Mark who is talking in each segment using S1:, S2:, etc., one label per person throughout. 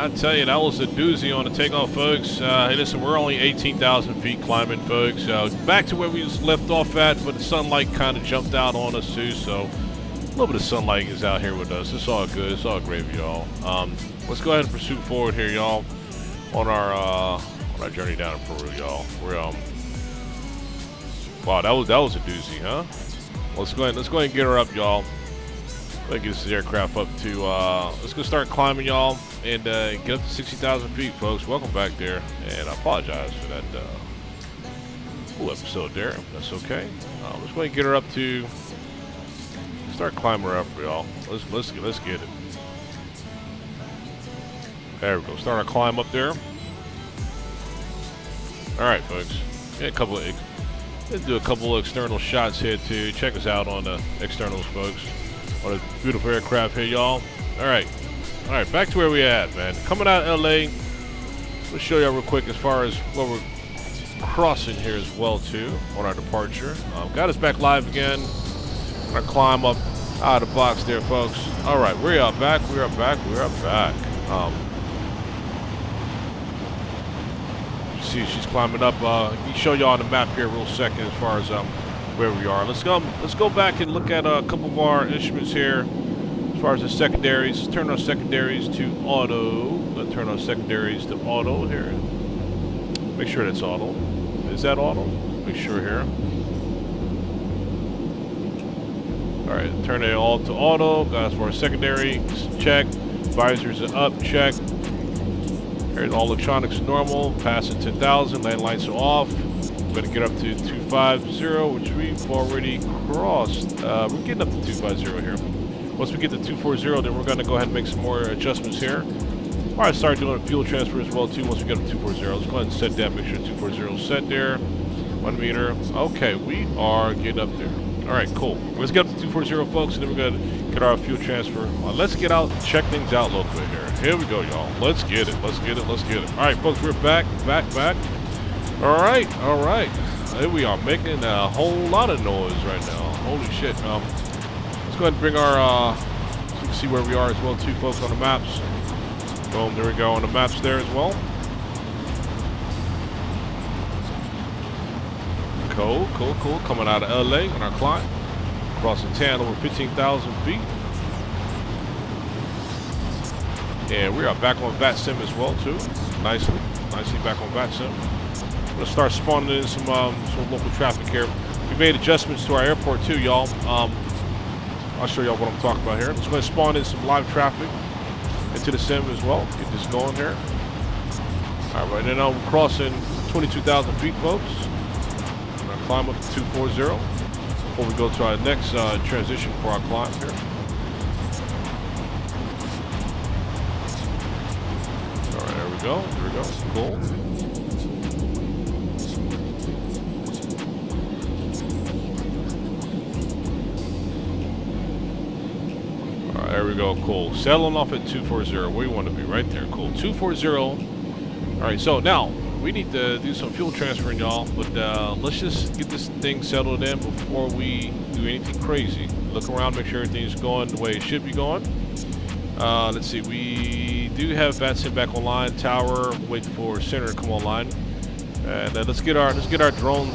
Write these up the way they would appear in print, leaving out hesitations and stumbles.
S1: I tell you, that was a doozy on the takeoff, folks. Hey, listen, we're only 18,000 feet climbing, folks. Back to where we was left off at, but the sunlight kind of jumped out on us too, so a little bit of sunlight is out here with us. It's all good. It's all great, y'all. Let's go ahead and pursue forward here, y'all, on our journey down to Peru, y'all. We're wow, that was a doozy, huh? Let's go ahead and get her up, y'all. Let's get this aircraft up to, let's go start climbing, y'all, and get up to 60,000 feet, folks. Welcome back there, and I apologize for that full episode there. That's okay. Let's go ahead and get her up to, start climbing her up, y'all. Let's get it. There we go. Start our climb up there. All right, folks. Let's do a couple of external shots here to check us out on the externals, folks. On a beautiful aircraft here, y'all. All right, back to where we at, man. Coming out of LA, let's show y'all real quick as far as what we're crossing here as well too on our departure. Got us back live again. Gonna climb up out of the box there, folks. All right, we are back. You see, she's climbing up. I'll show y'all on the map here real second as far as where we are. Let's go back and look at a couple of our instruments here as far as the secondaries. Let's turn our secondaries to auto. Let's turn our secondaries to auto here. Make sure that's auto. Is that auto? Make sure here. All right, turn it all to auto. Got us for our secondary. Check. Visors are up. Check. Here's all electronics normal. Passing 10,000. Land lights are off. We're going to get up to 250, which we've already crossed. We're getting up to 250 here. Once we get to 240, then we're going to go ahead and make some more adjustments here. All right, start doing a fuel transfer as well, too, once we get up to 240. Let's go ahead and set that. Make sure 240 is set there. 1 meter. Okay, we are getting up there. All right, cool. Let's get up to 240, folks, and then we're going to get our fuel transfer. Let's get out and check things out locally here. Here we go, y'all. Let's get it. All right, folks, we're back. All right. Here we are making a whole lot of noise right now. Holy shit. Let's go ahead and bring our, so you can see where we are as well too, folks, on the maps. Boom, there we go on the maps there as well. Cool. Coming out of LA on our climb. Crossing 10 over 15,000 feet. And we are back on VATSIM as well too. Nicely back on VATSIM. Let's start spawning in some local traffic here. We made adjustments to our airport too, y'all. I'll show y'all what I'm talking about here. Let's go ahead and spawn in some live traffic into the sim as well. Get this going here. All right, now we're crossing 22,000 feet, folks. We're gonna climb up to 240 before we go to our next transition for our climb here. All right, there we go. Cool. There we go, cool. Settling off at 240, where we want to be, right there, cool. 240. All right, so now we need to do some fuel transferring, y'all, but let's just get this thing settled in before we do anything crazy. Look around, make sure everything's going the way it should be going. Let's see, we do have VATSIM back online. Tower, wait for center to come online, and let's get our drone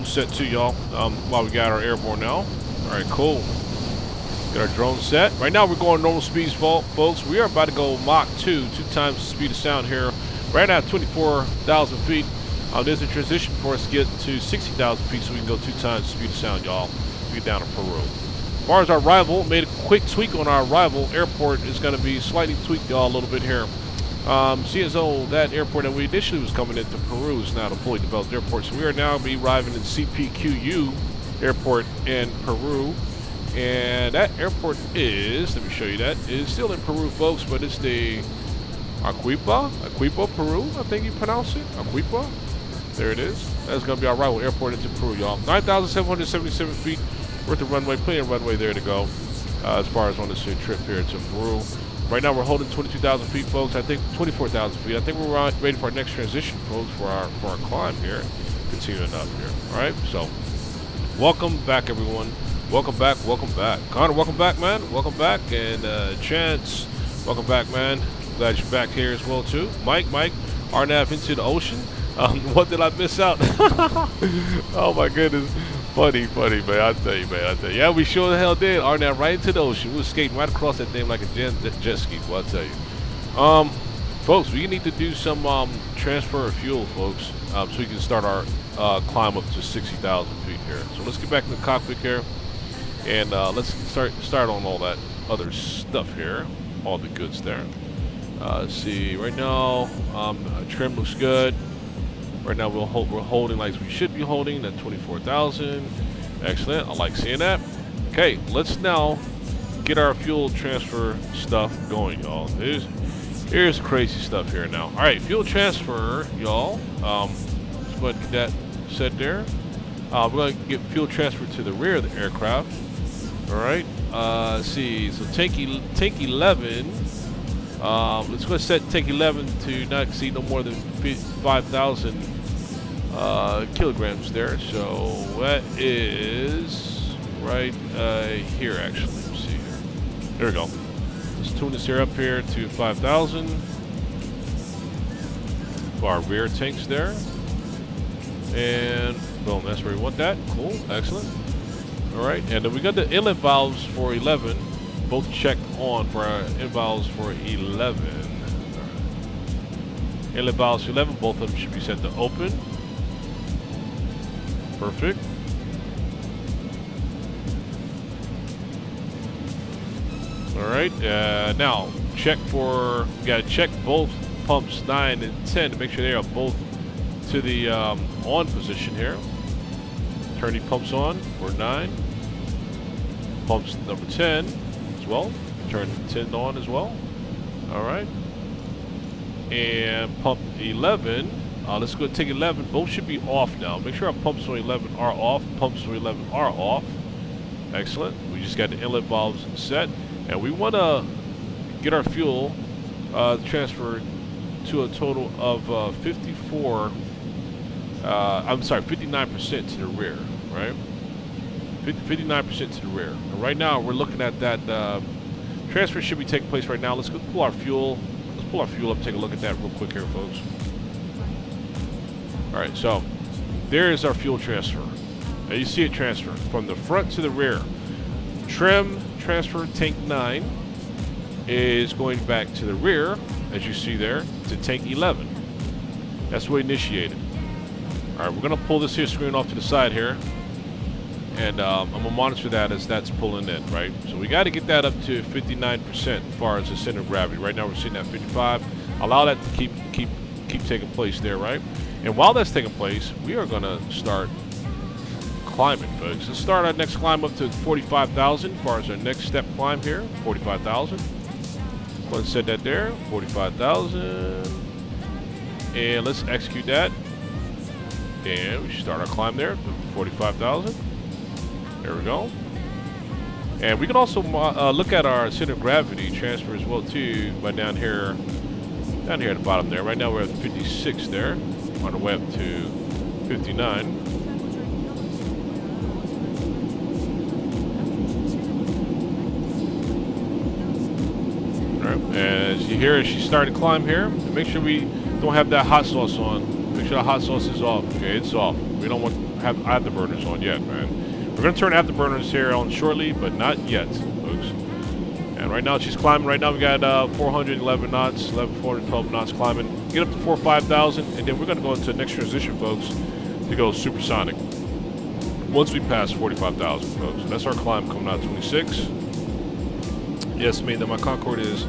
S1: set too, y'all. While we got our airborne now. All right, cool. Get our drone set. Right now we're going normal speeds, folks. We are about to go Mach 2 times the speed of sound here. Right now, 24,000 feet. There's a transition for us to get to 60,000 feet so we can go 2 times the speed of sound, y'all. We get down to Peru. As far as our arrival, made a quick tweak on our arrival. Airport is going to be slightly tweaked, y'all, a little bit here. See as though that airport that we initially was coming into Peru is now a fully developed airport. So we are now be arriving in CPQU airport in Peru. And that airport is, let me show you that, is still in Peru, folks, but it's the Aérospatiale, Peru, I think you pronounce it, Aéroquipa. There it is. That's going to be our arrival airport into Peru, y'all. 9,777 feet worth of runway, plenty of runway there to go as far as on this trip here to Peru. Right now we're holding 22,000 feet, folks. I think 24,000 feet. I think we're ready for our next transition, folks, for our climb here. Continuing up here. All right, so welcome back, everyone. Welcome back. Connor, welcome back, man. Welcome back. And Chance, welcome back, man. glad you're back here as well too. Mike, RNAV into the ocean. What did I miss out? Oh my goodness. Funny, man. I tell you. Yeah, we sure the hell did. RNAV right into the ocean. We were skating right across that thing like a jet ski, well, I tell you. Folks, we need to do some transfer of fuel, folks, so we can start our climb up to 60,000 feet here. So let's get back in the cockpit here, and let's start on all that other stuff here, all the goods there. Let's see, right now, trim looks good. Right now we're holding like we should be holding at 24,000. Excellent, I like seeing that. Okay, let's now get our fuel transfer stuff going, y'all. Here's crazy stuff here now. All right, fuel transfer, y'all. Let's go ahead and get that set there. We're going to get fuel transfer to the rear of the aircraft. All right. Let's see. So tank 11. Let's go set tank 11 to not exceed no more than 5,000 kilograms there. So that is right here, actually. Let me see here. There we go. Let's tune this here up here to 5,000 for our rear tanks there. And boom, that's where we want that. Cool, excellent. All right, and then we got the inlet valves for 11, both checked on for our inlet valves for 11. Inlet valves for 11, both of them should be set to open. Perfect. All right, now we gotta check both pumps 9 and 10 to make sure they are both to the on position here. Turn the pumps on for 9. Pumps number 10 as well. Turn 10 on as well. All right. And pump 11. Let's go take 11. Both should be off now. Make sure our pumps on 11 are off. Pumps on 11 are off. Excellent. We just got the inlet valves set. And we want to get our fuel transferred to a total of 59% to the rear, right? 59% to the rear. And right now, we're looking at that transfer should be taking place right now. Let's go pull our fuel. Let's pull our fuel up, take a look at that real quick here, folks. All right, so there is our fuel transfer. Now you see it transfer from the front to the rear. Trim transfer tank 9 is going back to the rear, as you see there, to tank 11. That's what we initiated. All right, we're gonna pull this here screen off to the side here, and I'm gonna monitor that as that's pulling in, right? So we got to get that up to 59% as far as the center of gravity. Right now we're sitting at 55. Allow that to keep taking place there, right? And while that's taking place, we are gonna start climbing, folks. Let's start our next climb up to 45,000 as far as our next step climb here. 45,000. Let's set that there. 45,000. And let's execute that. And we should start our climb there to 45,000. There we go. And we can also look at our center of gravity transfer as well too by down here at the bottom there. Right now we're at 56 there, on the way up to 59. As you hear, she started to climb here. Make sure we don't have that hot sauce on. Make sure the hot sauce is off. Okay, it's off. We don't want to have afterburners on yet, man. We're going to turn afterburners here on shortly, but not yet, folks. And right now she's climbing. Right now we got 411 knots, 412 knots climbing. Get up to 5,000, and then we're going to go into the next transition, folks, to go supersonic. Once we pass 45,000, folks. So that's our climb coming out 26. Yes, mean that my Concorde is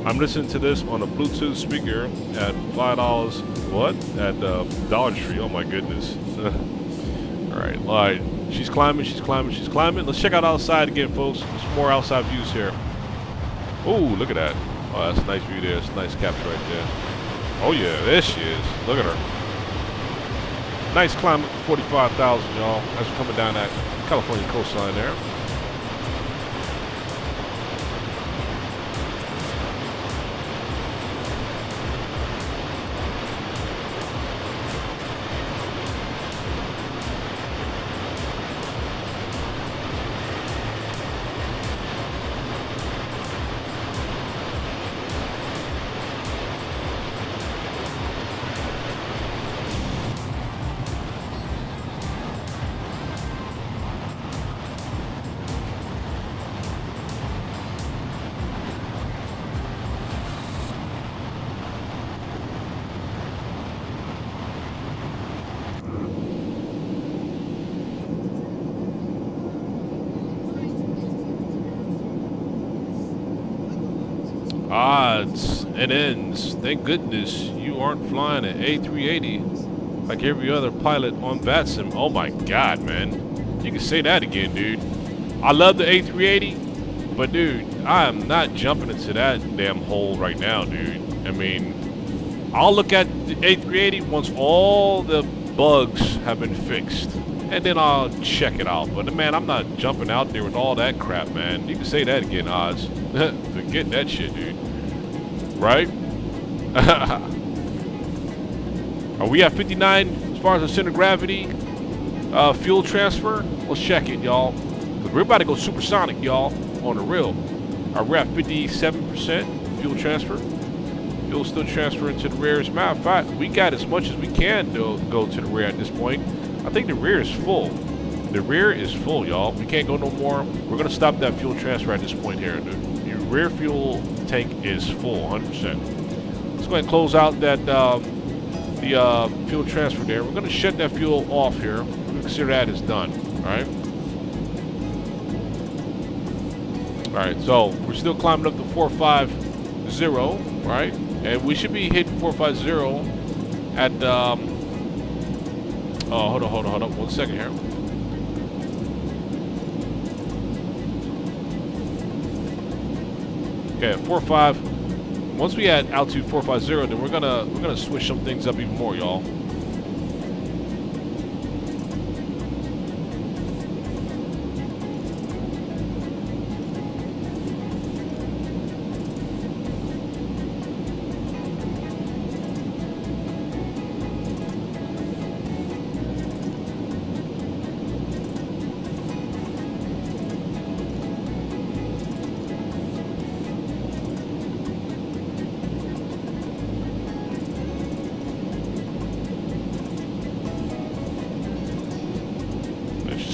S1: I'm listening to this on a Bluetooth speaker at $5. What? At Dollar Tree. Oh my goodness. All right. She's climbing. Let's check out outside again, folks. There's more outside views here. Oh, look at that. Oh, that's a nice view there. It's a nice capture right there. Oh yeah, there she is. Look at her. Nice climb up to 45,000, y'all. As we're coming down that California coastline there. Odds and ends. Thank goodness you aren't flying an A380 like every other pilot on VATSIM. Oh my God, man. You can say that again, dude. I love the A380, but dude, I am not jumping into that damn hole right now, dude. I mean, I'll look at the A380 once all the bugs have been fixed, and then I'll check it out. But man, I'm not jumping out there with all that crap, man. You can say that again, Oz. Forget that shit, dude. Right? Are we at 59 as far as the center of gravity? Fuel transfer? Let's check it, y'all. Because we're about to go supersonic, y'all, on the real. We're at 57% fuel transfer. Fuel still transferring to the rear. As a matter of fact, we got as much as we can to go to the rear at this point. I think the rear is full. The rear is full, y'all. We can't go no more. We're going to stop that fuel transfer at this point here. The rear fuel tank is full, 100%. Let's go ahead and close out that the fuel transfer there. We're going to shut that fuel off here. We consider that as done, all right? All right, so we're still climbing up to 450, right? And we should be hitting 450 at, oh, hold on, 1 second here. Okay, at 45. Once we add altitude 450, then we're gonna switch some things up even more, y'all.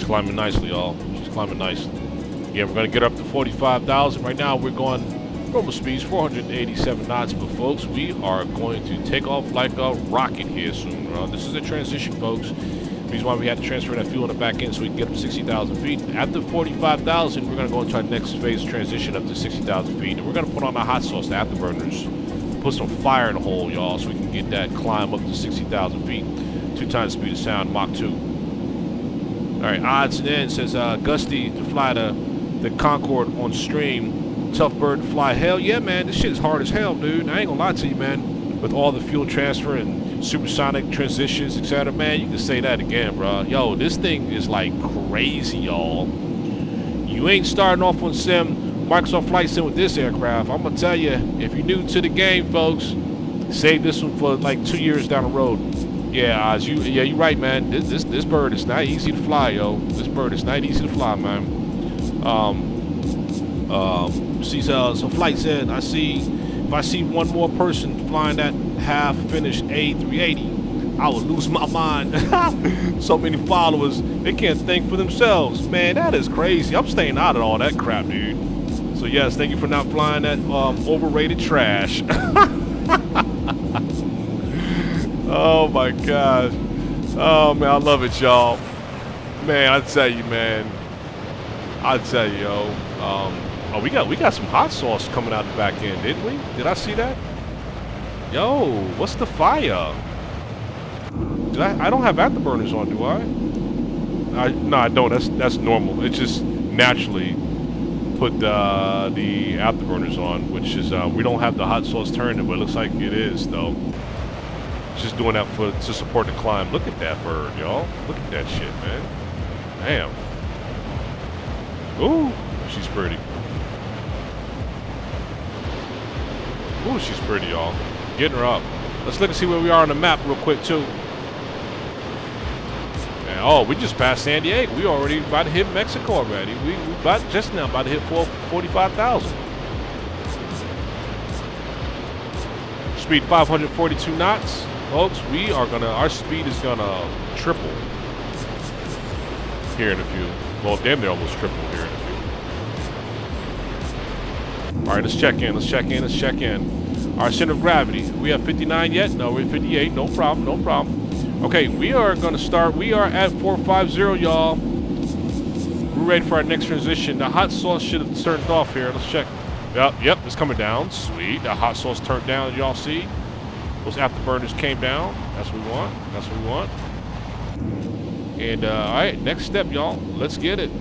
S1: Climbing nicely, y'all. She's climbing nicely. Yeah, we're gonna get up to 45,000. Right now, we're going normal speeds, 487 knots. But folks, we are going to take off like a rocket here soon. This is a transition, folks. The reason why we had to transfer that fuel on the back end so we can get up to 60,000 feet. After 45,000, we're gonna go into our next phase transition up to 60,000 feet, and we're gonna put on our hot sauce, the afterburners, put some fire in the hole, y'all, so we can get that climb up to 60,000 feet. 2 times the speed of sound, Mach 2. All right, odds and ends says Gusty to fly the Concorde on stream. Tough bird to fly. Hell yeah, man. This shit is hard as hell, dude. I ain't gonna lie to you, man. With all the fuel transfer and supersonic transitions, etc., man, you can say that again, bro. Yo, this thing is like crazy, y'all. You ain't starting off on Microsoft Flight Sim with this aircraft. I'm gonna tell you, if you're new to the game, folks, save this one for like 2 years down the road. Yeah, you're right, man. This bird is not easy to fly, yo. This bird is not easy to fly, man. See, some flight said, if I see one more person flying that half-finished A380, I would lose my mind. So many followers, they can't think for themselves. Man, that is crazy. I'm staying out of all that crap, dude. So yes, thank you for not flying that overrated trash. Oh my gosh. Oh man, I love it, y'all. Man, I tell you, man. I tell you, yo. Oh, we got some hot sauce coming out the back end, didn't we? Did I see that? Yo, what's the fire? I don't have afterburners on, do I? No, I don't. That's normal. It just naturally put the afterburners on, which is we don't have the hot sauce turning, but it looks like it is though. Just doing that to support the climb. Look at that bird, y'all. Look at that shit, man. Damn. Ooh, she's pretty. Ooh, she's pretty, y'all. Getting her up. Let's look and see where we are on the map real quick, too. And, oh, we just passed San Diego. We already about to hit Mexico already. We just now about to hit 45,000. Speed 542 knots. Folks, our speed is gonna triple here in a few. Well, damn near almost triple here in a few. All right, let's check in. Our center of gravity, we have 59 yet? No, we're at 58, no problem. Okay, we are gonna start, we are at 450, y'all. We're ready for our next transition. The hot sauce should have turned off here, let's check. Yep, it's coming down. Sweet. The hot sauce turned down, y'all see? Those afterburners came down. That's what we want. That's what we want. And, all right, next step, y'all. Let's get it.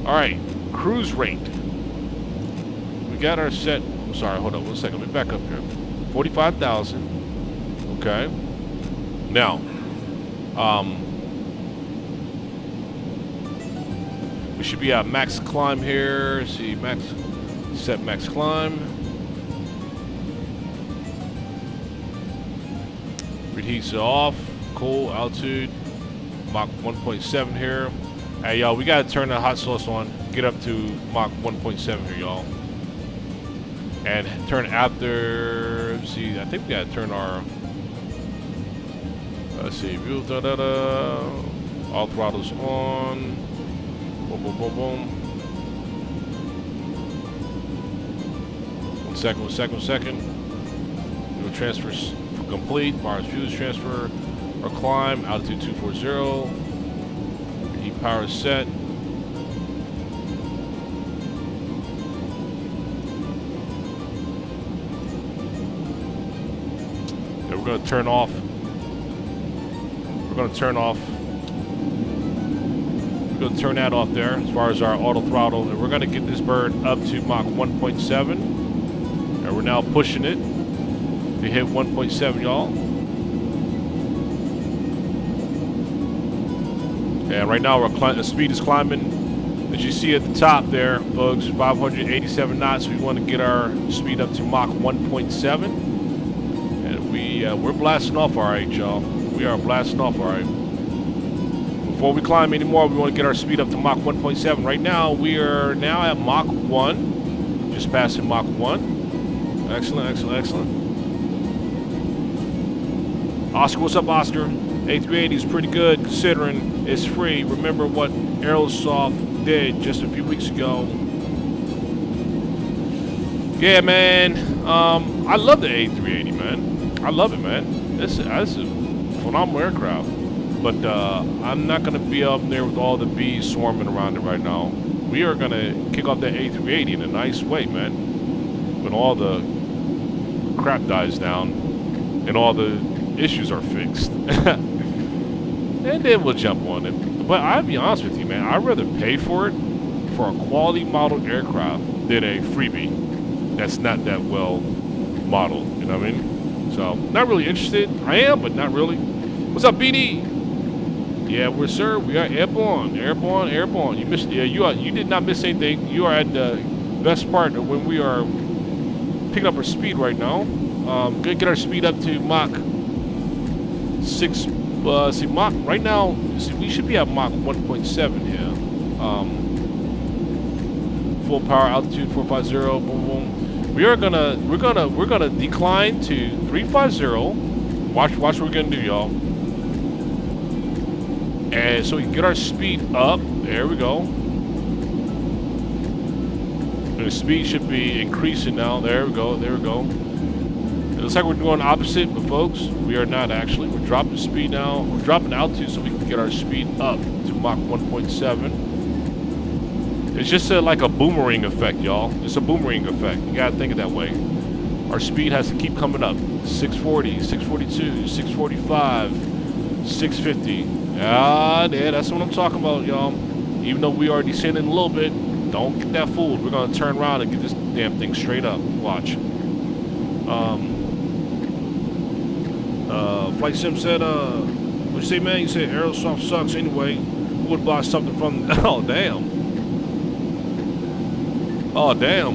S1: All right, cruise rate. We got our set. I'm sorry, hold on 1 second. Let me back up here. 45,000. Okay. Now, we should be at max climb here. See, max, set max climb. Reheats off. Cool, altitude. Mach 1.7 here. Hey, y'all, we gotta turn the hot sauce on. Get up to Mach 1.7 here, y'all. And turn after, let's see, I think we gotta turn our, let's see, view, all throttles on. Boom, boom, boom, boom. 1 second, 1 second, 1 second. Fuel transfers complete. Bars fuse transfer or climb. Altitude 240. Heat power set. Yeah, we're gonna turn off. We're gonna turn off. Going to turn that off there as far as our auto throttle, and we're going to get this bird up to Mach 1.7, and we're now pushing it to hit 1.7, y'all. And right now the speed is climbing, as you see at the top there, folks, 587 knots. We want to get our speed up to Mach 1.7, and we're blasting off all right, y'all. We are blasting off all right. Before we climb anymore, we want to get our speed up to Mach 1.7. Right now, we are now at Mach 1. Just passing Mach 1. Excellent, excellent, excellent. Oscar, what's up, Oscar? A380 is pretty good considering it's free. Remember what Aerosoft did just a few weeks ago. Yeah, man. I love the A380, man. I love it, man. This is a phenomenal aircraft. But I'm not going to be up there with all the bees swarming around it right now. We are going to kick off that A380 in a nice way, man. When all the crap dies down and all the issues are fixed. And then we'll jump on it. But I'll be honest with you, man. I'd rather pay for it for a quality modeled aircraft than a freebie that's not that well modeled. You know what I mean? So, not really interested. I am, but not really. What's up, BD? Yeah, we are airborne, airborne. You missed. Yeah, you did not miss anything. You are at the best part of when we are picking up our speed right now. Gonna get our speed up to Mach 6. See, Mach right now. See, we should be at Mach 1.7 here. Full power, altitude 450. Boom, boom. We're gonna decline to 350. Watch what we're gonna do, y'all. And so we can get our speed up. There we go. And the speed should be increasing now. There we go. There we go. It looks like we're going opposite, but folks, we are not actually. We're dropping speed now. We're dropping altitude so we can get our speed up to Mach 1.7. It's just like a boomerang effect, y'all. It's a boomerang effect. You gotta think of it that way. Our speed has to keep coming up. 640, 642, 645, 650. Yeah, that's what I'm talking about, y'all. Even though we are descending a little bit, don't get that fooled. We're gonna turn around and get this damn thing straight up. Watch. Flight Sim said, what'd you say, man? You said Aerosoft sucks anyway. Who would buy something from? Oh, damn. Oh, damn.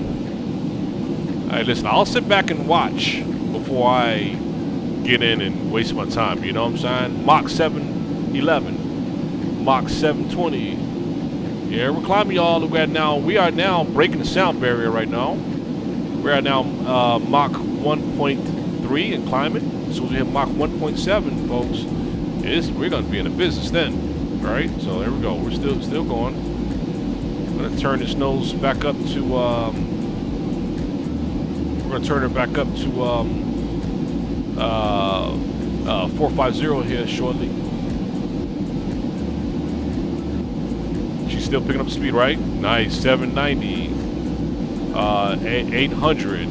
S1: Hey, listen, I'll sit back and watch before I get in and waste my time. You know what I'm saying? Mach 711, Mach 720. Yeah, we're climbing, y'all. We are now breaking the sound barrier right now. We're at now Mach 1.3 and climbing. So we hit Mach 1.7, folks. We're gonna be in a business then. All right. So there we go. We're still going. I'm gonna turn this nose back up to. We're gonna turn it back up to 450 here shortly. She's still picking up speed, right? Nice, 790. 800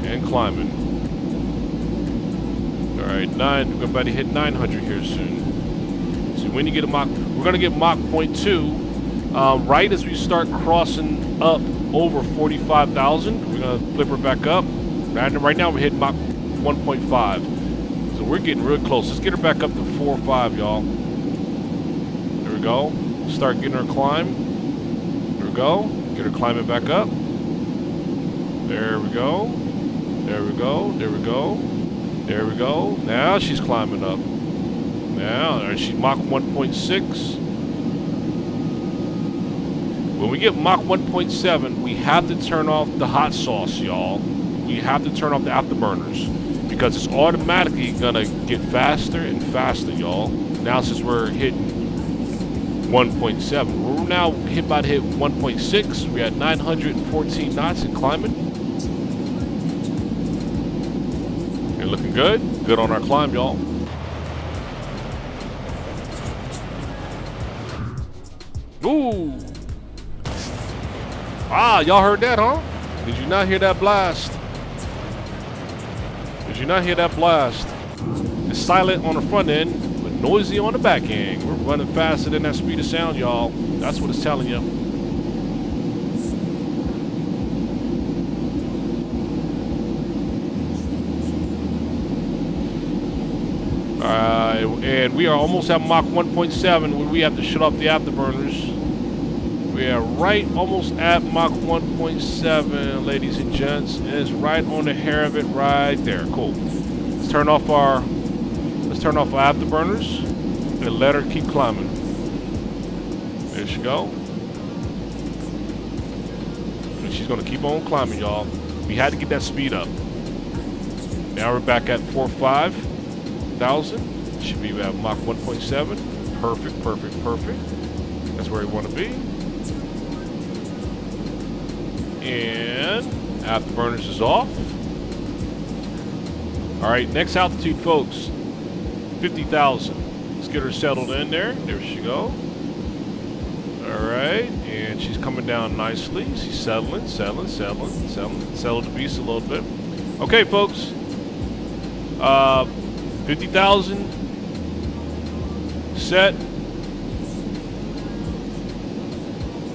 S1: and climbing. All right, we're about to hit 900 here soon. So when you get a Mach, we're gonna get Mach 0.2 right as we start crossing up over 45,000. We're gonna flip her back up. And right now we're hitting Mach 1.5. So we're getting real close. Let's get her back up to 4 or 5, y'all. There we go. Start getting her climb. There we go. Get her climbing back up. There we go. There we go. There we go. There we go. Now she's climbing up. Now she's Mach 1.6. When we get Mach 1.7, we have to turn off the hot sauce, y'all. We have to turn off the afterburners because it's automatically gonna get faster and faster, y'all. Now since we're hitting 1.7, we're now about to hit 1.6. We had 914 knots and climbing. You're looking good. Good on our climb, y'all. Ooh. Ah, y'all heard that, huh? Did you not hear that blast? Did you not hear that blast? It's silent on the front end, but noisy on the back end. We're running faster than that speed of sound, y'all. That's what it's telling you. And we are almost at Mach 1.7 where we have to shut off the afterburners. We are right almost at Mach 1.7, ladies and gents. And it's right on the hair of it right there. Cool. Let's turn off our afterburners and let her keep climbing. There she go. And she's gonna keep on climbing, y'all. We had to get that speed up. Now we're back at 4 or 5,000. Should be at Mach 1.7. Perfect, perfect, perfect. That's where we want to be. And afterburners is off. All right, next altitude, folks. 50,000. Let's get her settled in there. There she go. All right, and she's coming down nicely. She's settling. Settle the beast a little bit. Okay, folks. 50,000. Set.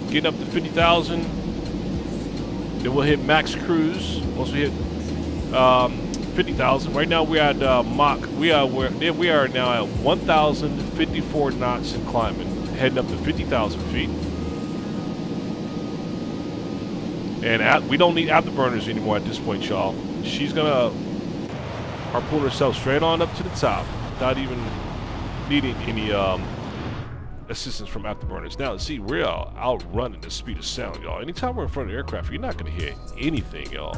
S1: Getting up to 50,000. Then we'll hit max cruise once we hit 50,000. Right now we're at Mach. We are now at 1,054 knots and climbing, heading up to 50,000 feet. And we don't need afterburners anymore at this point, y'all. She's gonna harpoon herself straight on up to the top without even needing any assistance from afterburners. Now, see, we're outrunning the speed of sound, y'all. Anytime we're in front of the aircraft, you're not going to hear anything, y'all.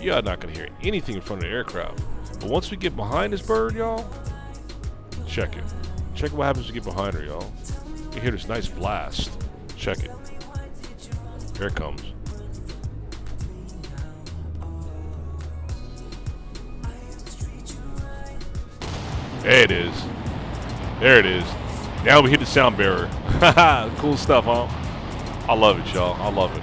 S1: You're not going to hear anything in front of the aircraft. But once we get behind this bird, y'all, check it. Check what happens to get behind her, y'all. You hear this nice blast. Check it. Here it comes. There it is. There it is. Now we hit the sound barrier. Cool stuff, huh? I love it, y'all. I love it.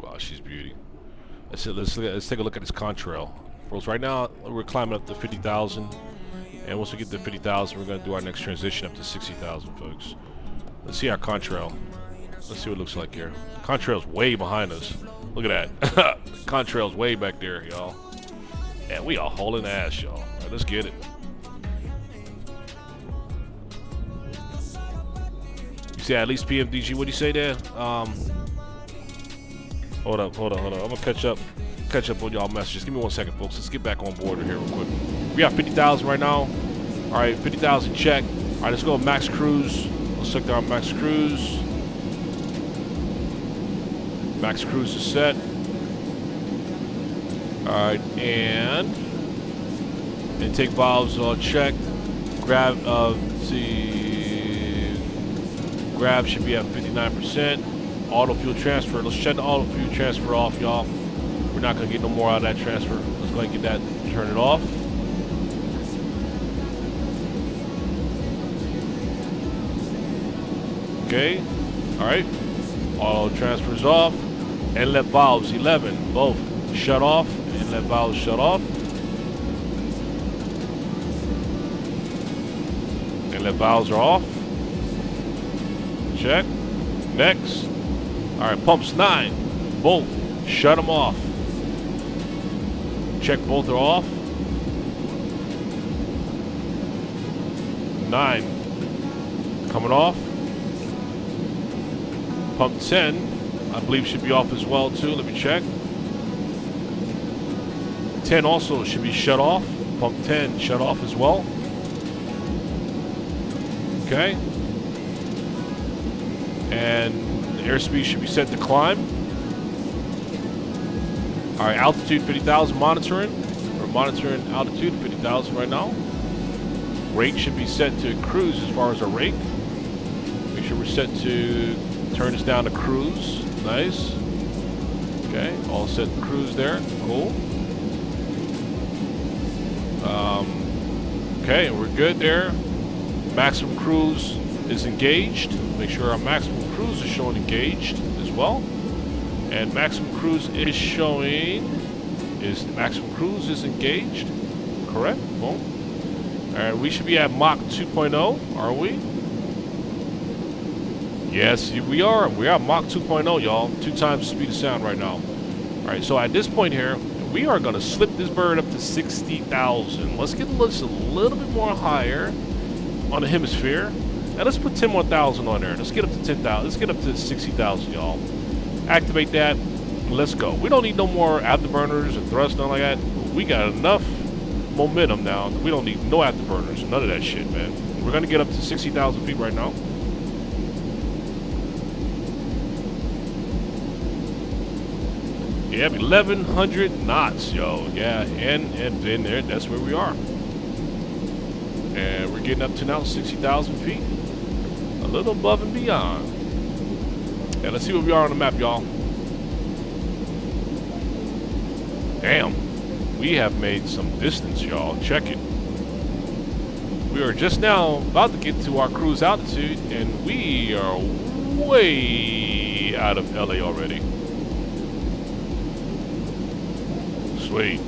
S1: Wow, she's beauty. Let's take a look at this contrail. Right now, we're climbing up to 50,000. And once we get to 50,000, we're going to do our next transition up to 60,000, folks. Let's see our contrail. Let's see what it looks like here. Contrail's way behind us. Look at that. Contrail's way back there, y'all. And we are hauling ass, y'all. All right, let's get it. You see at least PMDG. What do you say there? Hold up. I'm gonna catch up on y'all messages. Give me 1 second, folks. Let's get back on board here real quick. We got 50,000 right now. All right, 50,000 check. All right, let's go with max cruise. Let's check down max cruise. Max cruise is set. All right, and intake valves are checked. Grab grab should be at 59%. Auto fuel transfer. Let's shut the auto fuel transfer off, y'all. We're not going to get no more out of that transfer. Let's go ahead and get that, turn it off. Okay, all right. Auto transfers off. Inlet valves 11, both shut off. Inlet valves shut off. Inlet valves are off. Check. Next. All right, pumps 9, both shut them off. Check, both are off. 9 coming off. Pump 10, I believe, should be off as well too. Let me check. 10 also should be shut off. Pump 10 shut off as well. Okay. And the airspeed should be set to climb. All right, altitude 50,000 monitoring. We're monitoring altitude 50,000 right now. Rate should be set to cruise as far as our rate. Make sure we're set to turn this down to cruise. Nice. Okay, all set to cruise there. Cool. Okay, we're good there. Maximum cruise is engaged. Make sure our maximum cruise is showing engaged as well. And maximum cruise is showing, maximum cruise is engaged. Correct? Boom. All right, we should be at Mach 2.0, are we? Yes, we are. We are Mach 2.0, y'all. 2 times the speed of sound right now. All right, so at this point here, we are going to slip this bird up to 60,000. Let's get this a little bit more higher on the hemisphere. And let's put 10 more thousand on there. Let's get up to 10,000. Let's get up to 60,000, y'all. Activate that. Let's go. We don't need no more afterburners and thrust, nothing like that. We got enough momentum now. We don't need no afterburners. None of that shit, man. We're going to get up to 60,000 feet right now. Yeah, 1,100 knots, yo. Yeah, and then there, that's where we are. And we're getting up to now 60,000 feet. A little above and beyond. Yeah, let's see where we are on the map, y'all. Damn, we have made some distance, y'all. Check it. We are just now about to get to our cruise altitude, and we are way out of LA already. Sweet.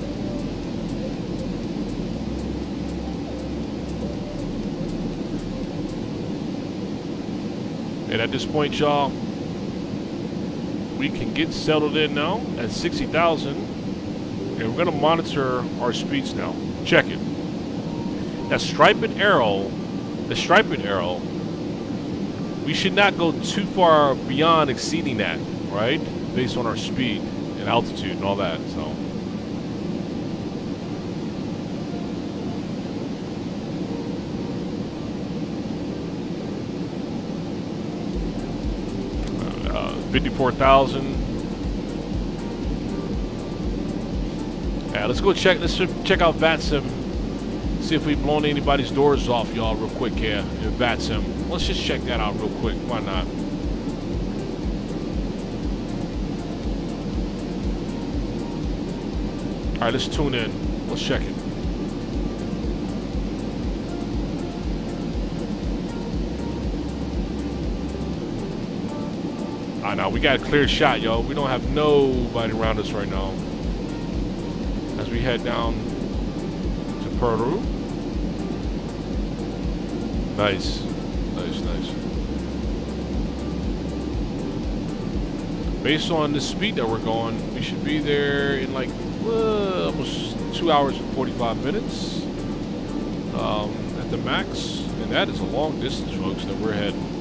S1: And at this point, y'all, we can get settled in now at 60,000, and we're going to monitor our speeds now. Check it. That striped arrow, we should not go too far beyond exceeding that, right? Based on our speed and altitude and all that, so. Uh, 54,000. Yeah, let's go check. Let's check out VATSIM. See if we've blown anybody's doors off, y'all, real quick here in VATSIM. Let's just check that out real quick. Why not? All right, let's tune in. Let's check it. All right, now we got a clear shot, y'all. We don't have nobody around us right now. As we head down to Peru. Nice, nice, nice. Based on the speed that we're going, we should be there in like almost 2 hours and 45 minutes at the max. And that is a long distance, folks, that we're heading.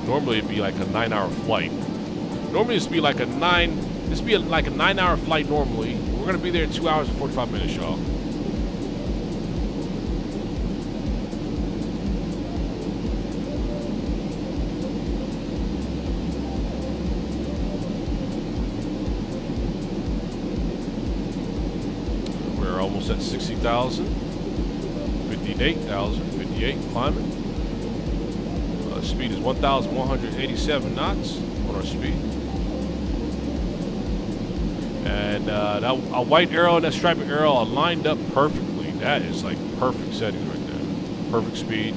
S1: Normally it'd be like a 9-hour flight. Normally it's be like a 9-hour flight normally. We're gonna be there in 2 hours and 45 minutes, y'all. We're almost at 60,000, 58,000, 58 climbing. Speed is 1,187 knots on our speed. And a white arrow and that striped arrow are lined up perfectly. That is like perfect settings right there. Perfect speed.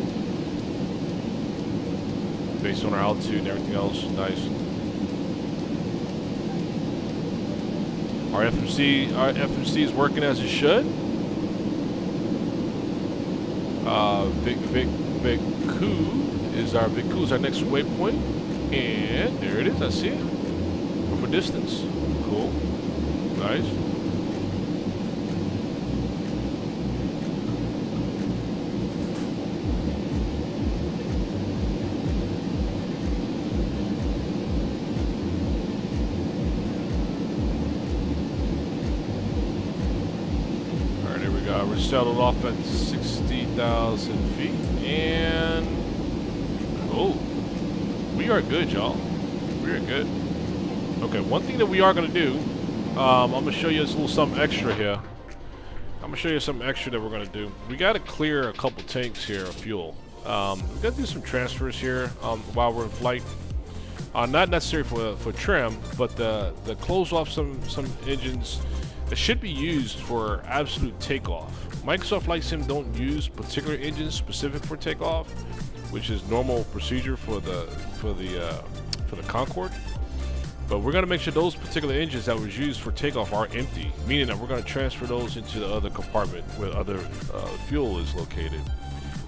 S1: Based on our altitude and everything else. Nice. Our FMC is working as it should. Big Coup is our next waypoint. And there it is, I see it. From a distance. Cool. Nice. Alright, there we go. We're settled off at 60,000 feet. And cool. We are good, y'all. We are good. Okay, one thing that we are going to do, I'm going to show you this little something extra here. I'm going to show you something extra that we're going to do. We got to clear a couple tanks here of fuel. We got to do some transfers here while we're in flight. Not necessary for trim, but the close off some engines that should be used for absolute takeoff. Microsoft Flight Sim don't use particular engines specific for takeoff, which is normal procedure for the Concorde. But we're going to make sure those particular engines that was used for takeoff are empty, meaning that we're going to transfer those into the other compartment where other fuel is located,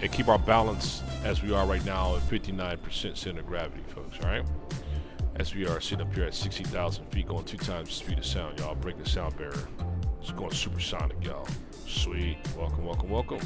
S1: and keep our balance as we are right now at 59% center of gravity, folks. All right, as we are sitting up here at 60,000 feet, going 2 times the speed of sound, y'all. Breaking the sound barrier. It's going supersonic, y'all. Sweet. Welcome, welcome, welcome.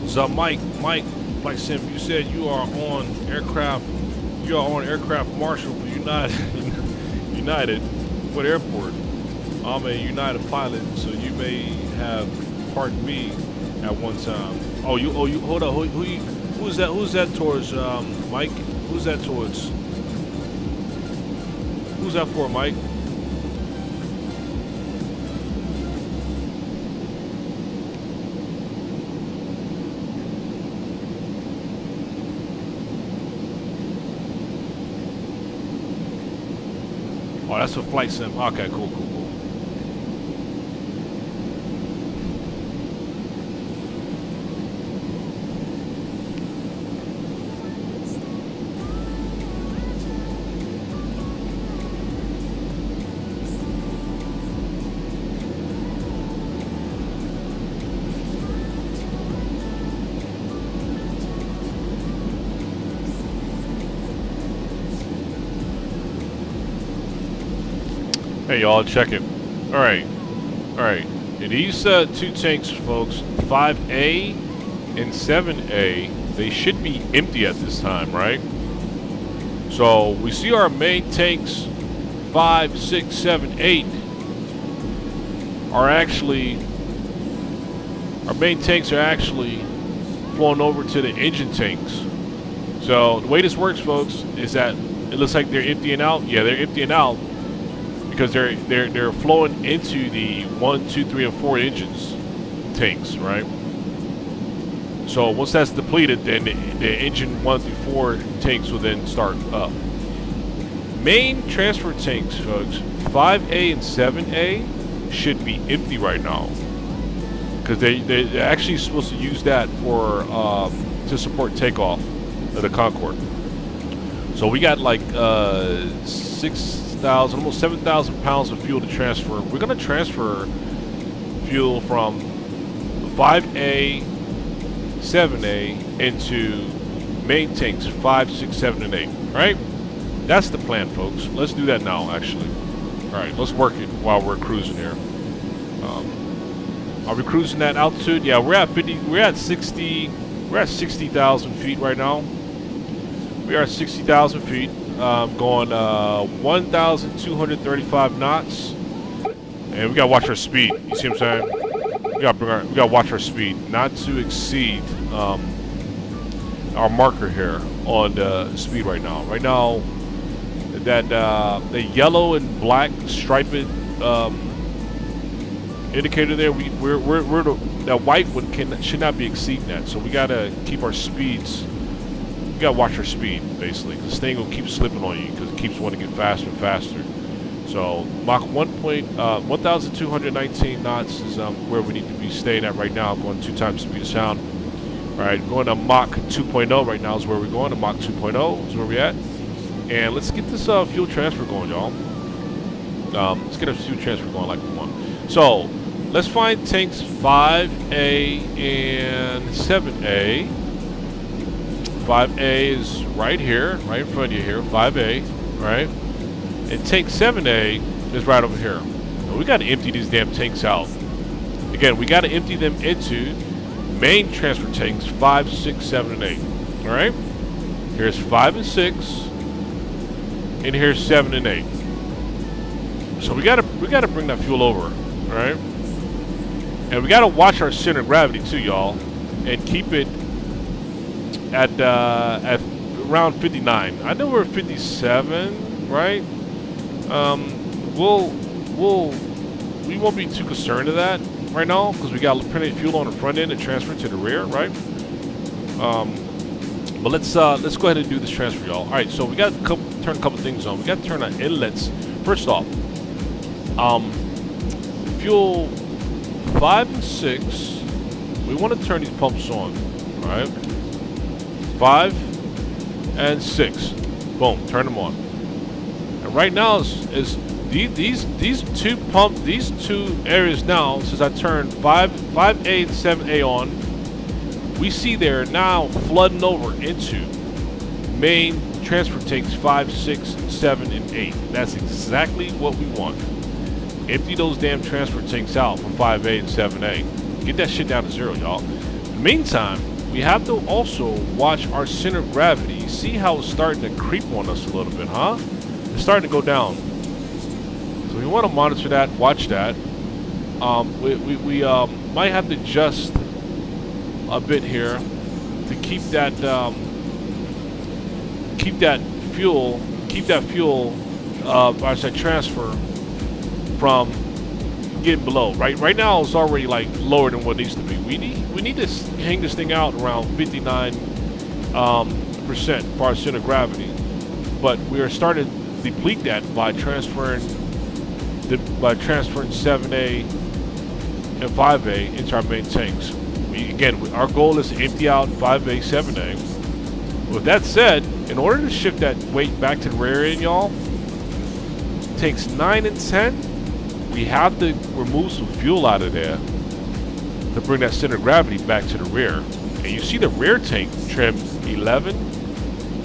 S1: So Mike, Flight Sim, you said you are on aircraft marshal for United. What airport? I'm a United pilot, so you may have pardoned me at one time. Oh, you hold up. Who's that? Who's that towards, Mike? Who's that towards? Who's that for, Mike? Oh, that's for Flight Sim. Okay, cool. Hey y'all, check it. All right. And these 2 tanks, folks, 5A and 7A, they should be empty at this time, right? So we see our main tanks, 5, 6, 7, 8, are actually, our main tanks are actually flowing over to the engine tanks. So the way this works, folks, is that it looks like they're emptying out. Yeah, they're emptying out. because they're flowing into the 1, 2, 3, and 4 engines tanks, right? So once that's depleted, then the engine 1 through 4 tanks will then start up. Main transfer tanks, folks, 5A and 7A should be empty right now, because they're actually supposed to use that for to support takeoff of the Concorde. So we got like 6,000, almost 7,000 pounds of fuel to transfer. We're gonna transfer fuel from 5A, 7A into main tanks 5, 6, 7, and 8. Right? That's the plan, folks. Let's do that now, actually. All right, let's work it while we're cruising here. Are we cruising at altitude? Yeah, we're at 50. We're at 60. We're at 60,000 feet right now. We are at 60,000 feet, going 1,235 knots, and we gotta watch our speed. You see what I'm saying? We gotta watch our speed, not to exceed our marker here on the speed right now. Right now, that the yellow and black striped indicator there, that white one should not be exceeding that. So we gotta keep our speeds. We gotta watch our speed, basically. This thing will keep slipping on you because it keeps wanting to get faster and faster. So Mach 1,219 knots is where we need to be staying at right now. I'm going 2 times speed of sound. All right, going to Mach 2.0 right now is where we're going. To Mach 2.0 is where we're at. And let's get this fuel transfer going, y'all. Let's get our fuel transfer going like we want. So let's find tanks 5A and 7A. 5A is right here, right in front of you here, 5A, right? And tank 7A is right over here. And we got to empty these damn tanks out. Again, we got to empty them into main transfer tanks 5, 6, 7, and 8. All right? Here's 5 and 6, and here's 7 and 8. So we gotta bring that fuel over, all right? And we gotta watch our center of gravity too, y'all, and keep it at around 59. I know we're 57, right? We won't be too concerned of that right now because we got plenty of fuel on the front end and transfer to the rear, right? But let's go ahead and do this transfer, y'all. All right, so we got to turn a couple things on. We got to turn on inlets. First off, fuel 5 and 6. We want to turn these pumps on. All right, 5 and 6. Boom, turn them on. And right now is these two areas now. Since I turned 5A and 7A on, we see they're now flooding over into main transfer tanks 5, 6, 7, and 8. That's exactly what we want. Empty those damn transfer tanks out from 5A and 7A. Get that shit down to 0, y'all. In the meantime, we have to also watch our center of gravity. See how it's starting to creep on us a little bit, huh? It's starting to go down. So we want to monitor that, watch that. We might have to adjust a bit here to keep that fuel I said transfer from getting below. Right now it's already like lower than what it needs to be. We need to hang this thing out around 59% for our center of gravity, but we are starting to deplete that by transferring 7A and 5A into our main tanks. Our goal is to empty out 5A, 7A. With that said, in order to shift that weight back to the rear end, y'all, tanks 9 and 10, we have to remove some fuel out of there to bring that center of gravity back to the rear. And you see the rear tank, trim 11,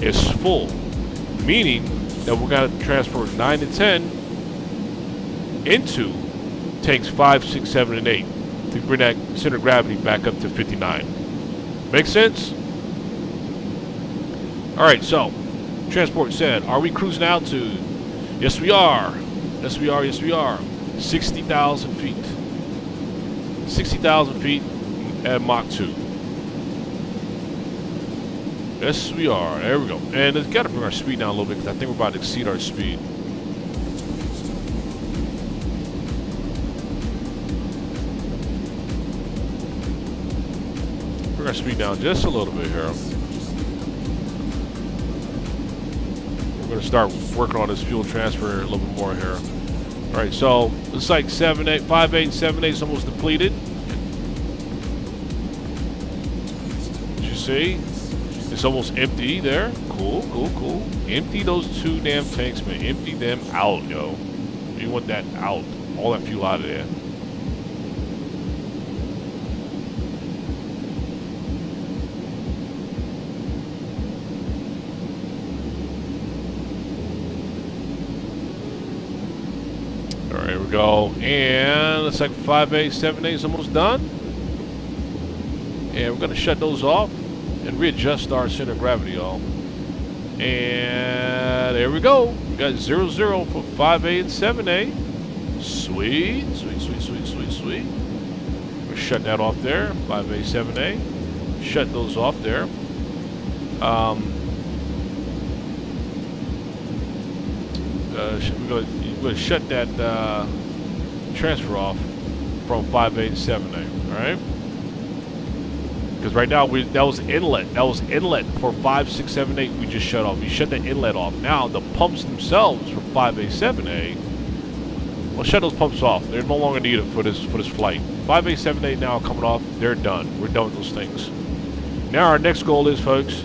S1: is full, meaning that we're going to transfer 9 and 10 into tanks 5, 6, 7, and 8 to bring that center of gravity back up to 59. Make sense? All right, so transport said, are we cruising altitude? Yes, we are. Yes, we are. Yes, we are. 60,000 feet. 60,000 feet at Mach 2. Yes, we are. There we go. And it's got to bring our speed down a little bit because I think we're about to exceed our speed. bring our speed down just a little bit here. We're going to start working on this fuel transfer a little bit more here. All right, so it's like 5.8, 7.8 is almost depleted. You see? It's almost empty there. Cool, cool, cool. Empty those 2 damn tanks, man. Empty them out, yo. You want that out. All that fuel out of there. All right, here we go. And looks like 5.8, 7.8 is almost done. And we're going to shut those off and readjust our center of gravity, y'all. And there we go. We got 0, 0 for 5A and 7A. Sweet, sweet, sweet, sweet, sweet, sweet. We'll shut that off there. 5A, 7A. Shut those off there. We're going to shut that transfer off from 5A to 7A. All right. Because right now that was inlet. That was inlet for 5, 6, 7, 8. We just shut off. We shut that inlet off. Now the pumps themselves for 5A, 7A. We'll shut those pumps off. They're no longer needed for this flight. 5A, 7A now coming off. They're done. We're done with those things. Now our next goal is, folks,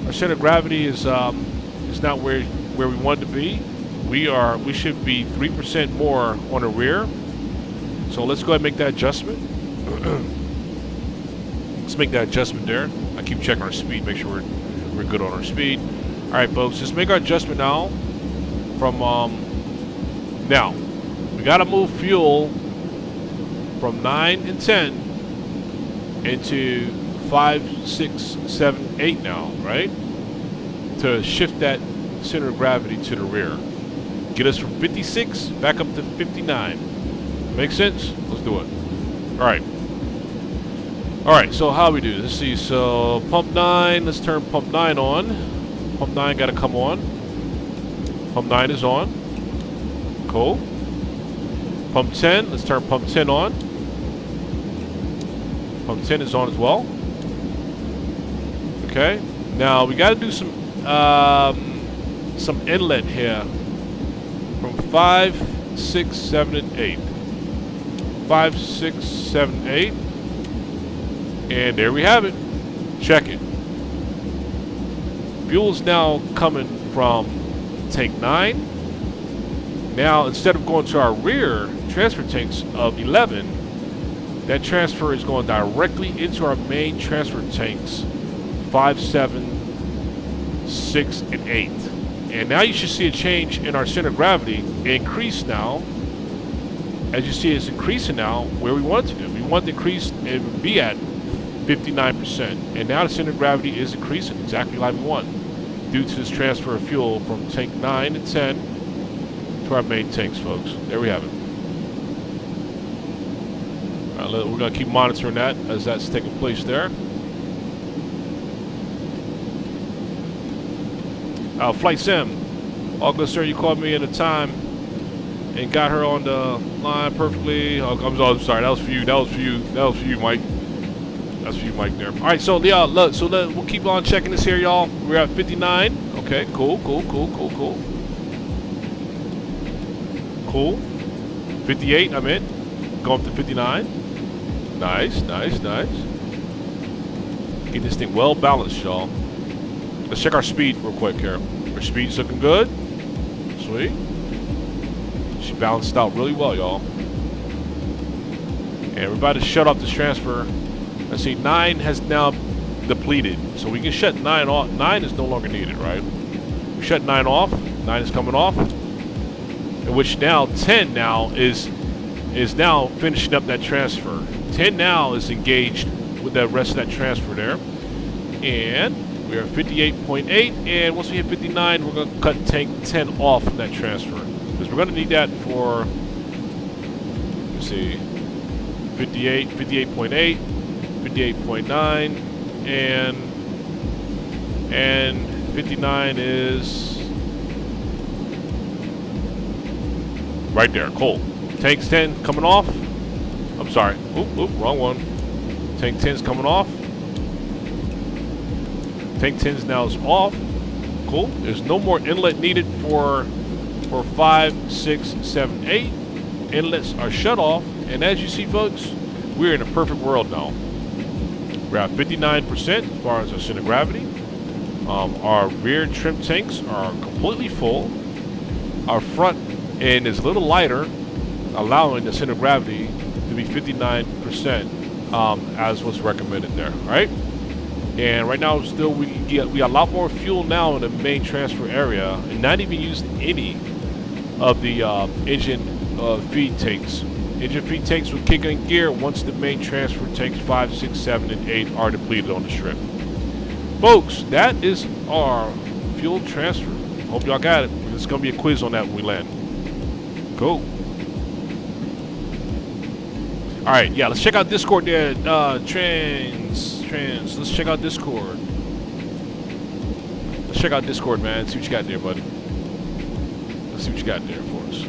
S1: our center of gravity is not where we want it to be. We should be 3% more on the rear. So let's go ahead and make that adjustment. Let's make that adjustment there. I keep checking our speed, make sure we're good on our speed. All right, folks, just make our adjustment now. From now, we got to move fuel from 9 and 10 into 5, 6, 7, 8 now, right? To shift that center of gravity to the rear. Get us from 56 back up to 59. Make sense? Let's do it. All right. All right, so how we do this? Let's see. So pump 9, let's turn pump 9 on. Pump 9 got to come on. Pump 9 is on. Cool. Pump 10, let's turn pump 10 on. Pump 10 is on as well. Okay. Now we got to do some inlet here from 5, 6, 7, and 8. 5, 6, 7, 8. And there we have it. Check it. Fuel's now coming from tank 9. Now, instead of going to our rear transfer tanks of 11, that transfer is going directly into our main transfer tanks 5, 7, 6, and 8. And now you should see a change in our center of gravity increase now. As you see, it's increasing now where we want it to do. We want to increase and be at 59%. And now the center of gravity is increasing exactly like we want due to this transfer of fuel from tank 9 and 10 to our main tanks, folks. There we have it. We're going to keep monitoring that as that's taking place there. Flight Sim. All good, sir. You called me in a time and got her on the line perfectly. Oh, I'm sorry. That was for you. That was for you. That was for you, Mike. That's for you, Mike, there. All right, so, yeah, look. So, we'll keep on checking this here, y'all. We're at 59. Okay, cool. Cool. 58, I'm in. Going up to 59. Nice. Get this thing well balanced, y'all. Let's check our speed real quick here. Our speed's looking good. Sweet. She balanced out really well, y'all. And we're about to shut off this transfer. Let's see, 9 has now depleted. So we can shut 9 off. 9 is no longer needed, right? We shut 9 off. 9 is coming off. In which now 10 now is now finishing up that transfer. 10 now is engaged with the rest of that transfer there. And we're at 58.8, and once we hit 59, we're going to cut tank 10 off from that transfer. Because we're going to need that for, let's see, 58, 58.8, 58.9, and 59 is right there. Cool. Tanks 10 coming off. I'm sorry. Oop, wrong one. Tank 10 is coming off. tank 10s now is off. Cool. There's no more inlet needed for 5, 6, 7, 8. Inlets are shut off, and as you see, folks, we're in a perfect world now. We're at 59% as far as our center of gravity. Our rear trim tanks are completely full. Our front end is a little lighter, allowing the center of gravity to be 59% as was recommended there. All right. And right now, still we got a lot more fuel now in the main transfer area, and not even using any of the engine feed tanks. Engine feed tanks will kick in gear once the main transfer tanks 5, 6, 7, and 8 are depleted on the strip. Folks, that is our fuel transfer. Hope y'all got it. There's gonna be a quiz on that when we land. Cool. All right, yeah, let's check out Discord there. Trans. Let's check out Discord. Let's check out Discord, man. See what you got there, buddy. Let's see what you got there for us.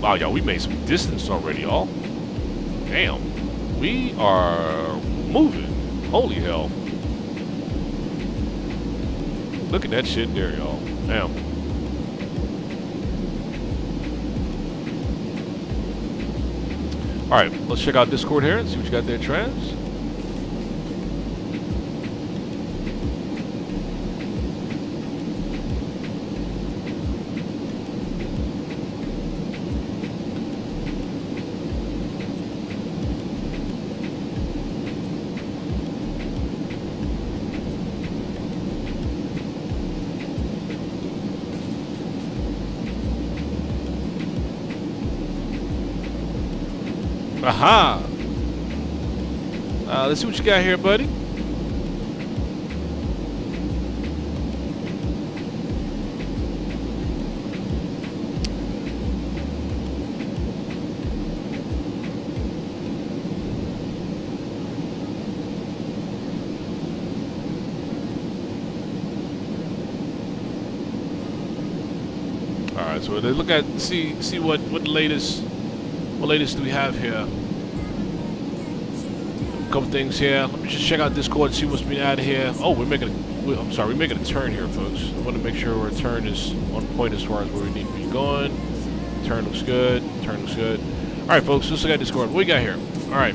S1: Wow, y'all, we made some distance already, y'all. Damn, we are moving. Holy hell. Look at that shit there, y'all. Damn. All right, let's check out Discord here and see what you got there, Trans. Aha! Let's see what you got here, buddy. All right, so they look at see what latest do we have here. A couple things here. Let me just check out Discord and see what's been out of here. Oh, we're making a turn here, folks. I want to make sure our turn is on point as far as where we need to be going. Turn looks good. Turn looks good. All right, folks. Let's look at Discord. What we got here? All right.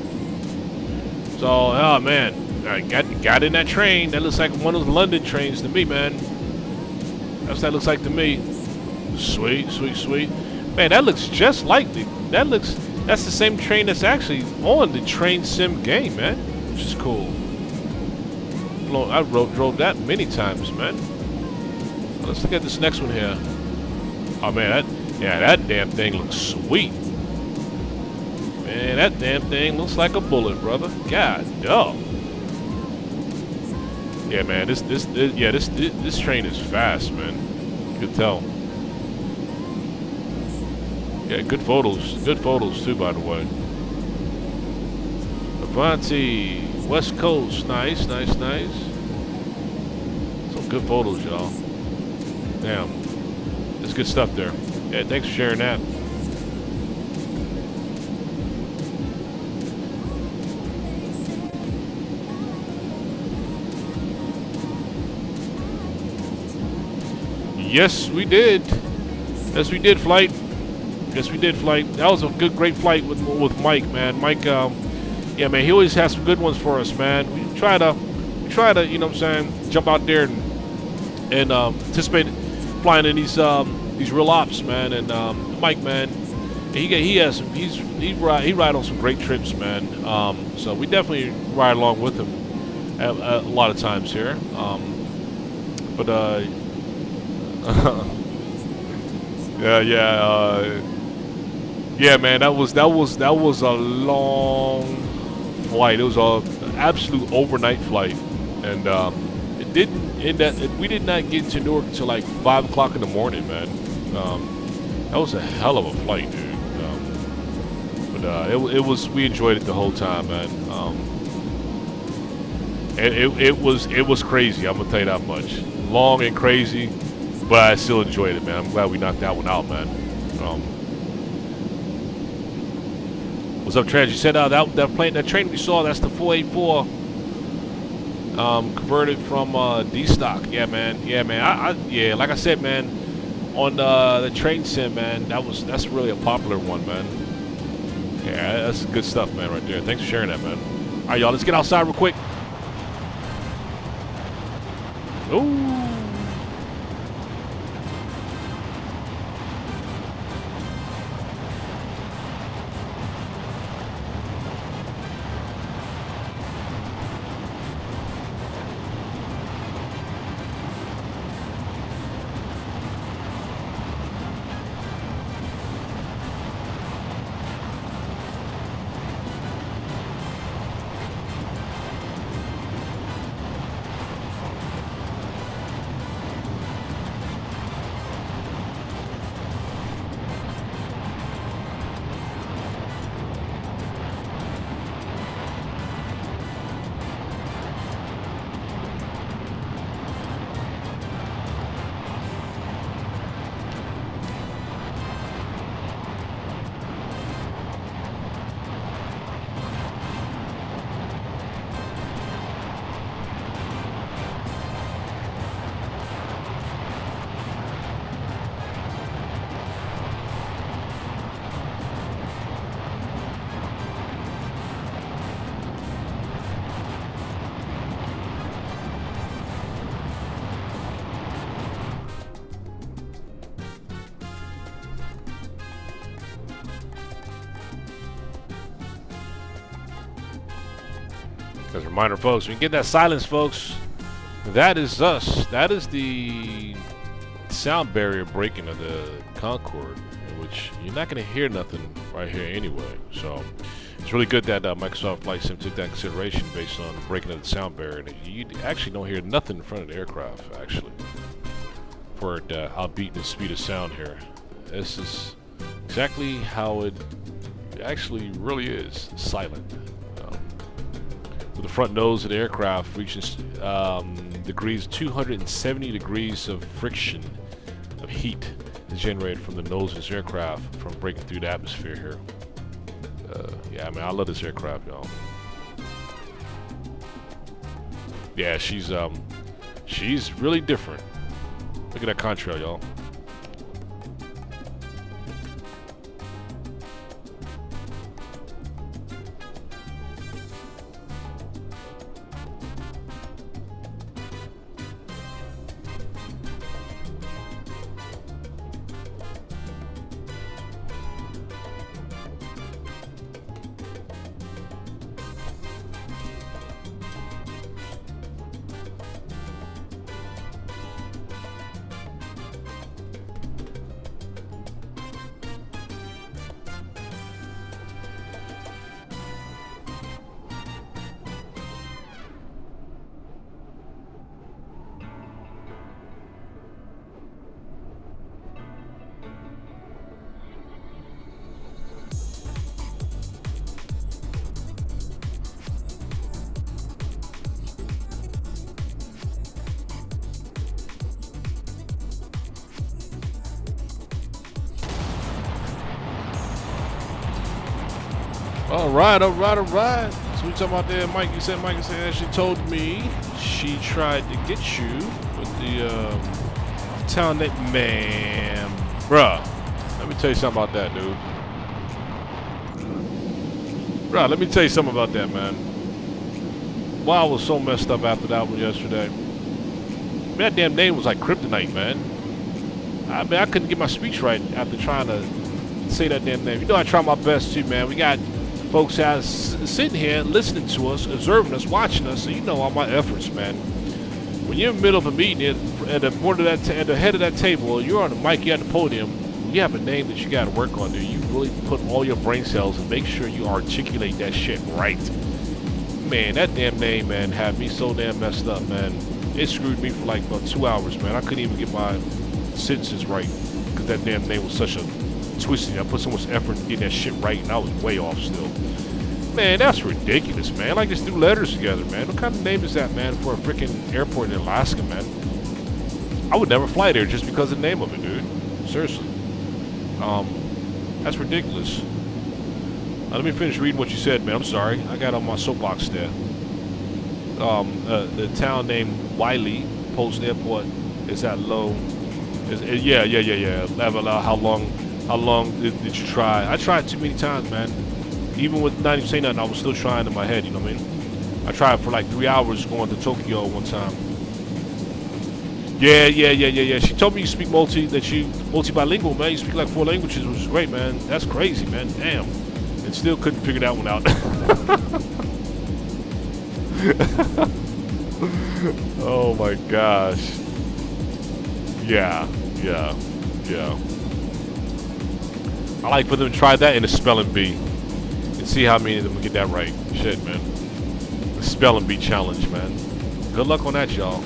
S1: So, oh man, I got in that train. That looks like one of those London trains to me, man. That's what that looks like to me. Sweet, sweet, sweet. Man, that looks just like that's the same train that's actually on the train sim game, man, which is cool. I drove that many times, man. Let's look at this next one here. Oh man, that damn thing looks sweet. Man, that damn thing looks like a bullet, brother. God, damn. Yeah, man, this train is fast, man. You can tell. Yeah, good photos too, by the way. Avanti, West Coast, nice. Some good photos, y'all. Damn, that's good stuff there. Yeah, thanks for sharing that. Yes, we did. Yes, we did, flight. Yes, we did, flight. That was a great flight with Mike, man. Mike, yeah, man, he always has some good ones for us, man. We try to, you know what I'm saying, jump out there and participate flying in these real ops, man. And Mike, man, he ride on some great trips, man. So we definitely ride along with him a lot of times here. Yeah, man, that was a long flight. It was an absolute overnight flight, and it didn't end up. We did not get to Newark until like 5 o'clock in the morning, man. That was a hell of a flight, dude. It was. We enjoyed it the whole time, man. It was crazy. I'm gonna tell you that much. Long and crazy, but I still enjoyed it, man. I'm glad we knocked that one out, man. What's up, Trez? You said that train we saw, that's the 484 converted from D-stock. Yeah, man. Yeah, man. Yeah, like I said, man, on the train sim, man, that's really a popular one, man. Yeah, that's good stuff, man, right there. Thanks for sharing that, man. All right, y'all, let's get outside real quick. Ooh. As a reminder, folks, when you get that silence, folks, that is us. That is the sound barrier breaking of the Concorde, in which you're not going to hear nothing right here anyway. So it's really good that Microsoft Flight Sim took that in consideration based on the breaking of the sound barrier. You actually don't hear nothing in front of the aircraft, actually, for it outbeating the speed of sound here. This is exactly how it actually really is, silent. With the front nose of the aircraft reaching degrees 270 degrees of friction of heat is generated from the nose of this aircraft from breaking through the atmosphere here. Yeah, I mean, I love this aircraft, y'all. Yeah, she's really different. Look at that contrail, y'all. All right. So we talking about there, Mike. You said she told me she tried to get you with the town that, man, bruh. Let me tell you something about that, dude. Bruh, let me tell you something about that, man. Wow, I was so messed up after that one yesterday. Man, that damn name was like kryptonite, man. I mean, I couldn't get my speech right after trying to say that damn name. You know, I try my best too, man. We got folks out sitting here listening to us, observing us, watching us, so you know all my efforts, man. When you're in the middle of a meeting at the board of at the head of that table, you're on the mic, you're at the podium, you have a name that you got to work on, dude. You really put all your brain cells and make sure you articulate that shit right. Man, that damn name, man, had me so damn messed up, man. It screwed me for like about 2 hours, man. I couldn't even get my sentences right because that damn name was such a twisted. I put so much effort to get that shit right, and I was way off still. Man, that's ridiculous, man. Like, just do letters together, man. What kind of name is that, man, for a freaking airport in Alaska, man? I would never fly there just because of the name of it, dude. Seriously. That's ridiculous. Let me finish reading what you said, man. I'm sorry. I got on my soapbox there. The town named Wiley Post Airport is at low. Yeah. Level out. How long did you try? I tried too many times, man. Even with not even saying nothing, I was still trying in my head. You know what I mean? I tried for like 3 hours going to Tokyo one time. Yeah. She told me you speak multi-bilingual, man. You speak like 4 languages, which is great, man. That's crazy, man. Damn. And still couldn't figure that one out. Oh my gosh. Yeah. I like for them to try that in a spelling bee and see how many of them get that right. Shit, man. The spelling bee challenge, man. Good luck on that, y'all.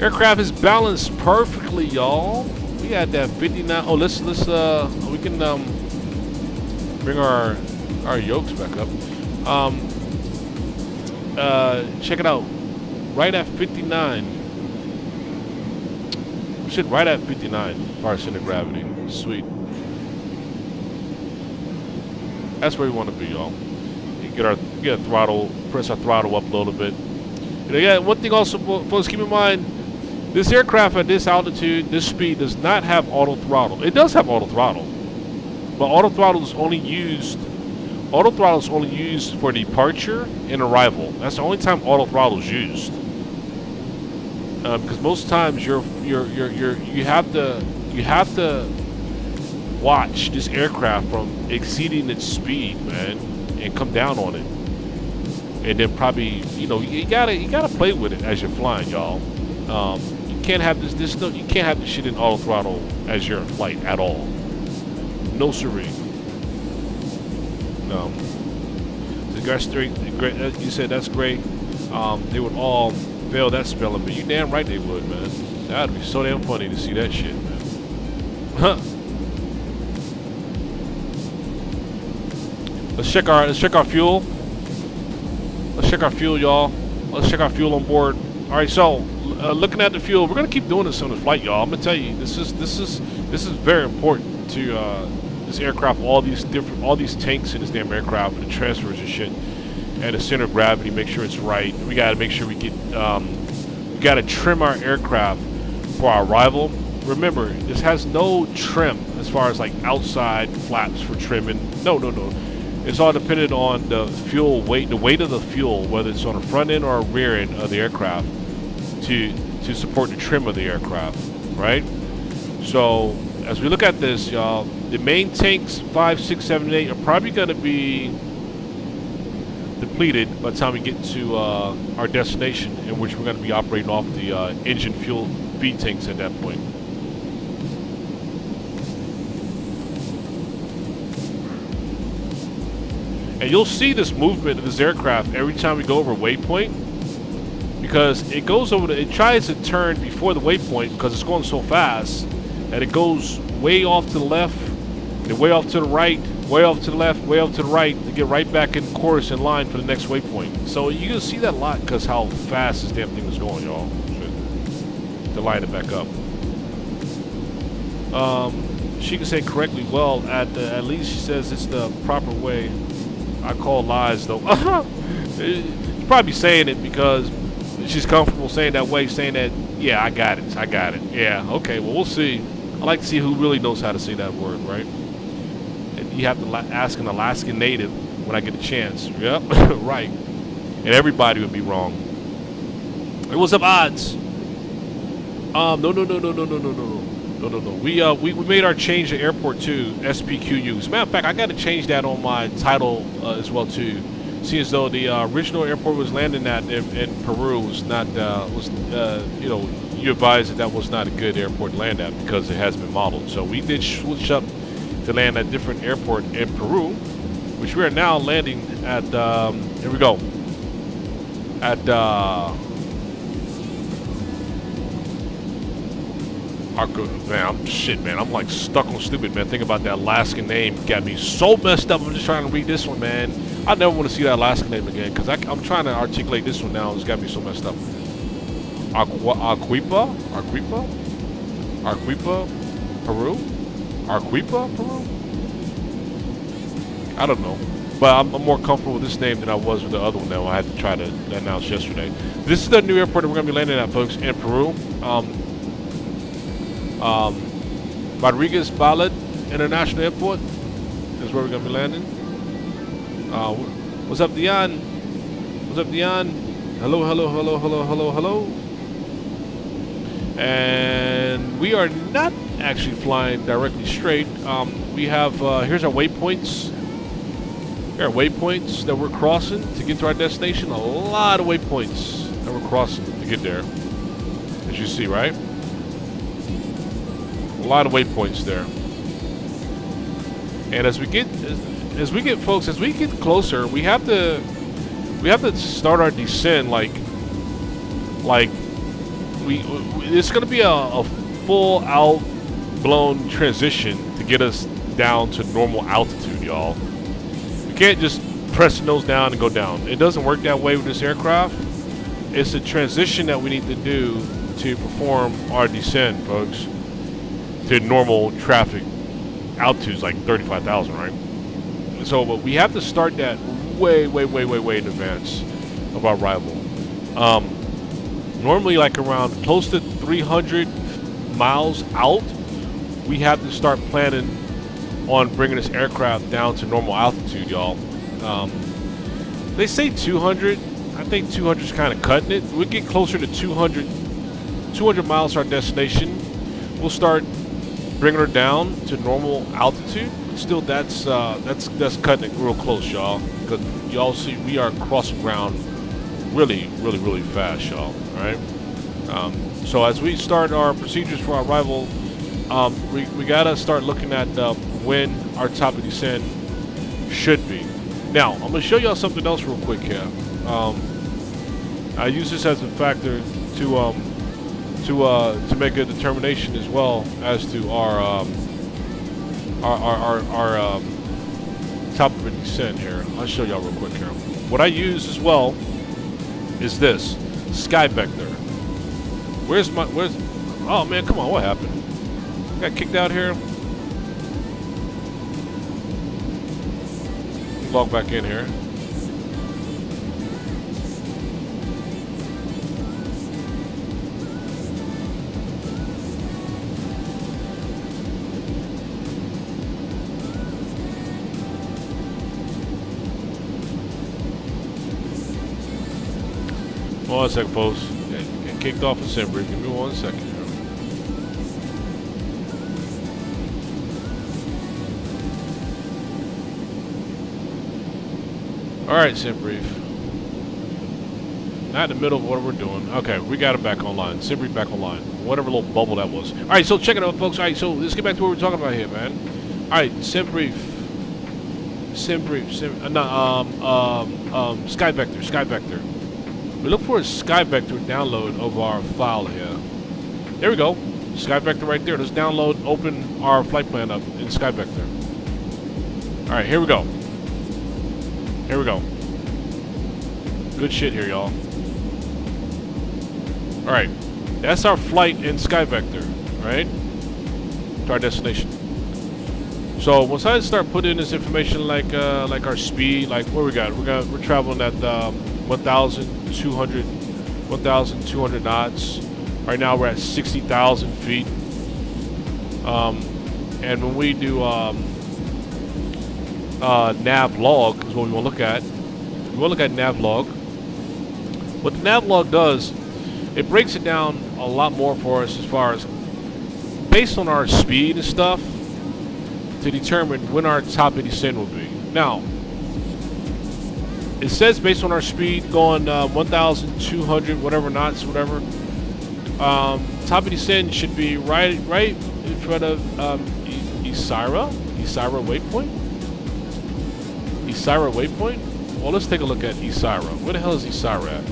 S1: Aircraft is balanced perfectly, y'all. We had that 59. Oh, let's we can bring our yokes back up. Check it out. Right at 59. Shit, right at 59 as far as center of gravity. Sweet. That's where we want to be, y'all. Get our throttle, press our throttle up a little bit. And again, one thing also, folks, keep in mind, this aircraft at this altitude, this speed, does not have auto throttle. It does have auto throttle, but auto throttle is only used for departure and arrival. That's the only time auto throttle is used. Because most times you have to watch this aircraft from exceeding its speed, man, and come down on it, and then probably you gotta play with it as you're flying, y'all. You can't have you can't have this shit in auto throttle as you're in flight at all. No siree. No. So that's great. You said that's great. They would all fail that spelling, but you damn right they would, man. That'd be so damn funny to see that shit, man. Huh. Let's check our fuel. Let's check our fuel, y'all. Let's check our fuel on board. All right, so looking at the fuel, we're gonna keep doing this on the flight, y'all. I'm gonna tell you, this is very important to this aircraft. All these tanks in this damn aircraft, and the transfers and shit, and the center of gravity. Make sure it's right. We gotta make sure we get. We gotta trim our aircraft for our arrival. Remember, this has no trim as far as like outside flaps for trimming. No. It's all dependent on the fuel weight, the weight of the fuel, whether it's on the front end or rear end of the aircraft, to support the trim of the aircraft, right? So as we look at this, y'all, the main tanks 5, 6, 7, 8 are probably going to be depleted by the time we get to our destination, in which we're going to be operating off the engine fuel feed tanks at that point. And you'll see this movement of this aircraft every time we go over a waypoint, because it goes over it tries to turn before the waypoint because it's going so fast that it goes way off to the left, and way off to the right, way off to the left, way off to the right, to get right back in course in line for the next waypoint. So you can see that a lot because how fast this damn thing is going, y'all. To line it back up. She can say correctly, well, at least she says it's the proper way. I call lies, though. She's probably saying it because she's comfortable saying that way, saying that, yeah, I got it. Yeah, okay, well, we'll see. I like to see who really knows how to say that word, right? And you have to ask an Alaskan native when I get a chance. Yep, right. And everybody would be wrong. Hey, what's up, odds? No. We made our change to airport to SPQU. As a matter of fact, I got to change that on my title as well too. See, as though the original airport was landing at in Peru was not you advised that was not a good airport to land at because it has been modeled. So we did switch up to land at a different airport in Peru, which we are now landing at. Here we go. At. Man, I'm like stuck on stupid, man. Think about that Alaskan name. Got me so messed up. I'm just trying to read this one, man. I never want to see that Alaskan name again because I'm trying to articulate this one now. It's got me so messed up. Arequipa, Peru. I don't know. But I'm more comfortable with this name than I was with the other one that I had to try to announce yesterday. This is the new airport that we're going to be landing at, folks, in Peru. Rodriguez Ballad International Airport is where we're going to be landing. What's up, Dion? What's up, Dion? Hello, hello, hello, hello, hello, hello. And we are not actually flying directly straight. We have, here's our waypoints. Here are waypoints that we're crossing to get to our destination. A lot of waypoints that we're crossing to get there, as you see, right? A lot of waypoints there. And as we get closer, we have to start our descent it's going to be a full out blown transition to get us down to normal altitude, y'all. We can't just press the nose down and go down. It doesn't work that way with this aircraft. It's a transition that we need to do to perform our descent, folks, to normal traffic altitudes like 35,000, right? So, but we have to start that way in advance of our arrival. Normally, like around close to 300 miles out, we have to start planning on bringing this aircraft down to normal altitude, y'all. They say 200. I think 200 is kind of cutting it. We get closer to 200 miles to our destination. We'll start bringing her down to normal altitude. Still, that's cutting it real close, y'all. Because y'all see we are crossing ground really fast, y'all. All right. So as we start our procedures for our arrival, we gotta start looking at when our top of descent should be. Now, I'm gonna show y'all something else real quick here. I use this as a factor to make a determination as well as to our top of the descent here. I'll show y'all real quick here. What I use as well is this Sky Vector. Oh man, come on, what happened? Got kicked out here. Log back in here. One second, folks. Get kicked off a sim brief. Give me 1 second here. Alright, sim brief. Not in the middle of what we're doing. Okay, we got it back online. Sim brief back online. Whatever little bubble that was. Alright, so check it out, folks. Alright, so let's get back to what we're talking about here, man. Alright, sim brief. Sky Vector. We look for a Sky Vector download of our file here. There we go. Sky Vector right there. Let's download, open our flight plan up in Sky Vector. Alright, here we go. Here we go. Good shit here, y'all. Alright. That's our flight in Sky Vector, right? To our destination. So once I start putting in this information like our speed, like what we got? We're traveling at 1,200 knots. Right now we're at 60,000 feet. And when we do nav log is what we want to look at. We want to look at nav log. What the nav log does, it breaks it down a lot more for us as far as based on our speed and stuff to determine when our top of descent will be. Now, it says based on our speed going 1,200 whatever knots, whatever. Top of descent should be right in front of Isira waypoint. Isira waypoint. Well, let's take a look at Isira. Where the hell is Isira at?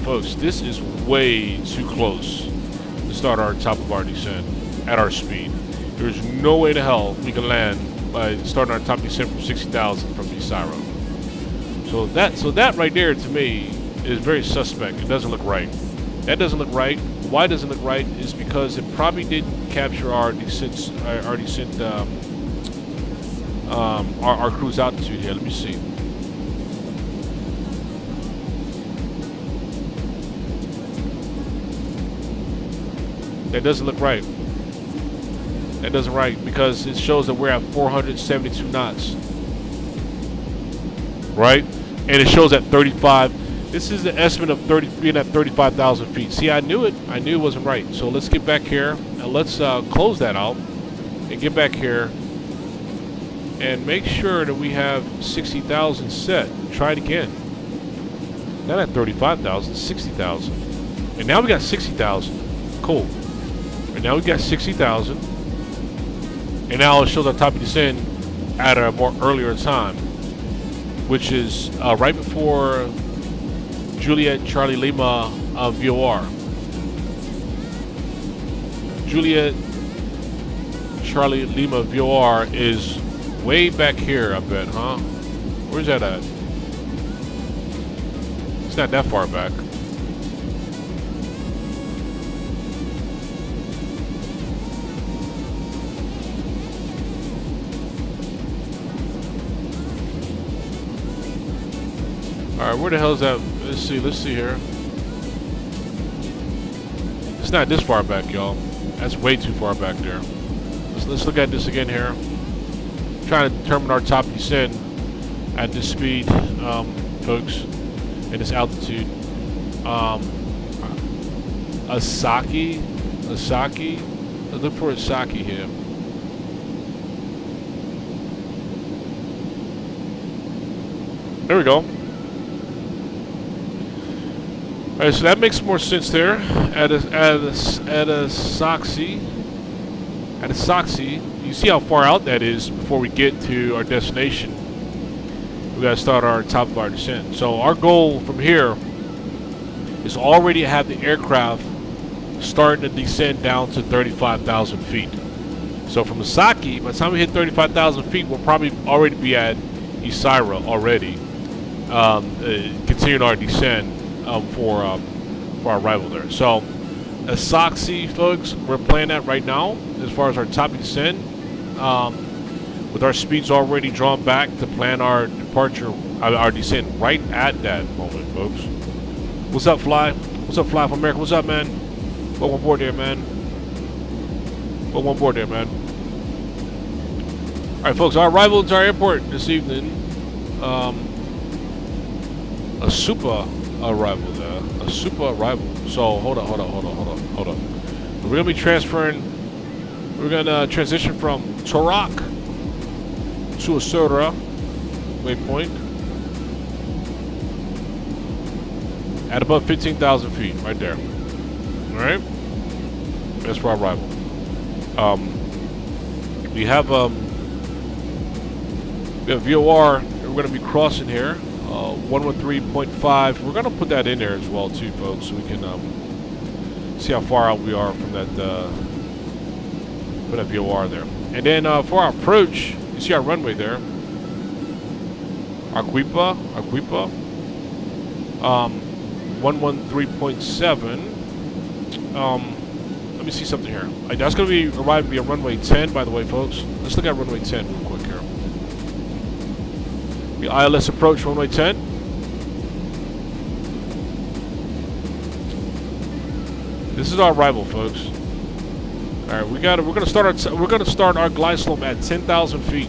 S1: Folks, this is way too close to start our top of our descent at our speed. There's no way to hell we can land by starting our top descent from 60,000 from Isira. So that right there to me is very suspect. It doesn't look right. That doesn't look right. Why it doesn't look right is because it probably didn't capture our descent our cruise altitude here. Let me see. That doesn't look right. That doesn't right because it shows that we're at 472 knots. Right? And it shows at 35. This is the estimate of being at 35,000 feet. See, I knew it. I knew it wasn't right. So let's get back here and let's close that out and get back here and make sure that we have 60,000 set. Try it again. Not at 35,000, 60,000. And now we got 60,000. Cool. And now we got 60,000. And now it shows our top of descent at a more earlier time, which is right before Juliet Charlie Lima VOR. Juliet Charlie Lima VOR is way back here, I bet, huh? Where's that at? It's not that far back. Alright, where the hell is that? Let's see here. It's not this far back, y'all. That's way too far back there. Let's look at this again here. Trying to determine our top descent at this speed, folks, and this altitude. Asaki. Let's look for Asaki here. There we go. All right, so that makes more sense there. At a Soxy, you see how far out that is before we get to our destination. We gotta start our top of our descent. So our goal from here is already to have the aircraft starting to descend down to 35,000 feet. So from Asaki, by the time we hit 35,000 feet, we'll probably already be at Isaira already, continuing our descent for our arrival there. So Asaki, folks, we're playing that right now as far as our top descent, with our speeds already drawn back to plan our departure, our descent right at that moment, folks. What's up, Fly? What's up, Fly from America? What's up, man? Welcome on board there, man. Welcome on board there, man. All right, folks, our arrival to our airport this evening. A super arrival there. A super arrival. So hold on. We're gonna be transferring. We're gonna transition from Torak to Asura waypoint at above 15,000 feet, right there. All right, that's for our arrival. We have VOR. We're gonna be crossing here. 113.5. We're gonna put that in there as well too, folks, so we can see how far out we are from that put that VOR there. And then for our approach, you see our runway there. Arequipa. 113.7. Let me see something here. That's gonna be arriving via runway 10, by the way, folks. Let's look at runway 10 real quick here. The ILS approach runway 10. This is our arrival, folks. All right, we're gonna start our glide slope at 10,000 feet.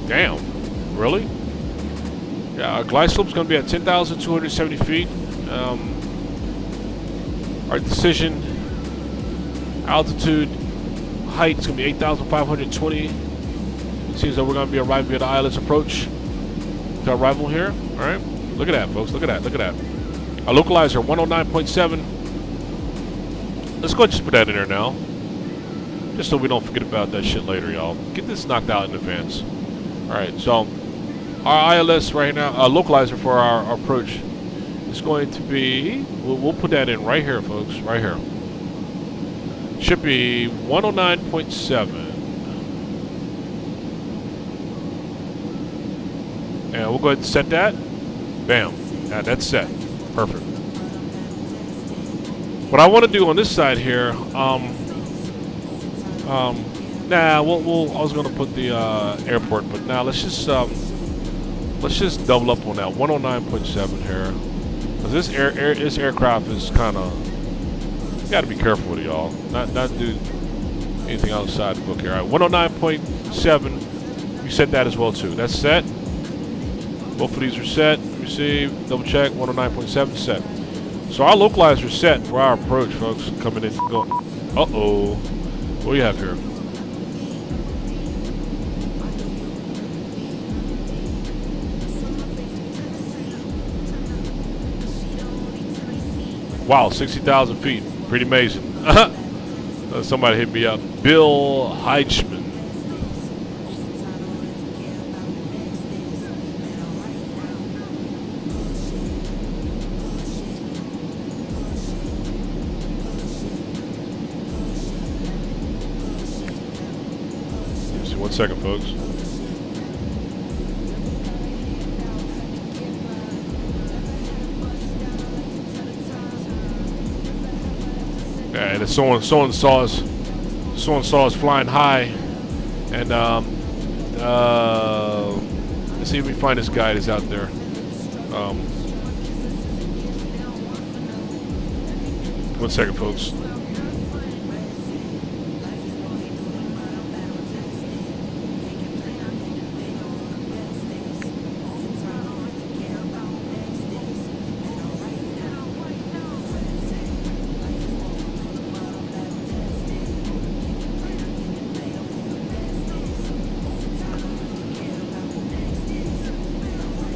S1: Damn, really? Yeah, our glide slope is gonna be at 10,270 feet. Our decision altitude height is gonna be 8,520. Seems that we're going to be arriving via the ILS approach to our arrival here. All right, look at that, folks. Look at that. Our localizer 109.7. Let's go ahead and just put that in there now, just so we don't forget about that shit later, y'all. Get this knocked out in advance. All right, so our ILS right now, our localizer for our approach is going to be. We'll put that in right here, folks. Right here. Should be 109.7. And we'll go ahead and set that. Bam. That's set. Perfect. What I want to do on this side here, Nah, I was gonna put the airport, but now let's just double up on that 109.7 here. Cause this aircraft is kind of, you gotta be careful with it, y'all. Not do anything outside the book here. All right, 109.7. You set that as well too. That's set. Both of these are set. Receive. Double check. 109.7 set. So our localizer is set for our approach, folks. Coming in. Go. Uh-oh. What do you have here? Wow, 60,000 feet. Pretty amazing. Somebody hit me up. Bill Heichman. Just 1 second, folks. And someone saw us flying high, and let's see if we find this guy that's out there. 1 second, folks.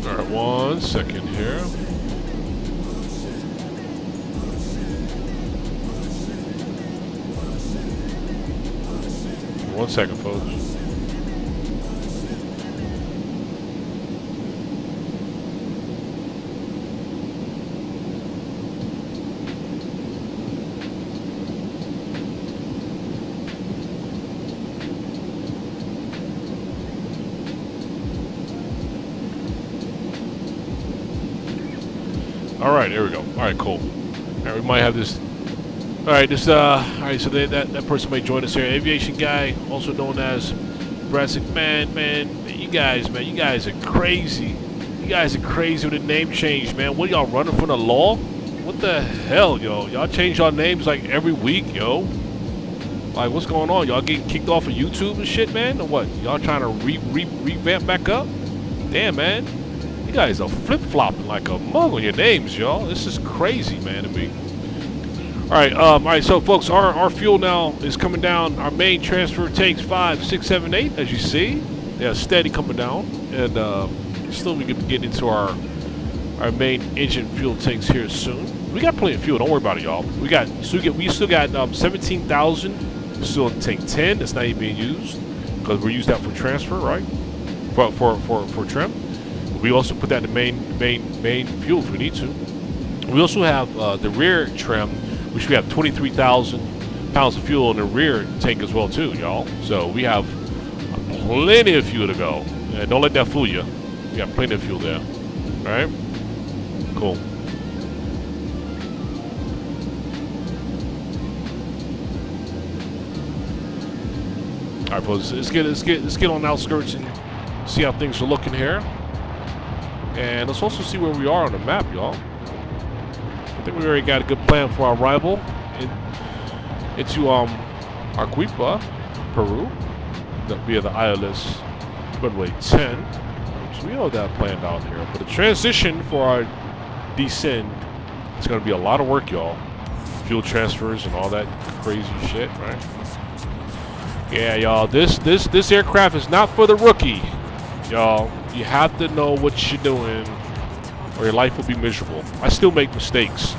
S1: All right, 1 second here. One second, folks. All right, there we go. All right, cool. All right, we might have this. All right, this. All right, so that person may join us here. Aviation guy, also known as Brassic. Man, you guys are crazy. You guys are crazy with the name change, man. What, y'all running from the law? What the hell, yo? Y'all change y'all names like every week, yo. Like, what's going on? Y'all getting kicked off of YouTube and shit, man? Or what? Y'all trying to revamp back up? Damn, man. You guys are flip-flopping like a mug on your names, y'all. This is crazy, man, to me. All right, so folks, our fuel now is coming down. Our main transfer takes 5, 6, 7, 8, as you see. Yeah, steady coming down. And still we can get into our main engine fuel tanks here soon. We got plenty of fuel, don't worry about it, y'all. We still got 17,000 still in tank 10 that's not even being used, because we use that for transfer, right? For trim. We also put that in the main fuel if we need to. We also have the rear trim, which we have 23,000 pounds of fuel in the rear tank as well too, y'all. So we have plenty of fuel to go. And don't let that fool you. We got plenty of fuel there. All right, cool. All right, folks. Let's get on the outskirts and see how things are looking here. And let's also see where we are on the map, y'all. I think we already got a good plan for our arrival into Arequipa, Peru, via the ILS runway 10. So we know that planned out here. But the transition for our descent, it's going to be a lot of work, y'all. Fuel transfers and all that crazy shit, right? Yeah, y'all. This aircraft is not for the rookie, y'all. You have to know what you're doing, or your life will be miserable. I still make mistakes,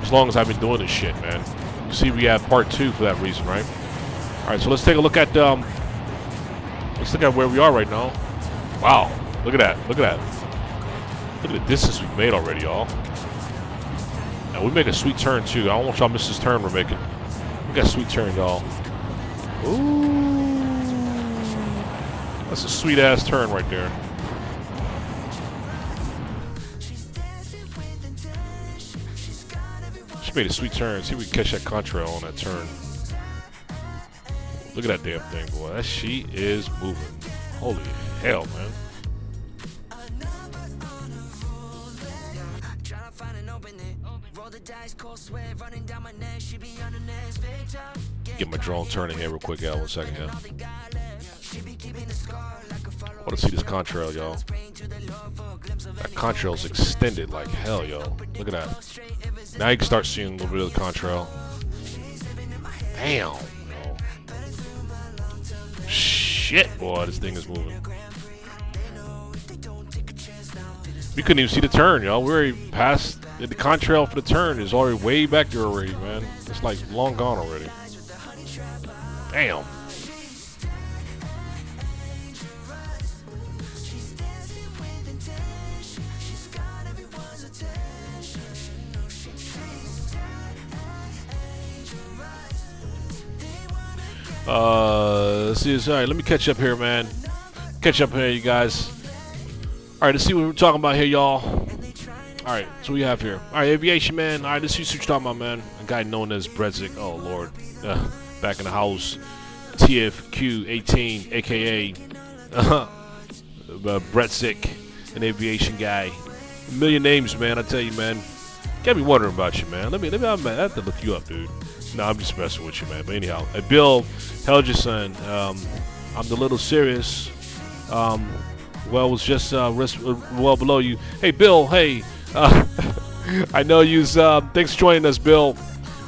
S1: as long as I've been doing this shit, man. You see, we have part 2 for that reason, right? All right, so let's take a look at where we are right now. Wow, look at that, look at that. Look at the distance we've made already, y'all. Now we make a sweet turn too. I don't want y'all to miss this turn we're making. We got a sweet turn, y'all. Ooh, that's a sweet ass turn right there. She made a sweet turn. See if we can catch that contrail on that turn. Look at that damn thing, boy. That she is moving. Holy hell, man. Get my drone turning here real quick, y'all. 1 second, yeah. I want to see this contrail, y'all. That contrail's extended like hell, yo. Look at that. Now you can start seeing a little bit of the contrail. Damn, yo. Shit, boy, this thing is moving. We couldn't even see the turn, y'all. We already passed the contrail for the turn is already way back there already, man. It's like long gone already. Damn. Let's see this. All right, let me catch up here, man. Catch up here, you guys. All right, let's see what we're talking about here, y'all. All right, so we have here. All right, aviation, man. All right, let's see what you're talking about, man. A guy known as Bredzik. Oh, Lord. Back in the house. TFQ18, a.k.a. Bredzik, an aviation guy. A million names, man, I tell you, man. Got me wondering about you, man. Let me I have to look you up, dude. No, I'm just messing with you, man. But anyhow, Bill Helgeson, I'm the little serious. Well, was just well below you. Hey, Bill. Hey, I know you. Thanks for joining us, Bill,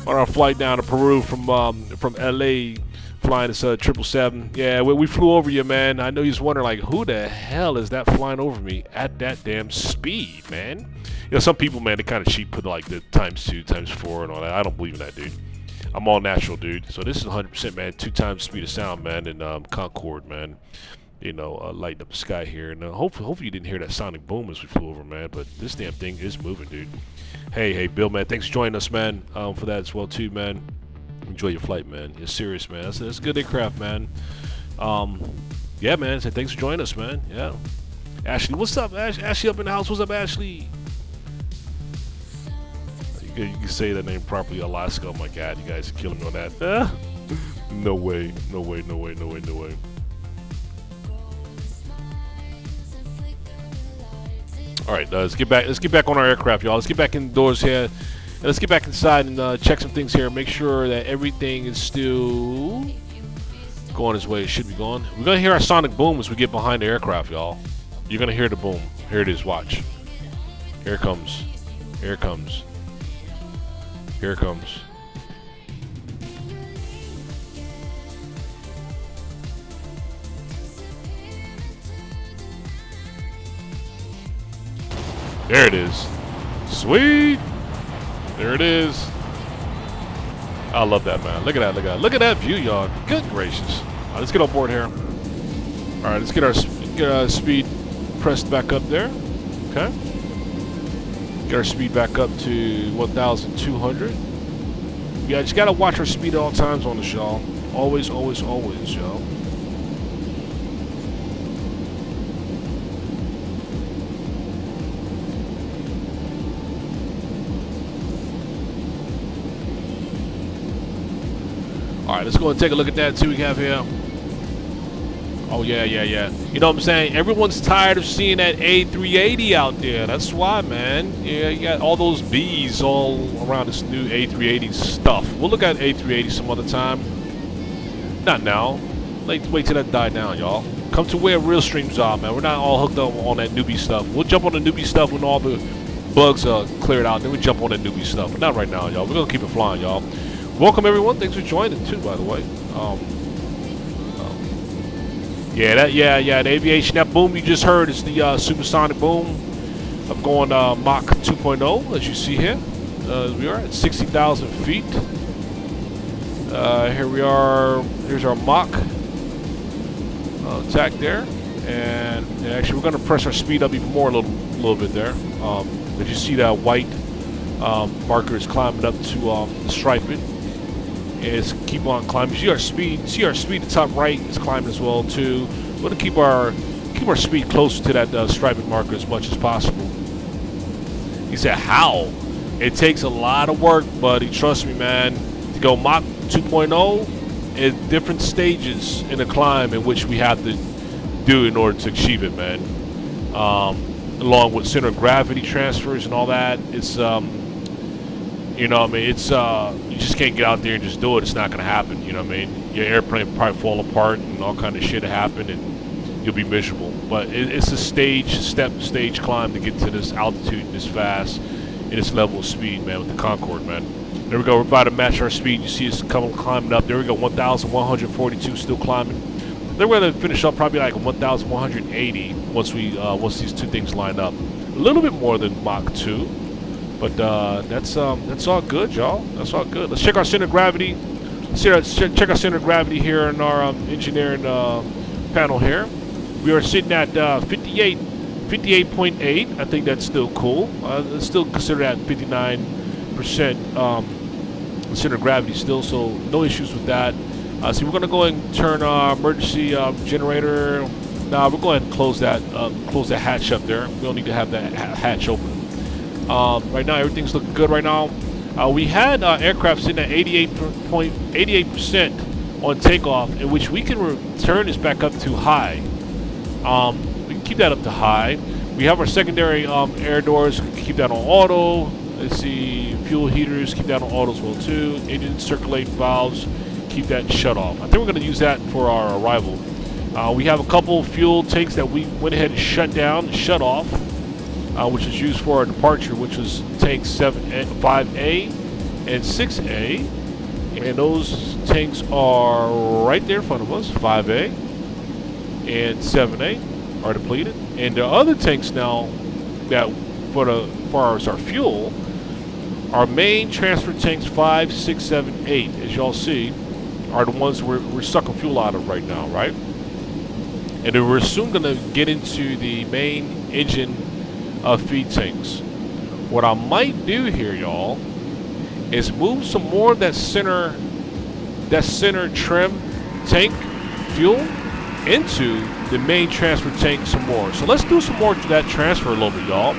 S1: on our flight down to Peru from LA, flying this 777. Yeah, we flew over you, man. I know you're wondering, like, who the hell is that flying over me at that damn speed, man? You know, some people, man, they kind of cheap, put like the ×2, ×4, and all that. I don't believe in that, dude. I'm all natural, dude. So this is 100%, man. 2 times speed of sound, man, and Concorde, man. You know, lighting up the sky here. And hopefully you didn't hear that sonic boom as we flew over, man. But this damn thing is moving, dude. Hey, Bill, man. Thanks for joining us, man. For that as well, too, man. Enjoy your flight, man. You're serious, man. That's a good aircraft, man. Yeah, man. So thanks for joining us, man. Yeah. Ashley, what's up? Ashley up in the house. What's up, Ashley? You can say that name properly, Alaska. Oh my God, you guys are killing me on that. No way. All right, let's get back on our aircraft, y'all. Let's get back indoors here. And let's get back inside and check some things here. Make sure that everything is still going as way it should be going. We're gonna hear our sonic boom as we get behind the aircraft, y'all. You're gonna hear the boom. Here it is. Watch. Here it comes. Here it comes. Here it comes. There it is. Sweet. There it is. I love that, man. Look at that. Look at that view, y'all. Good gracious. All right, let's get on board here. All right, let's get our speed pressed back up there. Okay. Get our speed back up to 1,200. Yeah, just gotta watch our speed at all times on this, y'all. Always, y'all. All right, let's go and take a look at that too. We have here. Oh, yeah. You know what I'm saying? Everyone's tired of seeing that A380 out there. That's why, man. Yeah, you got all those Bs all around this new A380 stuff. We'll look at A380 some other time. Not now. Wait till that die down, y'all. Come to where real streams are, man. We're not all hooked up on that newbie stuff. We'll jump on the newbie stuff when all the bugs are cleared out. Then we jump on that newbie stuff. But not right now, y'all. We're going to keep it flying, y'all. Welcome, everyone. Thanks for joining, too, by the way. The aviation, that boom you just heard is the supersonic boom of going Mach 2.0, as you see here. We are at 60,000 feet. Here we are. Here's our Mach attack there, and actually we're going to press our speed up even more a little bit there. As you see, that white marker is climbing up to the striping. Is keep on climbing. See our speed. The top right is climbing as well too. We're gonna keep our speed close to that striping marker as much as possible. He said, "How? It takes a lot of work, buddy. Trust me, man. To go Mach 2.0 at different stages in the climb in which we have to do in order to achieve it, man. Along with center of gravity transfers and all that. It's you know what I mean, it's you just can't get out there and just do it. It's not gonna happen, you know what I mean? Your airplane will probably fall apart and all kind of shit happen and you'll be miserable. But it's a stage climb to get to this altitude this fast and this level of speed, man, with the Concorde, man. There we go, we're about to match our speed. You see us climbing up. There we go, 1,142 still climbing. Then we're gonna finish up probably like 1,180 once these two things line up. A little bit more than Mach 2, but that's all good, y'all. That's all good. Let's check our center of gravity. Let's check our center of gravity here in our engineering panel here. We are sitting at 58.8. I think that's still cool. It's still considered at 59% center of gravity still, so no issues with that. So we're gonna go ahead and turn our emergency generator. Nah, we're going to close that hatch up there. We don't need to have that hatch open. Right now, everything's looking good right now. We had aircraft sitting at 88% on takeoff, in which we can turn this back up to high. We can keep that up to high. We have our secondary air doors. We can keep that on auto. Let's see, fuel heaters, keep that on auto as well too. Engine circulating valves, keep that shut off. I think we're going to use that for our arrival. We have a couple fuel tanks that we went ahead and shut down, shut off, which is used for our departure, which was tanks 5A and 6A. And those tanks are right there in front of us, 5A and 7A are depleted. And the other tanks now that for our fuel, our main transfer tanks 5, 6, 7, 8, as y'all see, are the ones we're sucking fuel out of right now, right? And then we're soon gonna get into the main engine feed tanks. What I might do here, y'all, is move some more of that center trim tank fuel into the main transfer tank some more. So let's do some more of that transfer a little bit, y'all.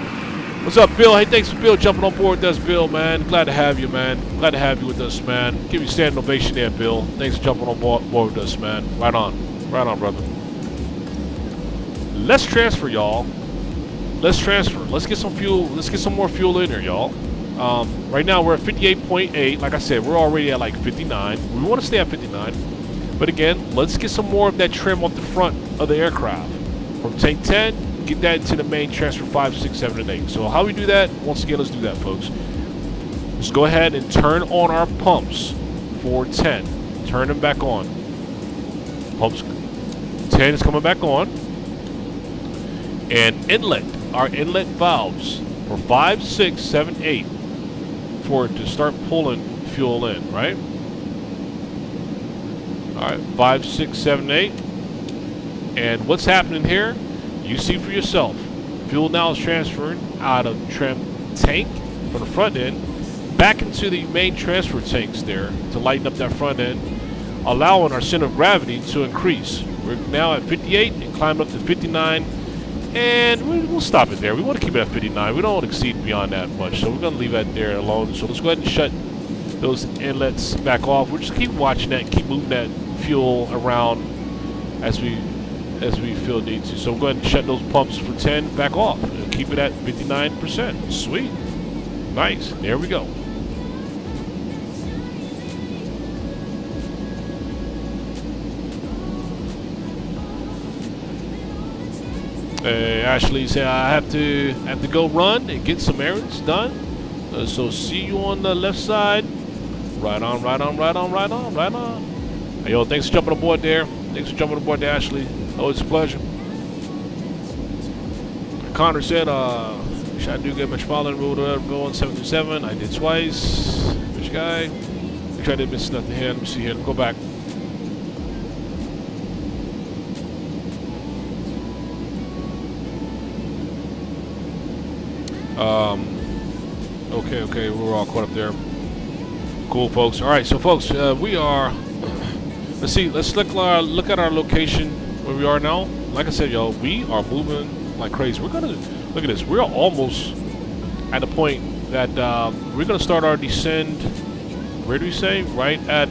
S1: What's up, Bill? Hey, thanks for Bill jumping on board with us, Bill, man. Glad to have you, man. Glad to have you with us, man. Give you a standing ovation there, Bill. Thanks for jumping on board with us, man. Right on, brother. Let's transfer, y'all. Let's transfer. Let's get some fuel. Let's get some more fuel in here, y'all. Right now we're at 58.8. Like I said, we're already at like 59. We want to stay at 59. But again, let's get some more of that trim off the front of the aircraft. From tank 10, get that into the main transfer 5, 6, 7, and 8. So how we do that? Once again, let's do that, folks. Let's go ahead and turn on our pumps for 10. Turn them back on. Pumps 10 is coming back on. And inlet, our inlet valves for 5, 6, 7, 8 for it to start pulling fuel in, right? All right, 5, 6, 7, 8. And what's happening here? You see for yourself. Fuel now is transferring out of trim tank from the front end back into the main transfer tanks there to lighten up that front end, allowing our center of gravity to increase. We're now at 58 and climb up to 59. And we'll stop it there. We want to keep it at 59. We don't want to exceed beyond that much, so we're going to leave that there alone. So let's go ahead and shut those inlets back off. We'll just keep watching that, keep moving that fuel around as we feel need to. So we'll go ahead and shut those pumps for 10 back off and keep it at 59%. Sweet. Nice. There we go. Ashley said I have to go run and get some errands done. So see you on the left side. Right on. Hey, yo, thanks for jumping aboard there. Ashley. Always a pleasure. Connor said, should I do get much following rule to go on 727? I did twice. Which guy? I tried to miss nothing here. Let me see here. Go back. Okay, we're all caught up there. Cool, folks. All right, so folks, we are. Let's see. Let's look at our location where we are now. Like I said, y'all, we are moving like crazy. We're gonna look at this. We're almost at the point that we're gonna start our descend. Where do we say? Right at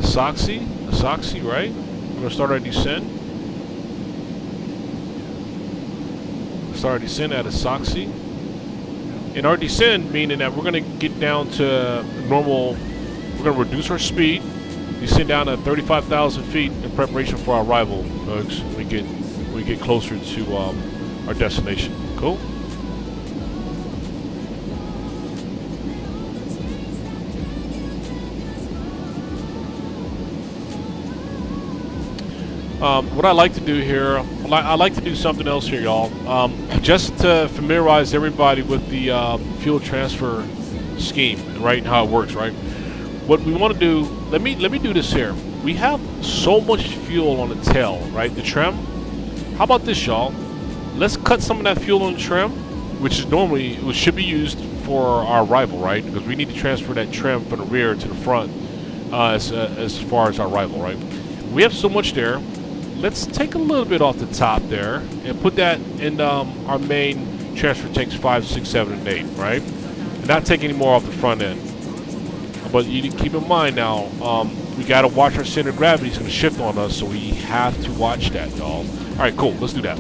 S1: Soxy, right? We're gonna start our descent. Start our descent at a Soxy. And our descent meaning that we're gonna get down to normal. We're gonna reduce our speed, descend down to 35,000 feet in preparation for our arrival, folks. We get closer to our destination. Cool. What I like to do here, I like to do something else here, y'all. Just to familiarize everybody with the fuel transfer scheme, right, and how it works, right? What we want to do, let me do this here. We have so much fuel on the tail, right? The trim. How about this, y'all? Let's cut some of that fuel on the trim, which should be used for our arrival, right? Because we need to transfer that trim from the rear to the front as far as our arrival, right? We have so much there. Let's take a little bit off the top there and put that in our main transfer tanks 5, 6, 7, and 8, right? And not take any more off the front end. But you need to keep in mind now, we got to watch our center of gravity. It's going to shift on us, so we have to watch that, y'all. All right, cool. Let's do that.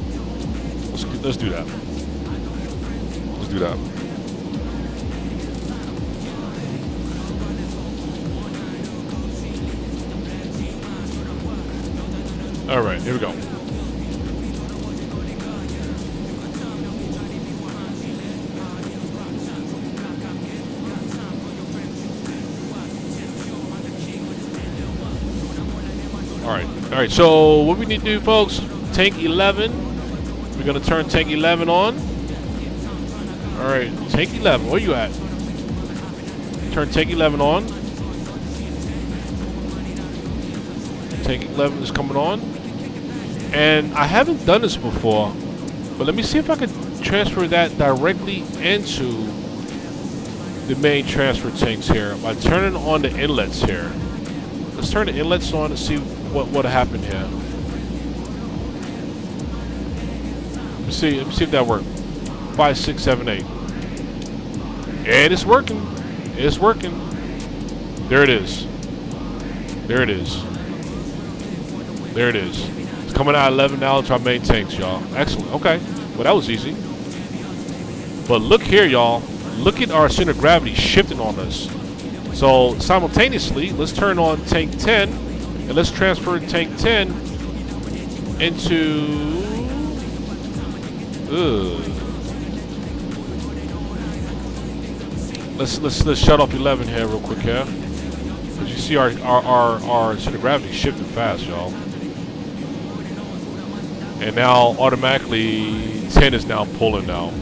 S1: Let's do that. Let's do that. All right, here we go. All right. So what we need to do, folks? Tank 11. We're gonna turn tank 11 on. All right, tank 11. Where you at? Turn tank 11 on. Tank 11 is coming on. And I haven't done this before, but let me see if I can transfer that directly into the main transfer tanks here by turning on the inlets here. Let's turn the inlets on and see what happened here. Let me see if that worked. 5, 6, 7, 8. And it's working. It's working. There it is. There it is. There it is. It's coming out 11 now to our main tanks, y'all. Excellent. Okay. Well, that was easy. But look here, y'all. Look at our center of gravity shifting on us. So simultaneously, let's turn on tank 10 and let's transfer tank 10 into let's shut off 11 here real quick here. As you see, our center of gravity shifting fast, y'all. And now automatically 10 is now pulling now.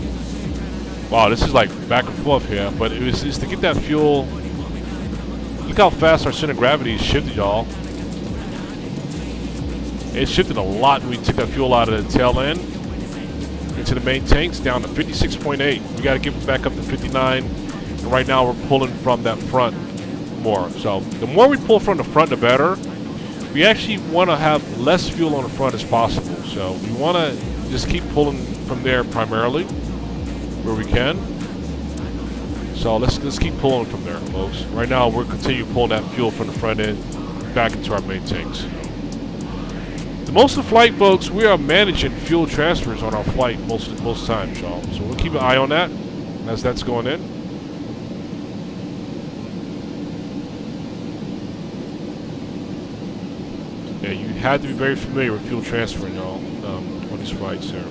S1: Wow, this is like back and forth here, but it's to get that fuel. Look how fast our center of gravity is shifted, y'all. It shifted a lot when we took that fuel out of the tail end into the main tanks down to 56.8. We got to get it back up to 59. And right now we're pulling from that front more. So the more we pull from the front, the better. We actually want to have less fuel on the front as possible. So we want to just keep pulling from there primarily where we can. So let's keep pulling from there, folks. Right now we're continuing pulling that fuel from the front end back into our main tanks. Most of the flight, folks, we are managing fuel transfers on our flight most times, y'all. So we'll keep an eye on that as that's going in. Yeah, you had to be very familiar with fuel transferring, y'all, on these flights there.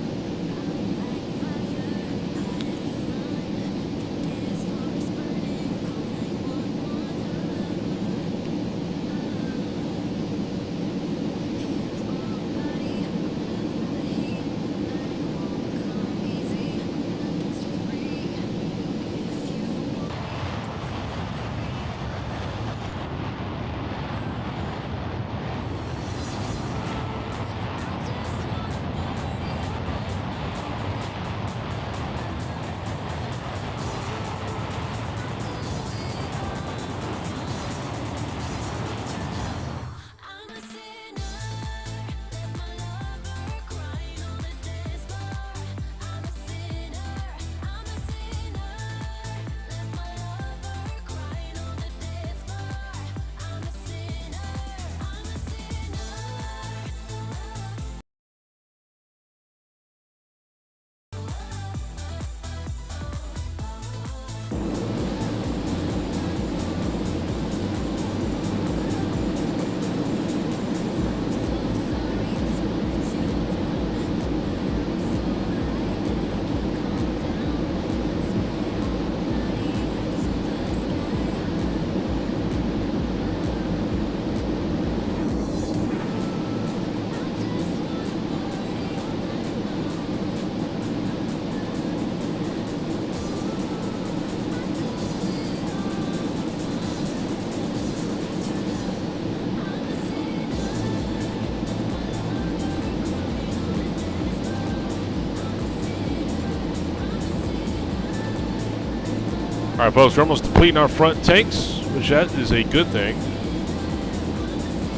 S1: All right, folks, we're almost completing our front tanks, which that is a good thing.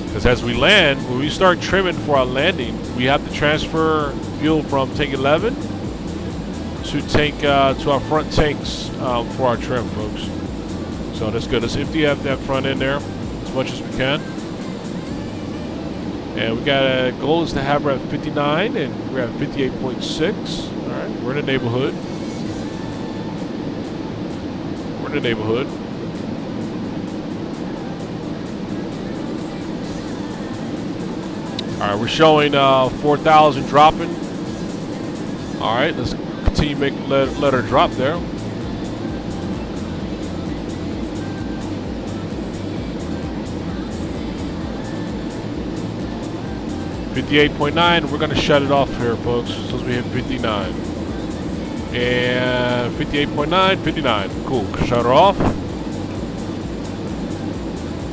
S1: Because as we land, when we start trimming for our landing, we have to transfer fuel from tank 11 to our front tanks for our trim, folks. So that's good. Let's empty out that front end there as much as we can. And we got a goal is to have her at 59, and we're at 58.6. All right, we're in the neighborhood. We're in the neighborhood. All right, we're showing 4,000 dropping. All right, let's continue let her drop there. $58.9. We're gonna shut it off here, folks, since we hit 59. And 58.9, 59. Cool. Shut her off.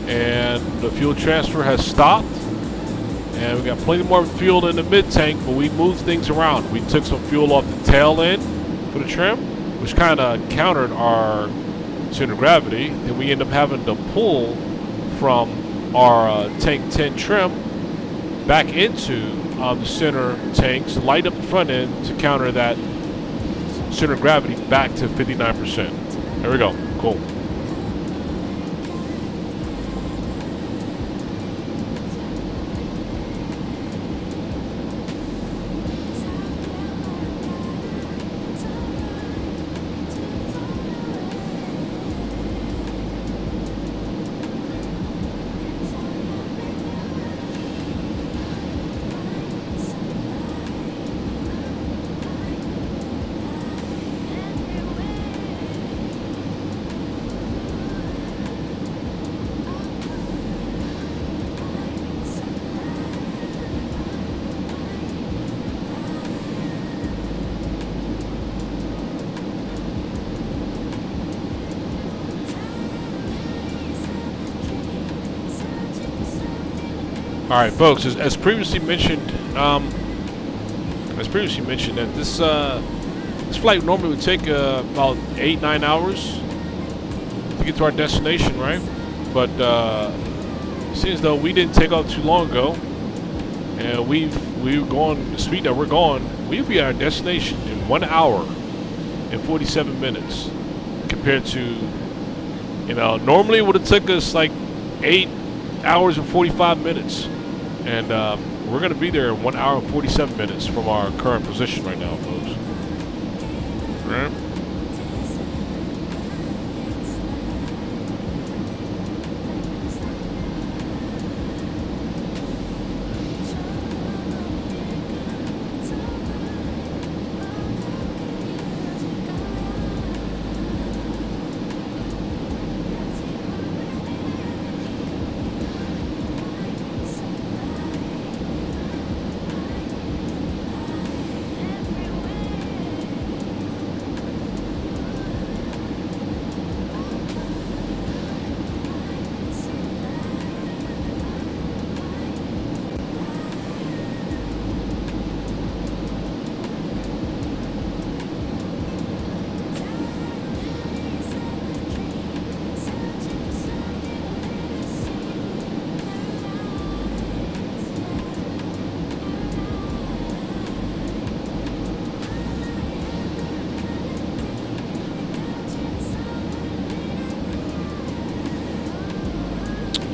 S1: And the fuel transfer has stopped. And we got plenty more fuel in the mid tank, but we moved things around. We took some fuel off the tail end for the trim, which kind of countered our center of gravity. Then we end up having to pull from our tank 10 trim back into the center tanks, light up the front end to counter that center of gravity back to 59%. There we go. Cool. All right, folks. As previously mentioned, that this flight normally would take about 8-9 hours to get to our destination, right? But it seems though we didn't take off too long ago, and we're going the speed that we're going. We'll be at our destination in 1 hour and 47 minutes, compared to, you know, normally it would have took us like 8 hours and 45 minutes. And we're going to be there in 1 hour and 47 minutes from our current position right now, folks. All right.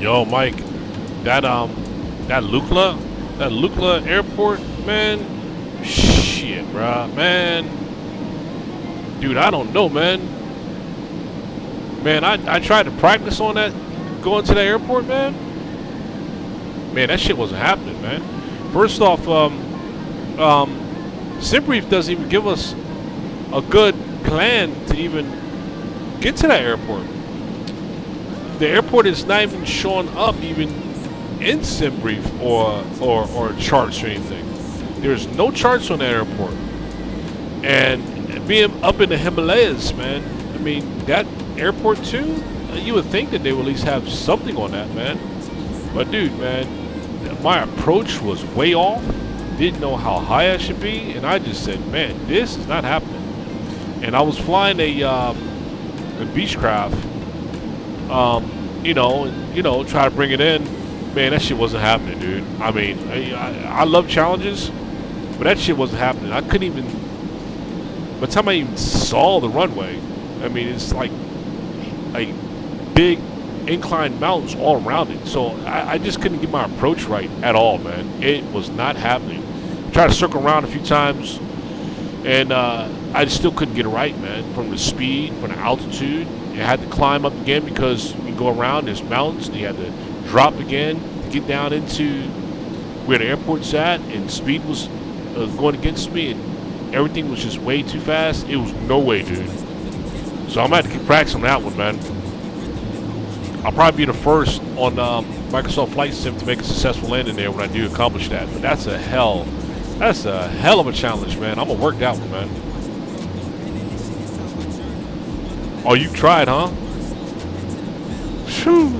S1: Yo, Mike, that Lukla airport, man, shit, bruh, man, dude, I don't know, man. Man, I tried to practice on that, going to the airport, man. Man, that shit wasn't happening, man. First off, SimBrief doesn't even give us a good plan to even get to that airport. The airport is not even showing up even in SimBrief or charts or anything. There's no charts on that airport. And being up in the Himalayas, man, I mean, that airport too, you would think that they would at least have something on that, man. But dude, man, my approach was way off. Didn't know how high I should be, and I just said, man, this is not happening. And I was flying a and Beechcraft, try to bring it in. Man, that shit wasn't happening, dude. I mean, I love challenges, but that shit wasn't happening. I couldn't even, by the time I even saw the runway, I mean, it's like big inclined mountains all around it. So I just couldn't get my approach right at all, man. It was not happening. Tried to circle around a few times, and I just still couldn't get it right, man. From the speed, from the altitude, you had to climb up again because you go around, there's mountains, and you had to drop again to get down into where the airport's at, and speed was going against me, and everything was just way too fast. It was no way, dude. So I'm gonna have to keep practicing that one, man. I'll probably be the first on Microsoft Flight Sim to make a successful landing there when I do accomplish that. But that's a hell of a challenge, man. I'm gonna work that one, man. Oh, you tried, huh? Shoo.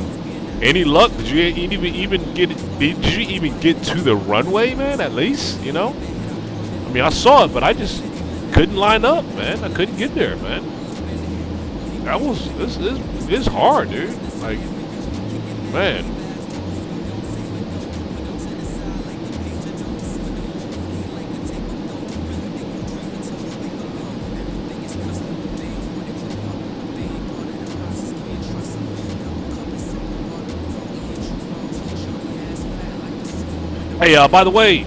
S1: Any luck? Did you even get to the runway, man? At least, you know. I mean, I saw it, but I just couldn't line up, man. I couldn't get there, man. This is hard, dude. Like, man. Hey, by the way,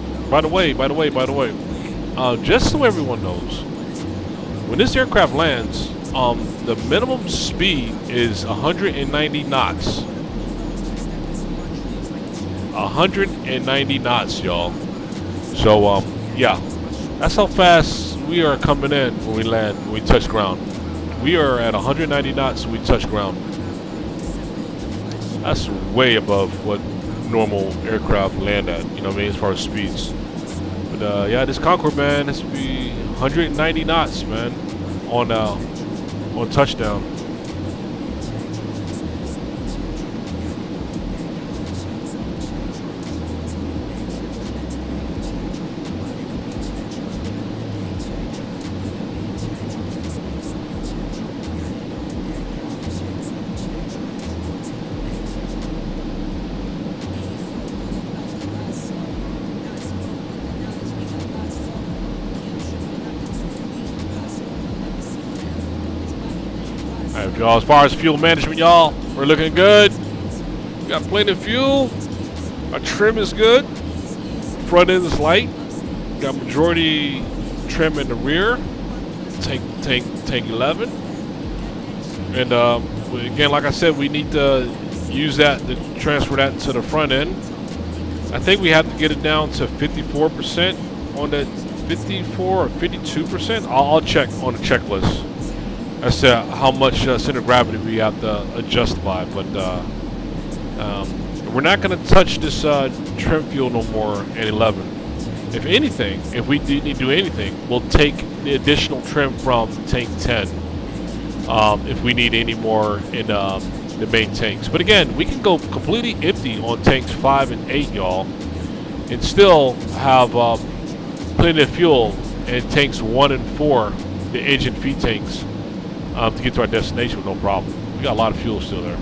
S1: just so everyone knows, when this aircraft lands, the minimum speed is 190 knots. 190 knots, y'all. So, yeah, that's how fast we are coming in when we land, when we touch ground. We are at 190 knots when we touch ground. That's way above what normal aircraft land at, you know what I mean, as far as speeds. But yeah, this Concorde, man, has to be 190 knots, man, on touchdown. Y'all, as far as fuel management, y'all, we're looking good. We got plenty of fuel. Our trim is good. Front end is light. Got majority trim in the rear. Tank 11. And again, like I said, we need to use that to transfer that to the front end. I think we have to get it down to 54% on that, 54 or 52%. I'll check on the checklist. That's how much center of gravity we have to adjust by, but we're not going to touch this trim fuel no more in 11. If anything, if we need to do anything, we'll take the additional trim from tank 10 if we need any more in the main tanks. But again, we can go completely empty on tanks 5 and 8, y'all, and still have plenty of fuel in tanks 1 and 4, the engine feed tanks. To get to our destination with no problem. We got a lot of fuel still there.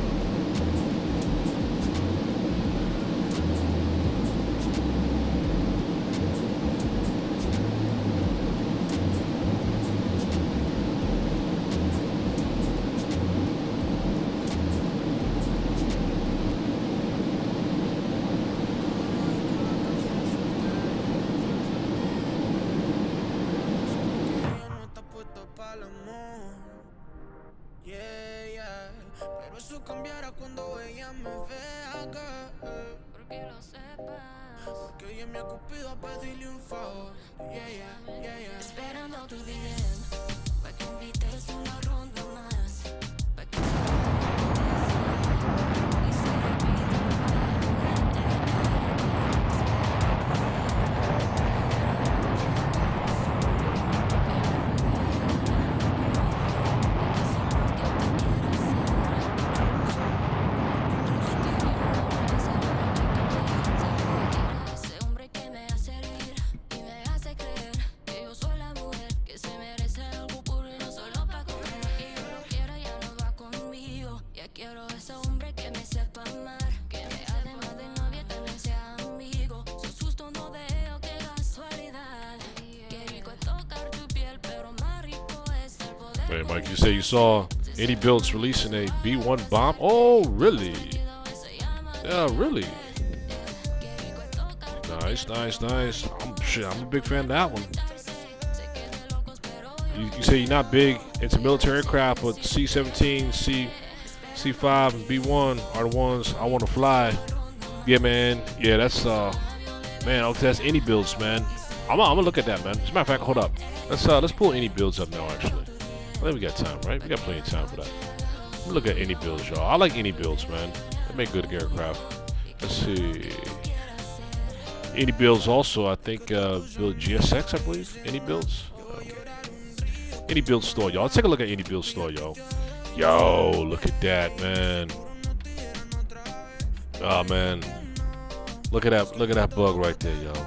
S1: Wait, Mike, you say you saw any builds releasing a B-1 bomb? Oh, really? Yeah, really? Nice, nice, nice. I'm a big fan of that one. You say you're not big into military aircraft, but C-17, C-5, and B-1 are the ones I want to fly. Yeah, man. Yeah, that's man. Okay, that's any builds, man. I'm gonna look at that, man. As a matter of fact, hold up. Let's pull any builds up now. Actually, I think we got time, right? We got plenty of time for that. Let me look at any builds, y'all. I like any builds, man. They make good aircraft. Let's see. Any builds also, I think, build GSX, I believe. Any builds? Any build store, y'all. Let's take a look at any build store, y'all. Yo, look at that, man. Oh, man. Look at that bug right there, y'all.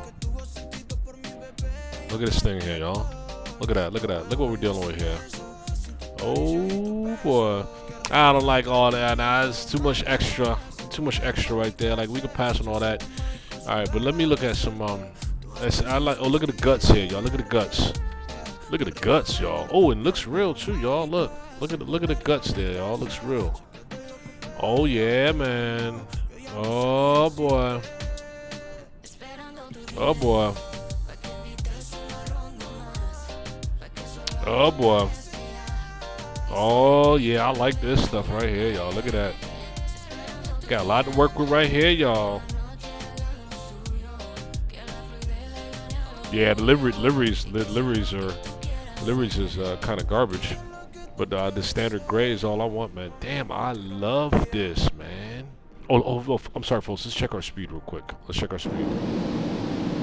S1: Look at this thing here, y'all. Look at that, look at that. Look what we're dealing with here. Oh, boy. I don't like all that. Nah, it's too much extra right there. Like, we can pass on all that. All right, but let me look at some. Oh, look at the guts here, y'all. Look at the guts. Look at the guts, y'all. Oh, it looks real too, y'all. Look at the guts there, y'all. Looks real. Oh yeah, man. Oh boy. Oh boy. Oh boy. Oh yeah, I like this stuff right here, y'all. Look at that. Got a lot to work with right here, y'all. Yeah, the liveries is kind of garbage, but the standard gray is all I want, man. Damn, I love this, man. Oh, I'm sorry, folks. Let's check our speed real quick. Let's check our speed.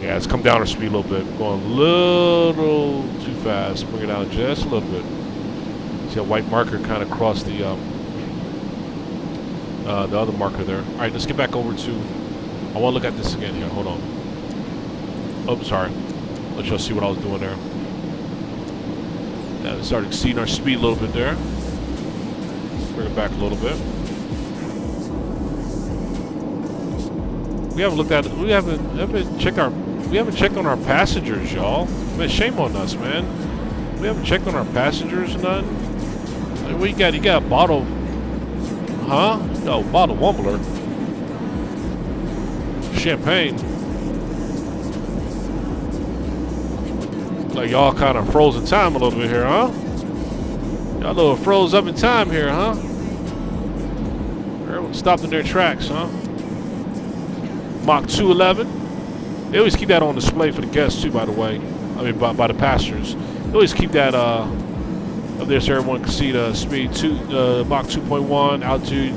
S1: Yeah, let's come down our speed a little bit. Going a little too fast. Bring it down just a little bit. See a white marker kind of crossed the other marker there. All right, let's get back over to. I want to look at this again here. Hold on. Oh, sorry. Let y'all see what I was doing there. Yeah, we started exceeding our speed a little bit there. Bring it back a little bit. We haven't checked on our passengers, y'all. Man, shame on us, man. We haven't checked on our passengers or nothing. Like, what you got? You got a bottle, huh? No, bottle Wumbler. Champagne. Like y'all kind of froze in time a little bit here, huh? Y'all a little froze up in time here, huh? Everyone stopped in their tracks, huh? Mach 211. They always keep that on display for the guests too, by the way. I mean, by the passengers. They always keep that up there so everyone can see the speed. Mach 2.1, altitude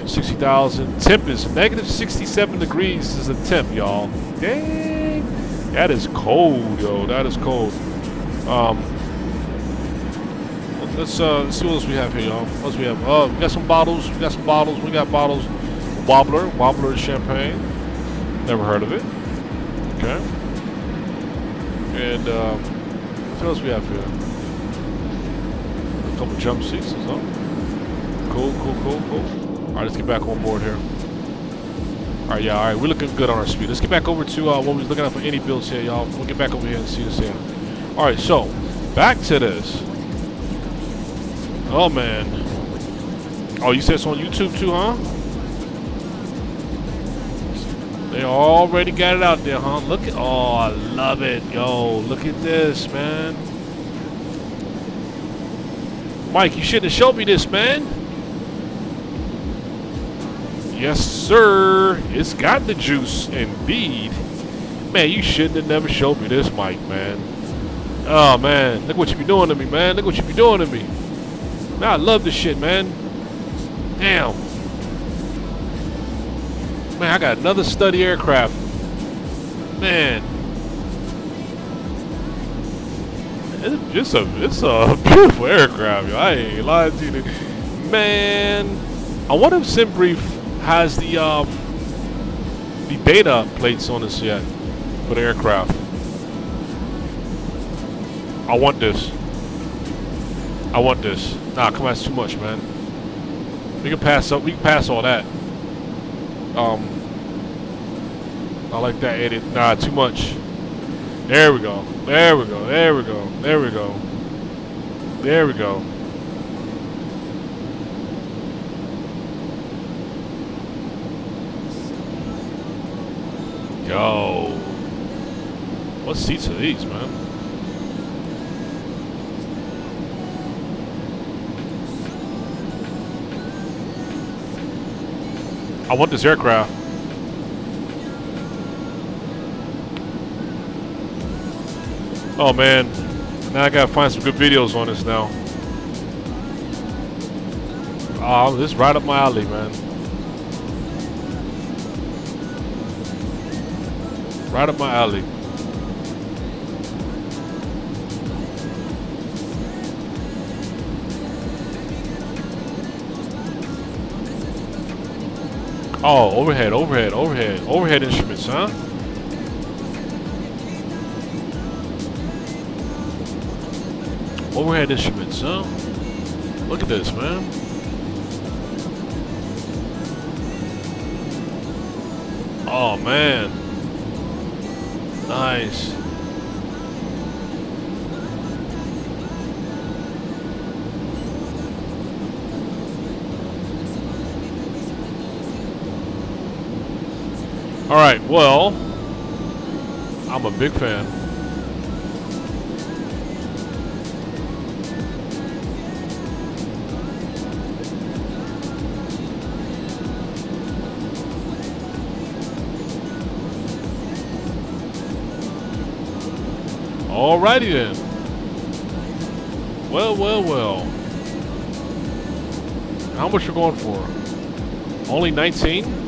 S1: 60,000. Temp is negative 67 degrees is the temp, y'all. Dang. That is cold, yo. That is cold. Let's see what else we have here, y'all. What else we have? We got some bottles. We got bottles. Wobbler champagne. Never heard of it. Okay. And what else we have here? A couple jump seats or something. Cool. All right, let's get back on board here. All right, we're looking good on our speed. Let's get back over to what we was looking at for any builds here, y'all. We'll get back over here and see this here. All right, so back to this. Oh man. Oh, you said it's on YouTube too, huh? They already got it out there, huh? Look at, oh, I love it, yo. Look at this, man. Mike, you should have showed me this, man. Yes, sir. It's got the juice, indeed. Man, you shouldn't have never showed me this, Mike, man. Oh, man. Look what you be doing to me, man. Look what you be doing to me. Man, I love this shit, man. Damn. Man, I got another study aircraft. Man. It's a beautiful aircraft, yo. I ain't lying to you. Man. I wonder if SimBrief has the data plates on this yet for the aircraft. I want this. Nah, come on, that's too much, man. We can pass all that. I like that edit. Nah, too much. There we go. There we go. Yo. What seats are these, man? I want this aircraft. Oh man, now I gotta find some good videos on this now. Oh, this is right up my alley, man. Right up my alley. Oh, overhead instruments, huh? Overhead instruments, huh? Look at this, man. Oh, man. Nice. All right, well, I'm a big fan. Alrighty then. Well. How much you going for? Only 19?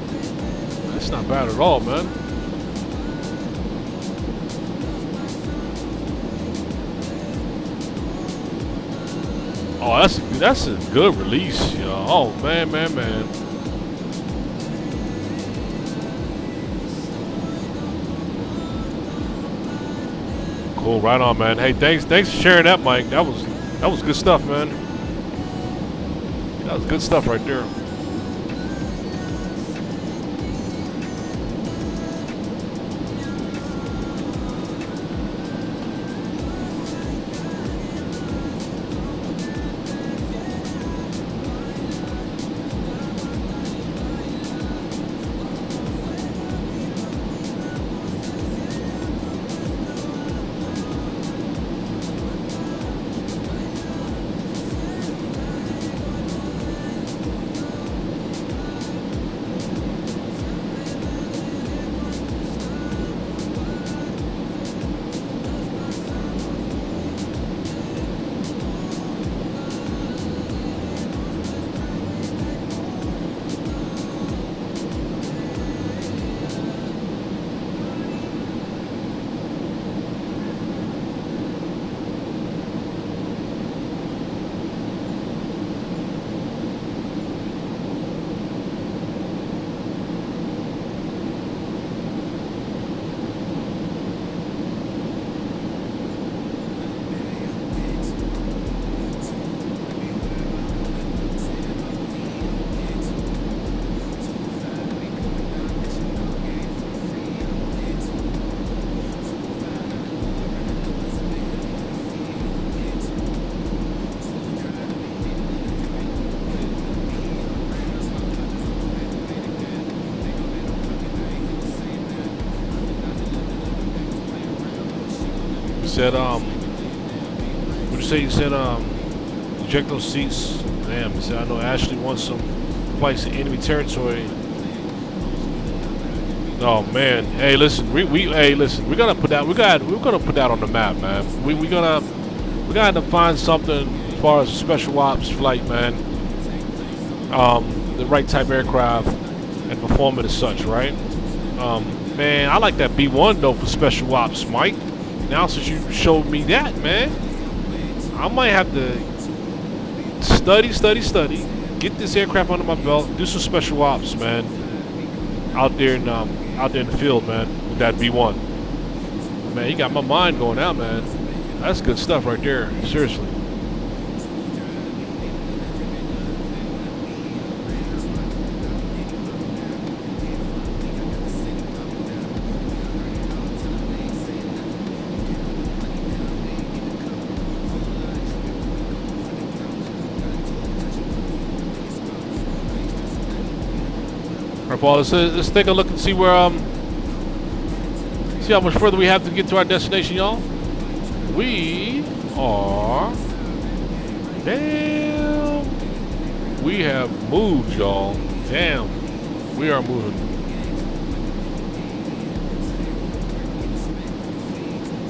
S1: That's not bad at all, man. Oh, that's a good release, yo. Oh man. Cool, right on, man. Hey, thanks for sharing that, Mike. That was good stuff, man. That was good stuff right there. Said what'd you say? You said eject those seats. Damn, he said I know Ashley wants some flights in enemy territory. Oh man, hey listen, we we're gonna put that on the map, man. We gotta find something as far as a special ops flight, man. The right type of aircraft and perform it as such, right? Man, I like that B1 though for special ops, Mike. Now since you showed me that, man, I might have to study, get this aircraft under my belt, do some special ops, man, out there in the field, man, with that B1. Man, you got my mind going out, man. That's good stuff right there, seriously. Alright, Paul, let's take a look and see where see how much further we have to get to our destination, y'all. We are damn. We have moved, y'all. Damn. We are moving.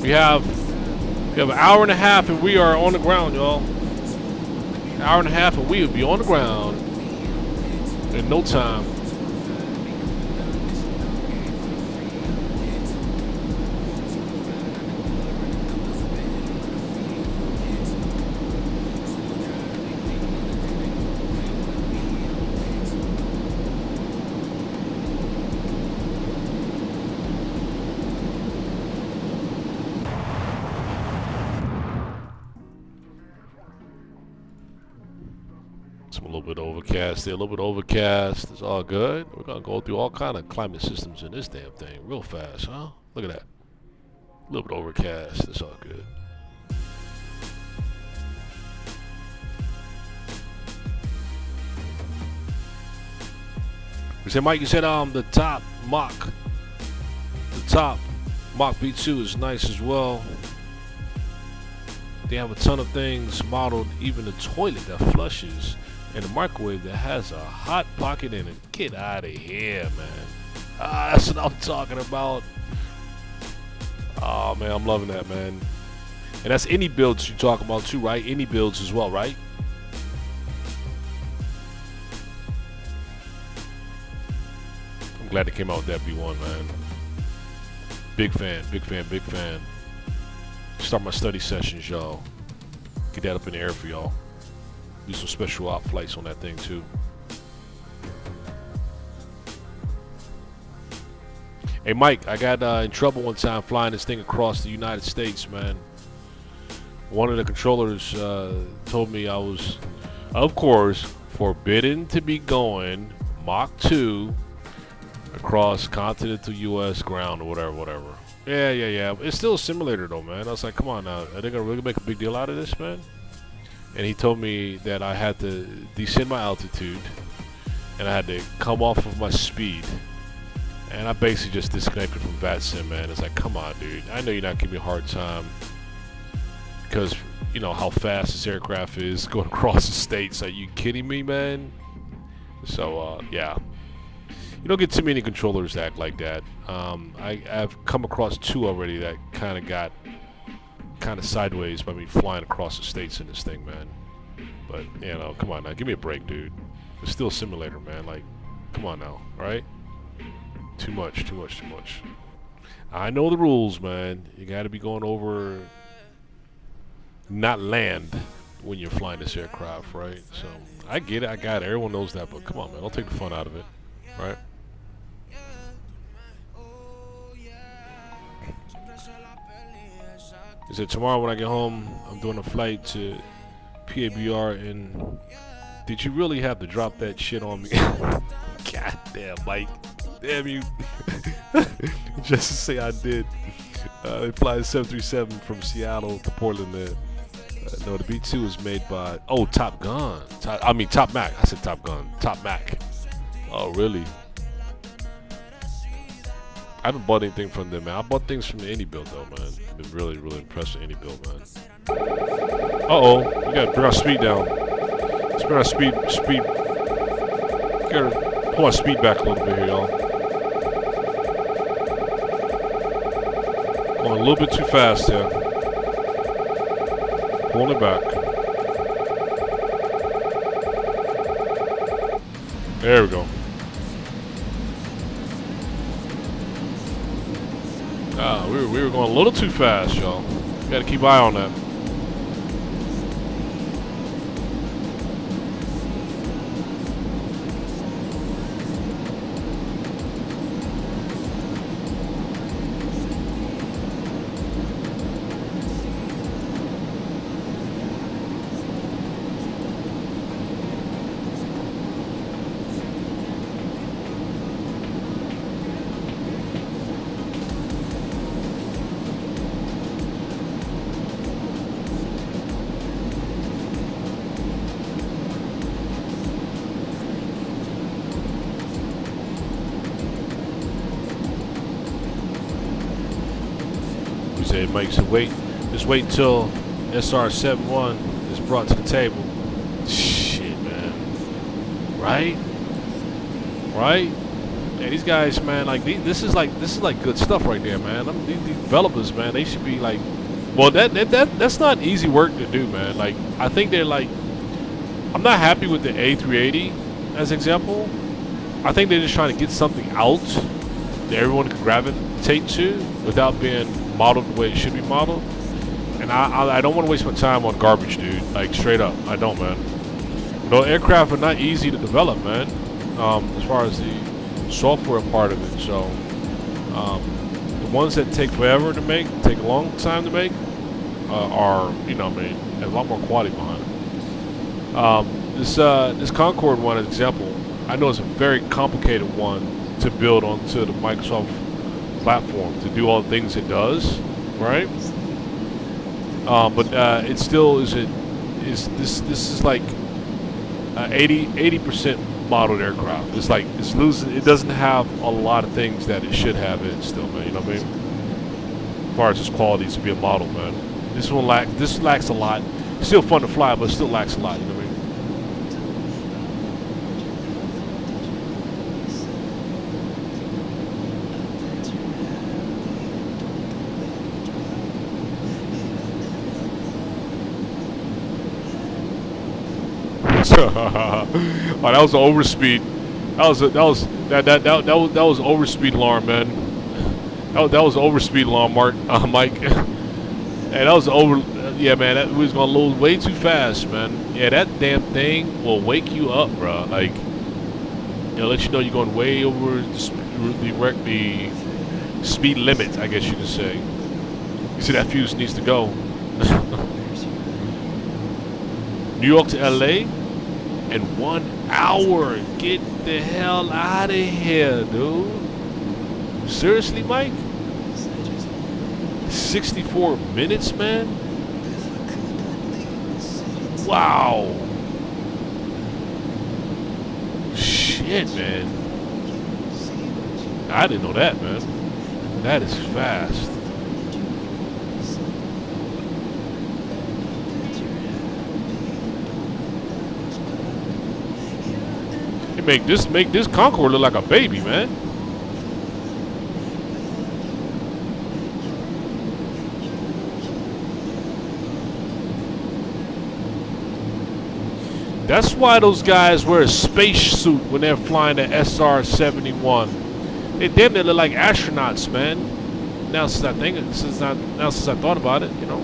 S1: We have an hour and a half and we are on the ground, y'all. An hour and a half and we will be on the ground in no time. A little bit overcast there, a little bit overcast. It's all good. We're gonna go through all kind of climate systems in this damn thing real fast, huh? Look at that. A little bit overcast. It's all good. We said, Mike, you said the top Mach B2 is nice as well. They have a ton of things modeled, even the toilet that flushes. And a microwave that has a hot pocket in it. Get out of here, man. That's what I'm talking about. Oh, man, I'm loving that, man. And that's any builds you talk about, too, right? Any builds as well, right? I'm glad they came out with that B1, man. Big fan, big fan, big fan. Start my study sessions, y'all. Get that up in the air for y'all. Do some special op flights on that thing too. Hey Mike, I got in trouble one time flying this thing across the United States, man. One of the controllers told me I was, of course, forbidden to be going Mach 2 across continental U.S. ground or whatever. Yeah. It's still a simulator though, man. I was like, come on now, are they gonna really make a big deal out of this, man? And he told me that I had to descend my altitude and I had to come off of my speed. And I basically just disconnected from VATSIM, man. It's like, come on, dude. I know you're not giving me a hard time because, you know, how fast this aircraft is going across the states. Are you kidding me, man? So, yeah. You don't get too many controllers that act like that. I've come across two already that kind of got sideways by me flying across the states in this thing, man. But, you know, come on now, give me a break, dude. It's still a simulator, man. Like, come on now, alright? Too much. I know the rules, man. You gotta be going over, not land, when you're flying this aircraft, right? So, I get it, I got it. Everyone knows that, but come on, man. Don't take the fun out of it, right? He said, tomorrow when I get home, I'm doing a flight to PABR, and did you really have to drop that shit on me? God damn, Mike. Damn you. Just to say I did. They fly the 737 from Seattle to Portland there. No, the B2 is made by, oh, Top Gun. Top Mac. I said Top Gun. Top Mac. Oh, really? I haven't bought anything from them, man. I bought things from the Indie build, though, man. I've been really, really impressed with Indie build, man. Uh-oh. We gotta bring our speed down. Let's bring our speed. We gotta pull our speed back a little bit here, y'all. Going a little bit too fast here. Pulling it back. There we go. We were going a little too fast, y'all. Gotta keep an eye on that. said, Mike. So just wait until SR-71 is brought to the table. Shit, man. Right? Yeah, these guys, man, like this is like good stuff right there, man. These developers, man, they should be like, well, that's not easy work to do, man. Like, I think they're like, I'm not happy with the A380 as an example. I think they're just trying to get something out that everyone can gravitate to without being modeled the way it should be modeled. And I don't want to waste my time on garbage, dude. Like, straight up, I don't, man. You know, aircraft are not easy to develop, man. As far as the software part of it. So, the ones that take forever to make, take a long time to make, are, you know, I mean, have a lot more quality behind them. This Concorde one, as an example, I know it's a very complicated one to build onto the Microsoft platform to do all the things it does, right? But it still this is like 80% modeled aircraft. It's like it's losing. It doesn't have a lot of things that it should have in it still, man. You know what I mean? As far as its qualities to be a model, man. This lacks a lot. It's still fun to fly, but it still lacks a lot. You know what I mean? Oh, that was an overspeed. That was overspeed alarm, man. That was overspeed alarm, Mike. Hey, that was yeah, man. That was gonna load way too fast, man. Yeah, that damn thing will wake you up, bro. Like, it'll let you know you're going way over the speed limit, I guess you could say. You see that fuse needs to go. New York to LA. In 1 hour. Get the hell out of here, dude. Seriously, Mike? 64 minutes, man? Wow. Shit, man. I didn't know that, man. That is fast. Make this Concorde look like a baby, man. That's why those guys wear a space suit when they're flying the SR-71. They damn near look like astronauts, man. Now since I thought about it, you know.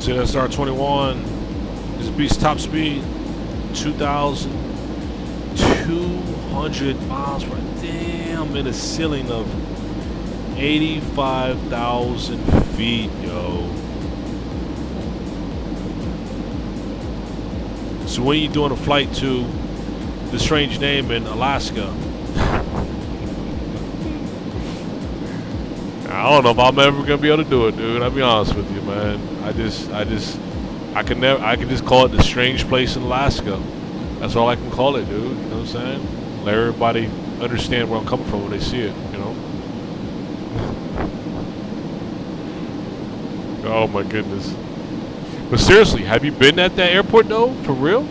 S1: ZSR-21. This beast's top speed, 2,200 miles per damn, in a ceiling of 85,000 feet, yo. So when you're doing a flight to the strange name in Alaska, I don't know if I'm ever gonna be able to do it, dude. I'll be honest with you, man. I can just call it the strange place in Alaska. That's all I can call it, dude. You know what I'm saying? Let everybody understand where I'm coming from when they see it, you know? Oh my goodness. But seriously, have you been at that airport though? For real?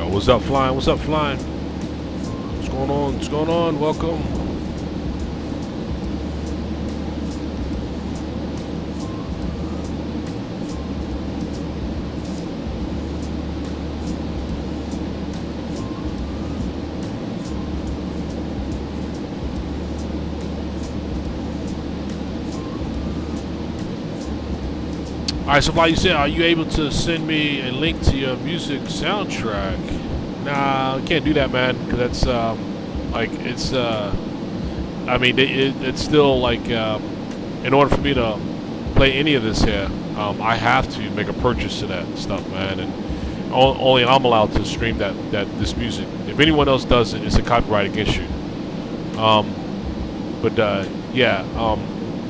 S1: What's up, flying? What's up, flying? What's going on? What's going on? Welcome. Alright, so like you said, are you able to send me a link to your music soundtrack? Nah, I can't do that, man, because that's like it's I mean it's still like in order for me to play any of this here, I have to make a purchase to that stuff, man, and only I'm allowed to stream this music. If anyone else does it, it's a copyright against you. Yeah,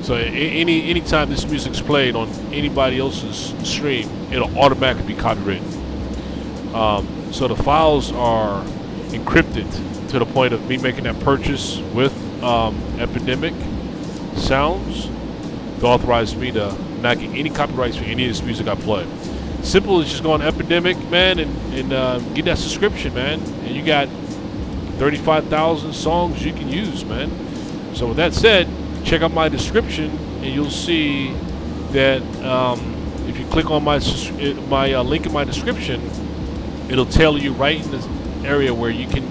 S1: so anytime this music's played on anybody else's stream, it'll automatically be copywritten. So the files are encrypted to the point of me making that purchase with Epidemic Sounds to authorize me to not get any copyrights for any of this music I play. Simple as just go on Epidemic, man, and get that subscription, man, and you got 35,000 songs you can use, man. So with that said, check out my description and you'll see that if you click on my link in my description, it'll tell you right in this area where you can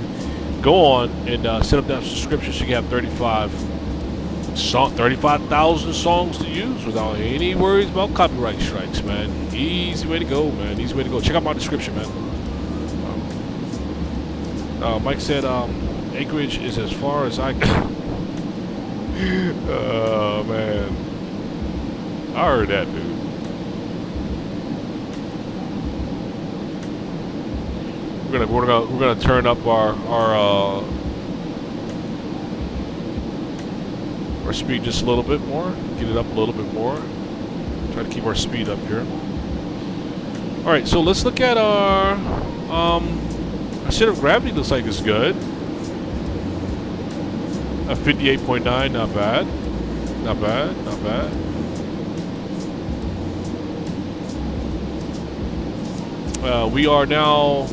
S1: go on and set up that subscription so you can have 35,000 songs to use without any worries about copyright strikes, man. Easy way to go, man. Easy way to go. Check out my description, man. Mike said acreage is as far as I can. Oh, man. I heard that, dude. We're gonna turn up our speed just a little bit more. Get it up a little bit more. Try to keep our speed up here. All right, so let's look at our center of gravity. Looks like it's good. A 58.9, not bad. Not bad, not bad. We are now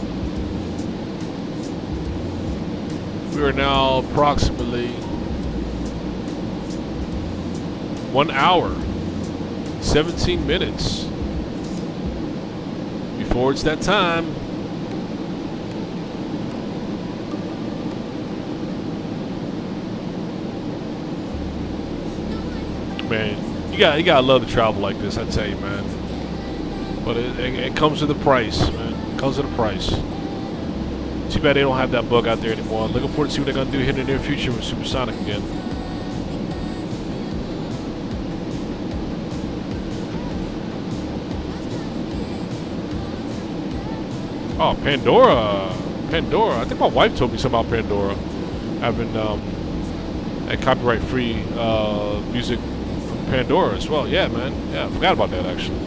S1: approximately 1 hour, 17 minutes before it's that time. Man, you gotta love to travel like this, I tell you, man. But it comes with a price, man. It comes with a price. Too bad they don't have that bug out there anymore. Looking forward to see what they're gonna do here in the near future with Supersonic again. Oh, Pandora. I think my wife told me something about Pandora. Having a copyright-free music from Pandora as well. Yeah, man. Yeah, I forgot about that actually.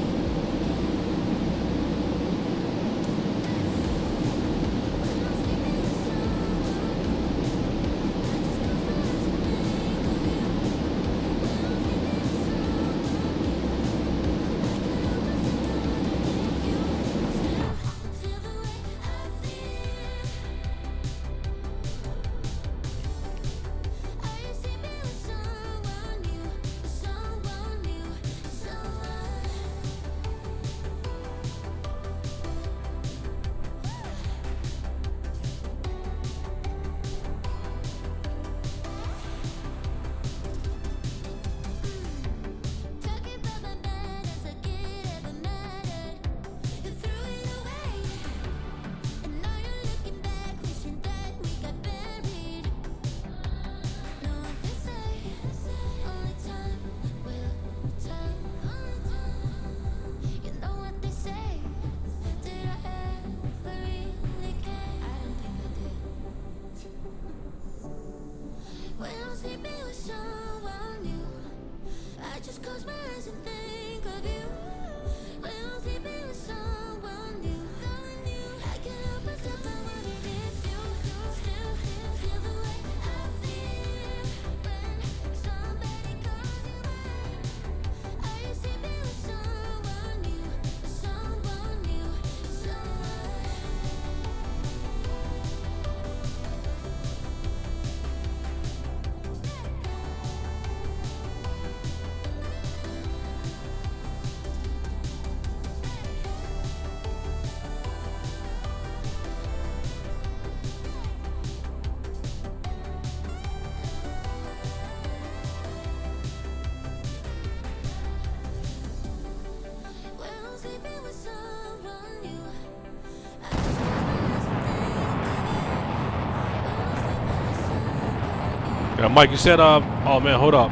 S1: Yeah, Mike, you said, oh man, hold up.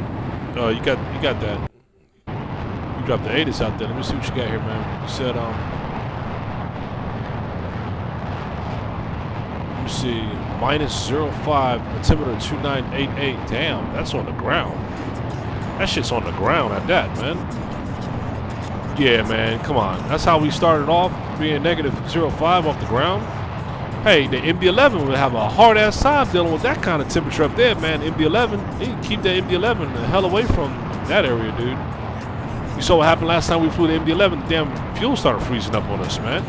S1: You got that. You dropped the ATIS out there. Let me see what you got here, man. You said, let me see, -05, altimeter 2988. Damn, that's on the ground. That shit's on the ground at that, man. Yeah, man, come on. That's how we started off, being -05 off the ground. Hey, the MD-11 would have a hard-ass time dealing with that kind of temperature up there, man. MD-11, you can keep that MD-11 the hell away from that area, dude. You saw what happened last time we flew the MD-11. The damn fuel started freezing up on us, man.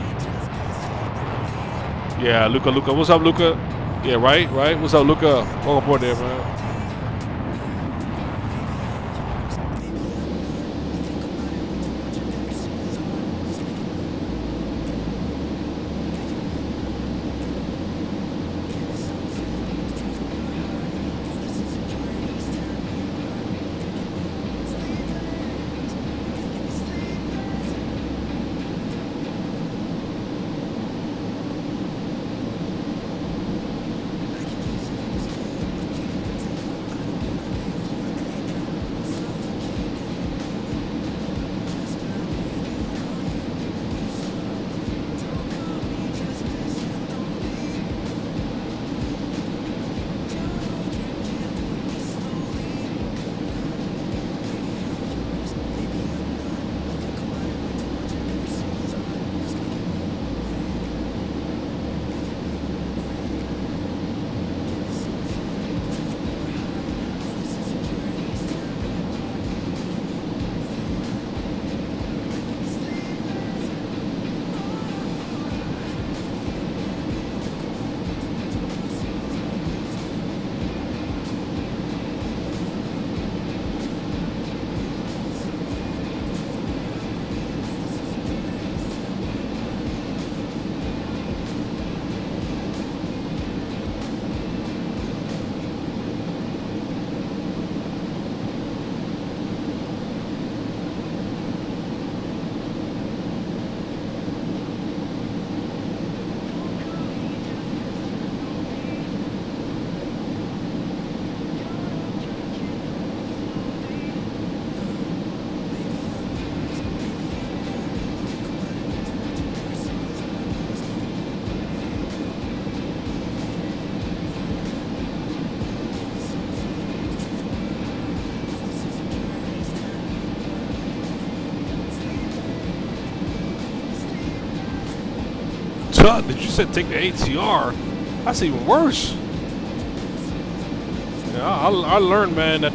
S1: Yeah, Luca. What's up, Luca? Yeah, right. What's up, Luca? Welcome aboard there, man. Did you say take the ATR? That's even worse. Yeah, I learned, man, that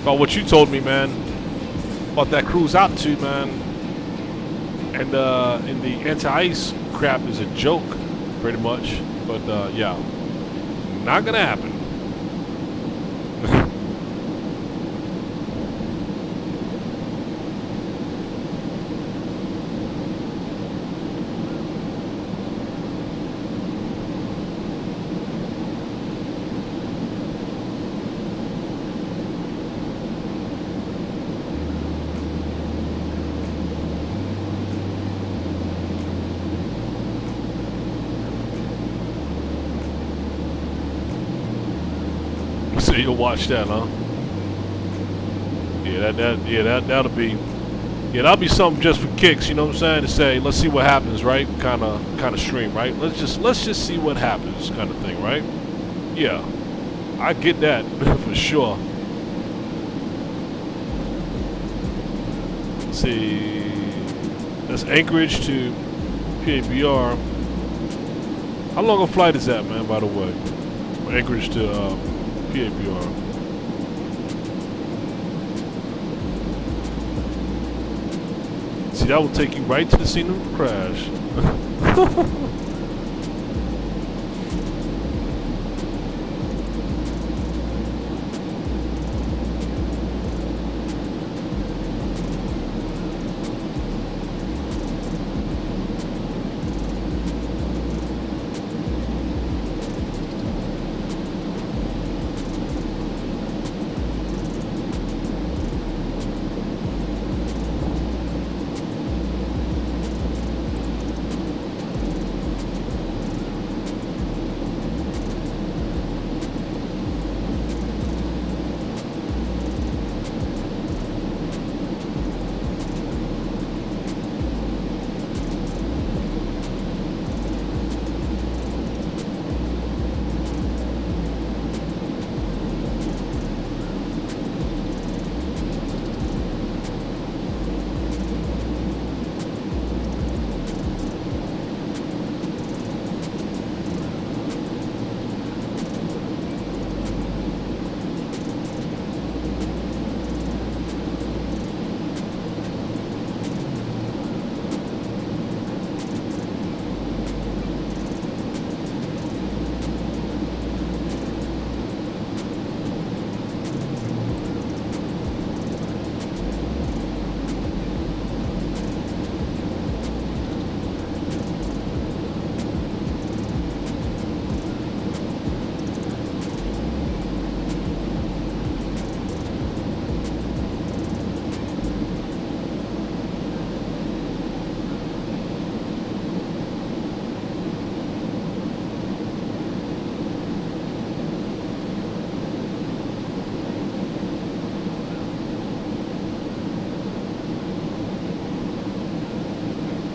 S1: about what you told me, man, about that cruise altitude, man, and the anti-ice crap is a joke, pretty much. But yeah, not gonna happen. So you'll watch that, huh? Yeah, that'll be something just for kicks, you know what I'm saying? To say, let's see what happens, right? Kind of stream, right? Let's just see what happens, kind of thing, right? Yeah. I get that for sure. Let's see, that's Anchorage to PABR. How long a flight is that, man, by the way? From Anchorage to PABR. See, that will take you right to the scene of the crash.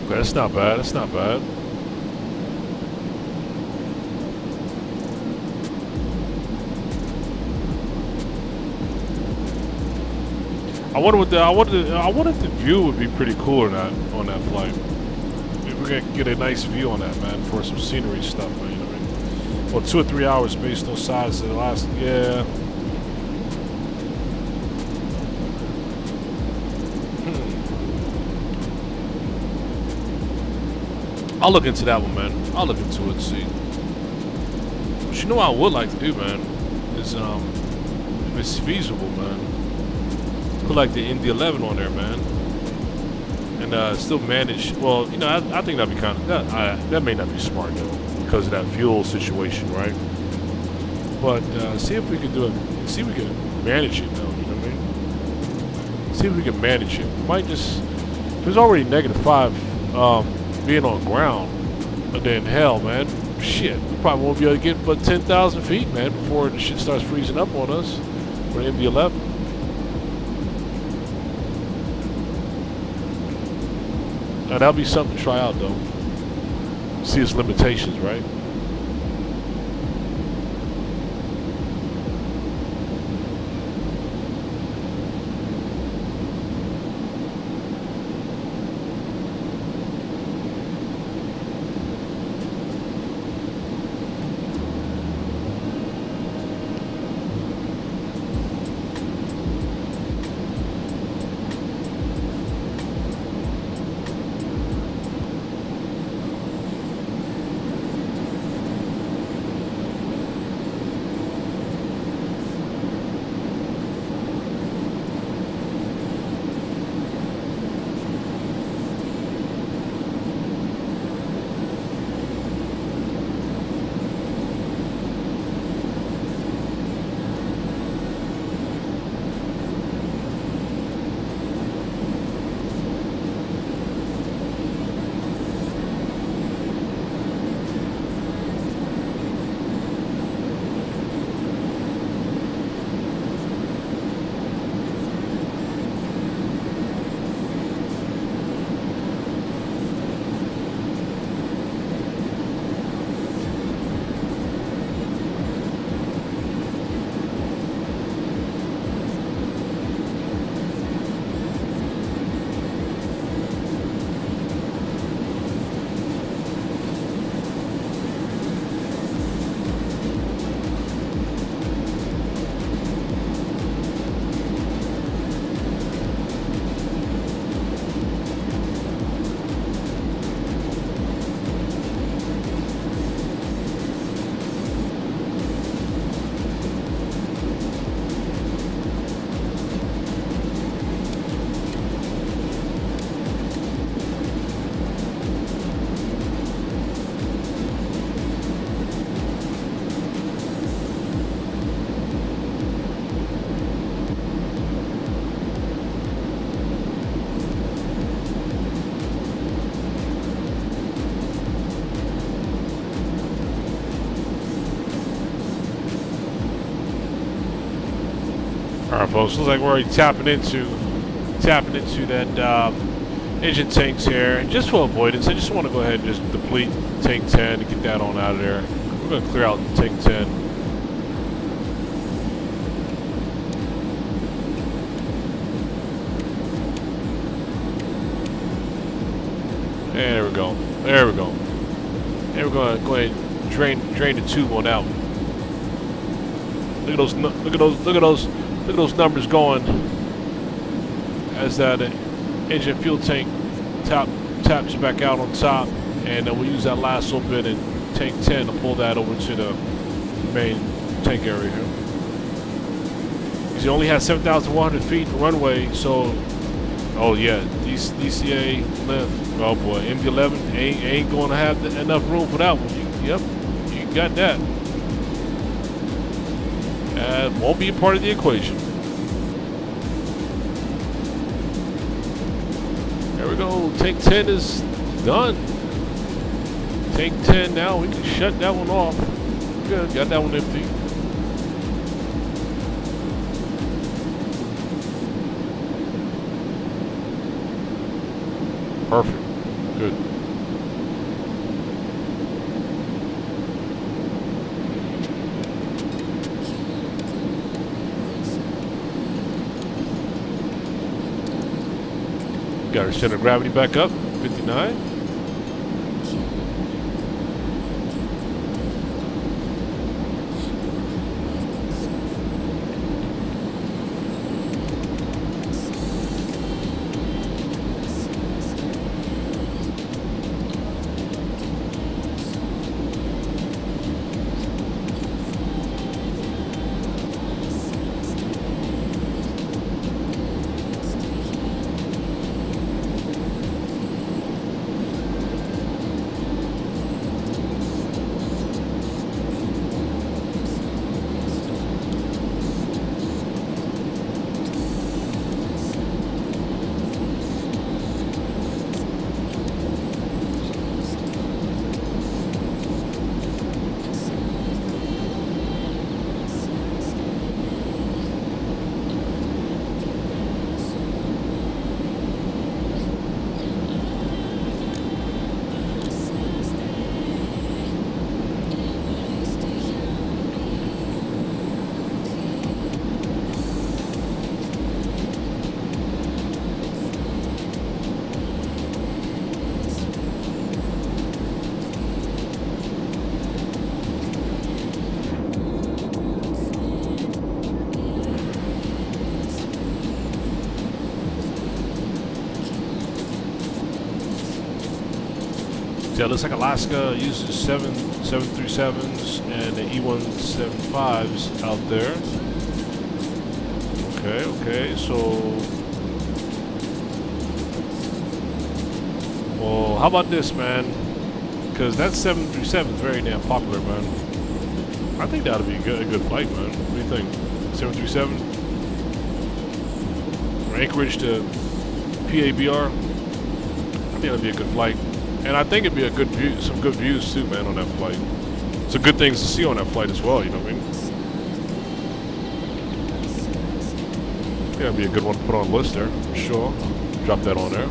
S1: That's not bad. That's not bad. I wonder what I wonder if the view would be pretty cool or not on that flight. Maybe we're gonna get a nice view on that, man, for some scenery stuff, man. You know what I mean? Well, 2 or 3 hours based on size of the last. Yeah. I'll look into that one, man. I'll look into it and see. But you know what I would like to do, man, is if it's feasible, man, put like the Indy 11 on there, man, and still manage. Well, you know, I think that'd be kind of that may not be smart though because of that fuel situation, right? But see if we can do it. See if we can manage it though. You know what I mean? See if we can manage it. We might just. There's already -5. Being on ground, but then hell, man, shit, we probably won't be able to get but 10,000 feet, man, before the shit starts freezing up on us for the MD-11. Now that'll be something to try out, though. See its limitations, right? All right, folks. Looks like we're already tapping into that engine tanks here. And just for avoidance, I just want to go ahead and just deplete tank 10 and get that on out of there. We're going to clear out tank 10. There we go. There we go. And we're going to go ahead and drain the tube on out. Look at those numbers going as that engine fuel tank taps back out on top, and we'll use that last little bit in tank 10 to pull that over to the main tank area here. Because you only have 7,100 feet runway, so oh yeah, DCA length. Oh boy, MD-11 ain't going to have enough room for that one. Yep, you got that. Won't be a part of the equation. There we go. Tank 10 is done. Tank 10 now. We can shut that one off. Good. Got that one empty. Perfect. Good. Got our center of gravity back up, 59. Yeah, looks like Alaska uses 737s and the E175s out there. Okay, so well, how about this, man? Because that 737 is very damn popular, man. I think that'll be a good flight, man. What do you think? 737 from Anchorage to PABR. I think that'll be a good flight. And I think it'd be a good view, some good views too, man, on that flight. Some good things to see on that flight as well, you know what I mean? Yeah, it'd be a good one to put on the list there, for sure. Drop that on there.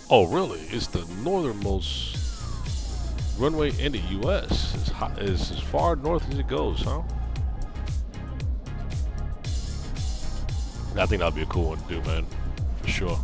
S1: Oh, really? It's the northernmost runway in the U.S. It's as far north as it goes, huh? I think that'd be a cool one to do, man. For sure.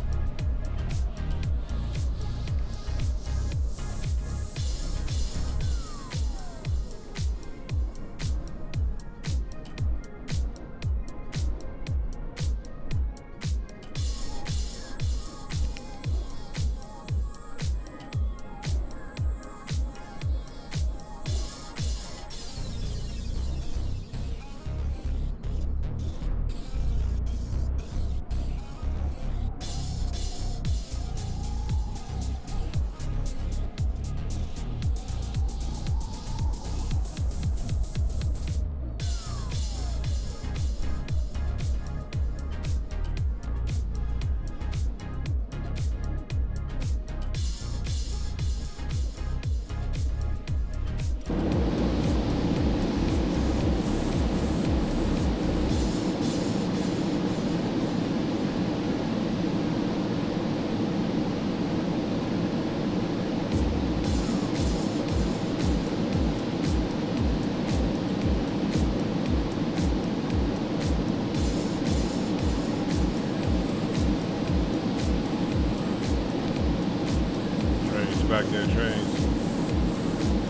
S1: back there, trains.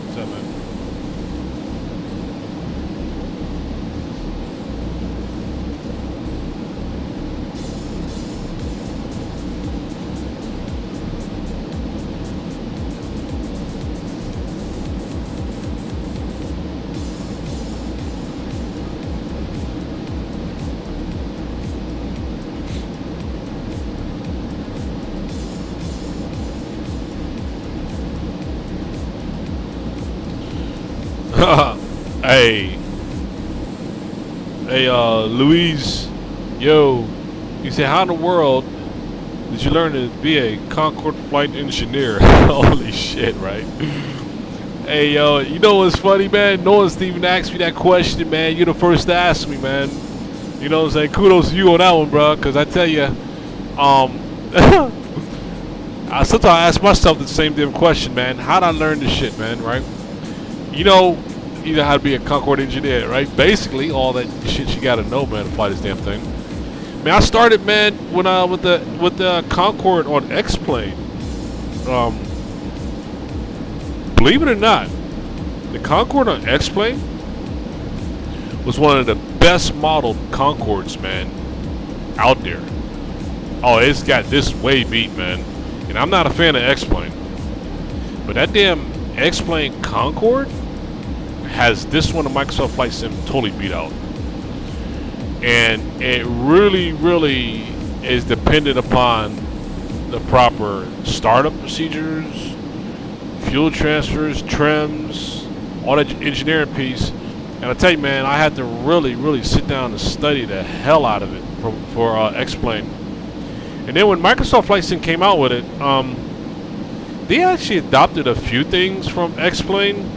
S1: What's up, man? Hey, Louise, yo, he said, how in the world did you learn to be a Concorde flight engineer? Holy shit, right? Hey, yo, you know what's funny, man? No one's even asked me that question, man. You're the first to ask me, man. You know what I'm saying? Kudos to you on that one, bro, because I tell you, I sometimes ask myself the same damn question, man. How'd I learn this shit, man, right? You know how to be a Concorde engineer, right? Basically, all that shit you gotta know, man, to fly this damn thing. Man, I started, man, when with the Concorde on X-plane. Believe it or not, the Concorde on X-plane was one of the best modeled Concordes, man, out there. Oh, it's got this way beat, man. And I'm not a fan of X-plane, but that damn X-plane Concorde has this one of Microsoft Flight Sim totally beat out. And it really is dependent upon the proper startup procedures, fuel transfers, trims, all that engineering piece. And I tell you, man, I had to really sit down and study the hell out of it for X-plane. And then when Microsoft Flight Sim came out with it, they actually adopted a few things from X-plane,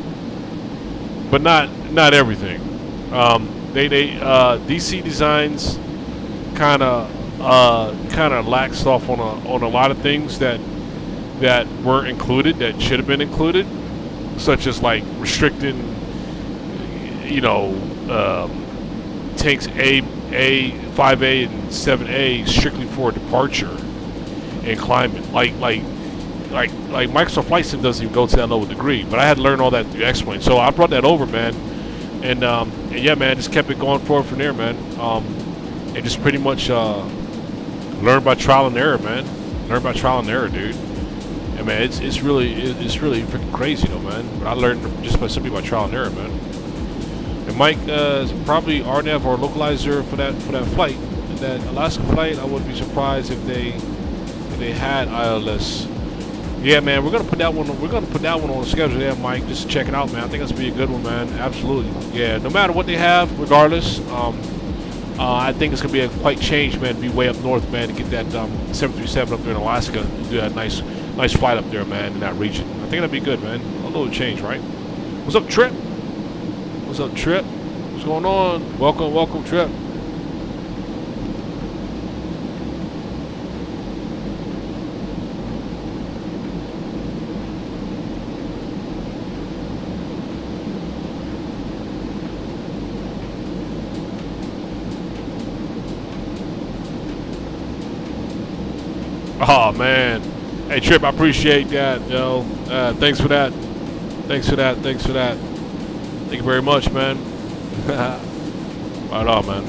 S1: but not everything. DC Designs kind of laxed off on a lot of things that weren't included, that should have been included, such as like restricting, tanks A, 5A and 7A strictly for departure and climate. Like Microsoft Flight Sim doesn't even go to that level degree, but I had to learn all that through X-plane. So I brought that over, man, and yeah, man, just kept it going forward from there, man. And just pretty much learn by trial and error, man. Learn by trial and error, dude. And man, it's really freaking crazy, though, man. But I learned just simply by trial and error, man. And Mike is probably RNAV or localizer for that flight. And that Alaska flight, I wouldn't be surprised if they had ILS. Yeah, man, we're gonna put that one. We're gonna put that one on the schedule there, Mike. Just check it out, man. I think that's gonna be a good one, man. Absolutely. Yeah, no matter what they have, regardless, I think it's gonna be a quite change, man. To be way up north, man, to get that 737 up there in Alaska, and do that nice flight up there, man, in that region. I think that'd be good, man. A little change, right? What's up, Trip? What's up, Trip? What's going on? Welcome, Trip. Oh man, hey Trip, I appreciate that, yo. Thanks for that. Thanks for that. Thank you very much, man. Right on, man.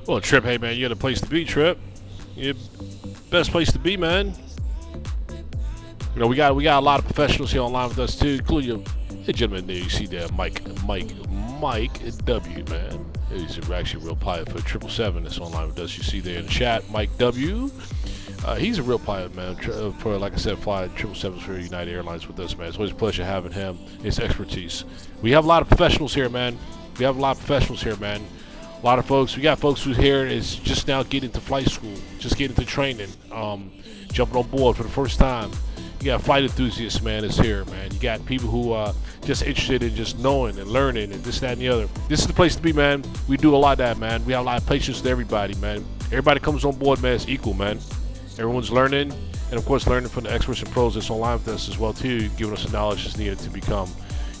S1: Well, Trip, hey man, you got a place to be, Trip. You best place to be, man. You know, we got a lot of professionals here online with us too, including the gentleman there you see there, Mike W, man. He's actually a real pilot for 777 that's online with us. You see there in the chat, Mike W. He's a real pilot, man. For, like I said, flying 777s for United Airlines with us, man. It's always a pleasure having him, his expertise. We have a lot of professionals here, man. A lot of folks. We got folks who's here is just now getting to flight school, just getting to training, jumping on board for the first time. You got flight enthusiasts, man, is here, man. You got people who are just interested in just knowing and learning and this, that, and the other. This is the place to be, man. We do a lot of that, man. We have a lot of patience with everybody, man. Everybody comes on board, man. It's equal, man. Everyone's learning, and of course, learning from the experts and pros that's online with us as well, too, giving us the knowledge that's needed to become,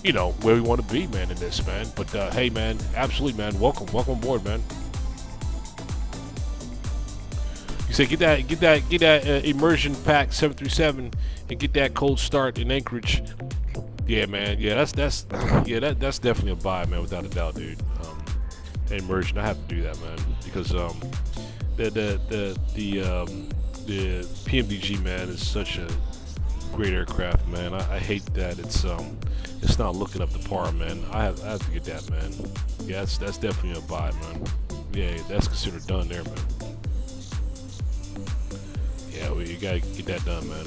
S1: you know, where we want to be, man, in this, man. But hey, man, absolutely, man. Welcome aboard, man. You say get that immersion pack 737 and get that cold start in Anchorage. Yeah, man. Yeah, that's definitely a buy, man, without a doubt, dude. Immersion, I have to do that, man, because the PMDG, man, is such a great aircraft, man. I hate that it's not looking up to par, man. I have to get that, man. Yeah, that's definitely a buy, man. Yeah, that's considered done there, man. Yeah, well, you gotta get that done, man.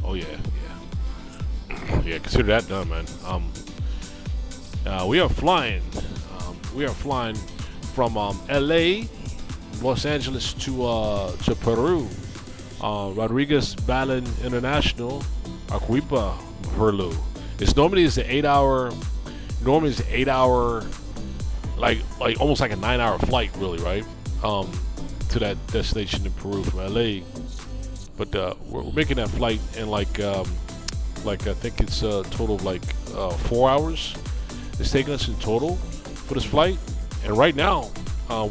S1: Oh yeah. Yeah, consider that done, man. We are flying from LA, Los Angeles to Peru. Rodriguez Ballin International, Aéroquipa, Peru. Normally it's an 8 hour, like almost like a 9 hour flight, really, right? To that destination in Peru from LA. But we're making that flight in like I think it's a total of like 4 hours. It's taking us in total for this flight. And right now,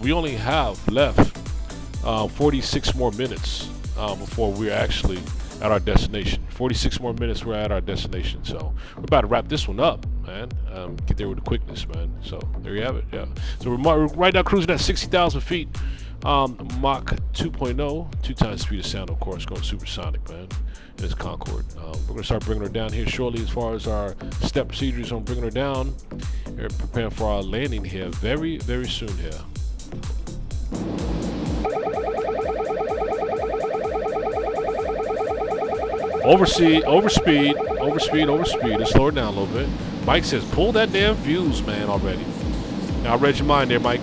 S1: we only have left 46 more minutes before we're actually at our destination. 46 more minutes, we're at our destination. So we're about to wrap this one up, man. Get there with the quickness, man. So there you have it. Yeah. So we're right now cruising at 60,000 feet. Mach 2.0, 2 times speed of sound, of course, going supersonic, man. And it's Concorde. We're going to start bringing her down here shortly as far as our step procedures on bringing her down. We're preparing for our landing here very, very soon here. Overspeed. Let's slow it down a little bit. Mike says, pull that damn fuse, man, already. Now, I read your mind there, Mike.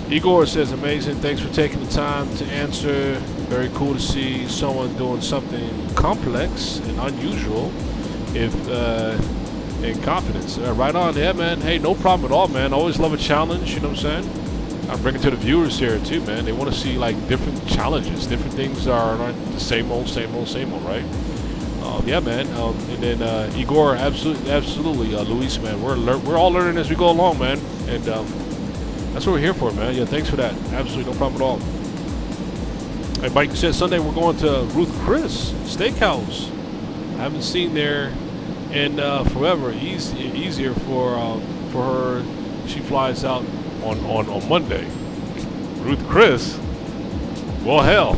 S1: Igor says, amazing. Thanks for taking the time to answer. Very cool to see someone doing something complex and unusual in confidence. Right on. Yeah, man. Hey, no problem at all, man. Always love a challenge. You know what I'm saying? I'm bringing to the viewers here, too, man. They want to see, like, different challenges. Different things aren't the same old, right? Yeah, man. And then Igor, absolutely. Luis, man. We're all learning as we go along, man. And that's what we're here for, man. Yeah, thanks for that. Absolutely no problem at all. Hey, Mike said Sunday we're going to Ruth Chris Steakhouse. I haven't seen there in forever. Easier for her. She flies out on Monday. Ruth Chris? Well, hell.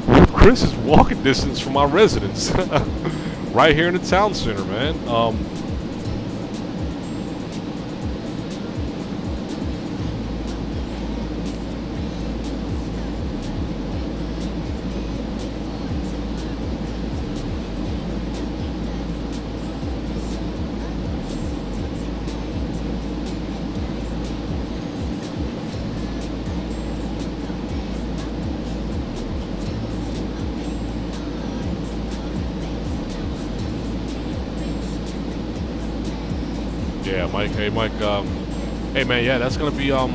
S1: Ruth Chris is walking distance from our residence. Right here in the town center, man. Yeah, Mike. Hey, Mike. Hey, man. Yeah, that's gonna be. Yeah,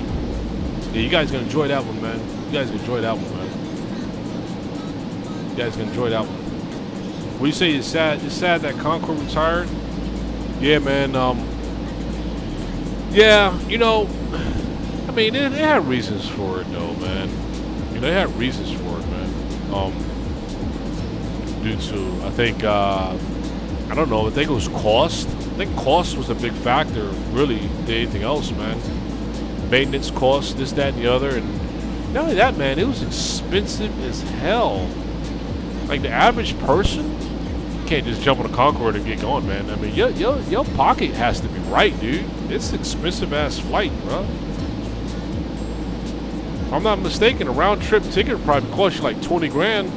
S1: you guys gonna enjoy that one, man. You guys gonna enjoy that one, man. You guys gonna enjoy that one. What do you say? It's sad. It's sad that Concorde retired. Yeah, man. Yeah, you know. I mean, they had reasons for it, though, man. You know, they had reasons for it, man. Due to, I think, I don't know. I think it was cost. I think cost was a big factor, really, than anything else, man. maintenance costs, this, that, and the other. And not only that, man, it was expensive as hell. Like the average person can't just jump on a Concorde and get going, man. I mean, your pocket has to be right, dude. It's an expensive ass flight, bro. If I'm not mistaken, a round trip ticket would probably cost you like 20 grand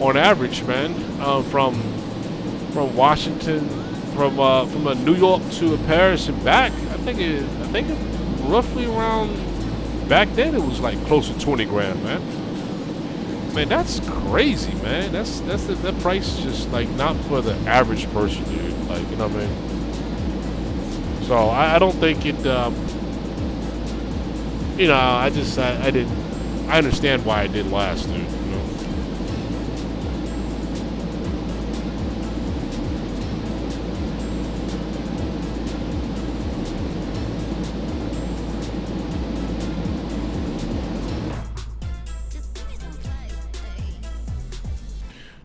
S1: on average, man. From Washington, from New York to Paris and back. I think it roughly around back then it was like close to 20 grand, man. Man, that's crazy, man. That price is just like not for the average person, dude. Like, you know what I mean? So I don't think it. You know, I understand why it didn't last, dude. You know.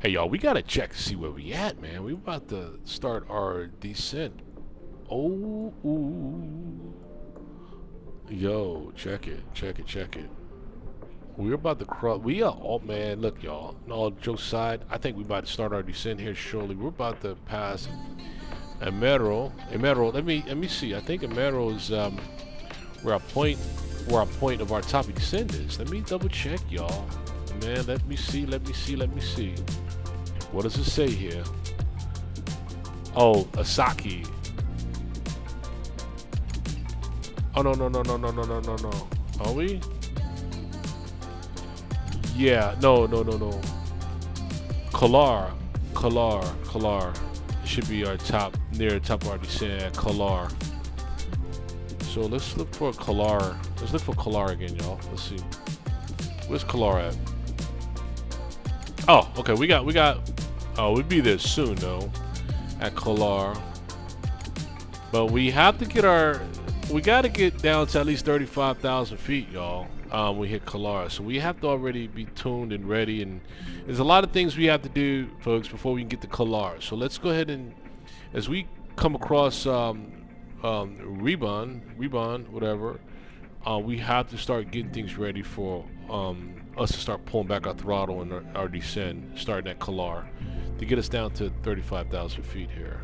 S1: Hey, y'all, we gotta check to see where we at, man. We about to start our descent. Oh, ooh. Yo, check it. We're about to cross. We are, oh man, look, y'all. All jokes aside, I think we about to start our descent here shortly. We're about to pass Emero. Let me see. I think Emero is where our point of our top descent is. Let me double check, y'all. Man, let me see. What does it say here? Oh, Asaki. Oh, no. Are we? Yeah, no. Kalar. It should be our top, near the top of our descent, Kalar. So let's look for Kalar. Let's look for Kalar again, y'all. Let's see. Where's Kalar at? Oh, okay, we got, oh, we'll be there soon, though, at Kalar. But we have to get we got to get down to at least 35,000 feet, y'all. We hit Kalar, so we have to already be tuned and ready, and there's a lot of things we have to do, folks, before we can get to Kalar. So let's go ahead and, as we come across Rebon, whatever, we have to start getting things ready for us to start pulling back our throttle and our descent, starting at Kalar, to get us down to 35,000 feet here,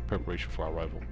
S1: preparation for our arrival.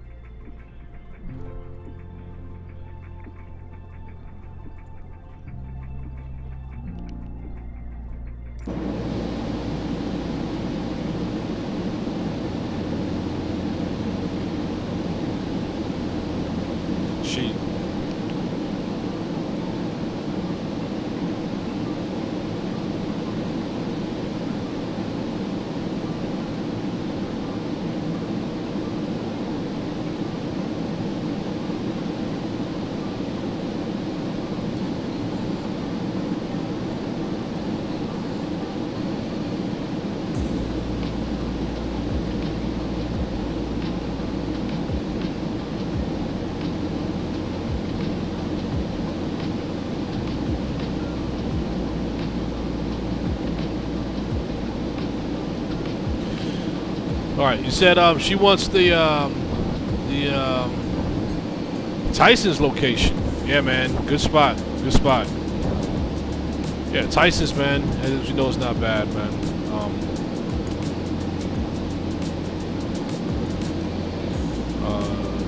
S1: All right, you said she wants the Tyson's location. Yeah, man, good spot. Yeah, Tyson's, man, as you know, it's not bad, man.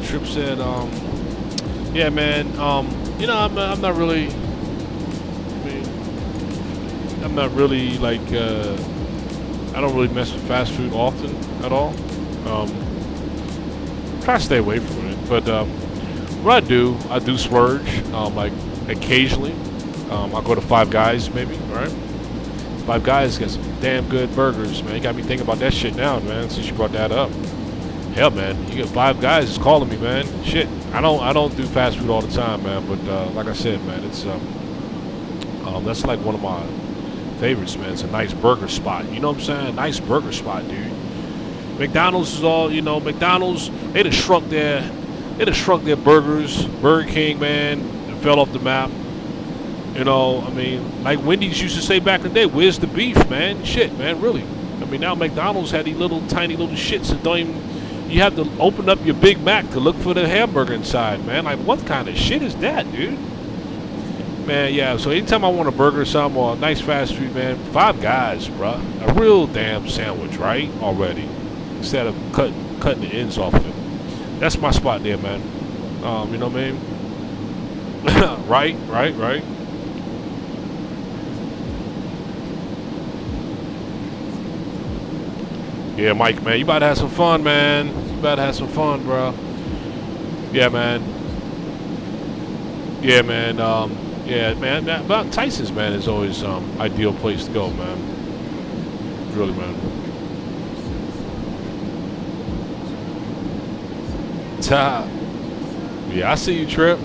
S1: Trip said, yeah, man, you know, I'm not really. I mean, I'm not really like. I don't really mess with fast food often at all. Try to stay away from it. But what I do splurge. Like occasionally, I'll go to Five Guys maybe. Right? Five Guys got some damn good burgers, man. You got me thinking about that shit now, man. Since you brought that up. Hell, man, you got Five Guys is calling me, man. Shit, I don't do fast food all the time, man. But like I said, man, it's that's like one of my favorites, man. It's a nice burger spot. You know what I'm saying? Nice burger spot, dude. McDonald's is all, you know, McDonald's, they done shrunk their burgers. Burger King, man, it fell off the map. You know, I mean, like Wendy's used to say back in the day, where's the beef, man? Shit, man, really. I mean, now McDonald's had these little tiny little shits that don't even, you have to open up your Big Mac to look for the hamburger inside, man. Like, what kind of shit is that, dude? Man, yeah, so anytime I want a burger or something or a nice fast food, man, Five Guys, bruh. A real damn sandwich, right? Already. Instead of cutting the ends off of it. That's my spot there, man. You know what I mean? Right. Yeah, Mike, man, you about to have some fun, man. You about to have some fun, bro. Yeah, man. Yeah, man. Yeah, man. But Tyson's, man, is always ideal place to go, man. Really, man. Yeah, I see you, Trip.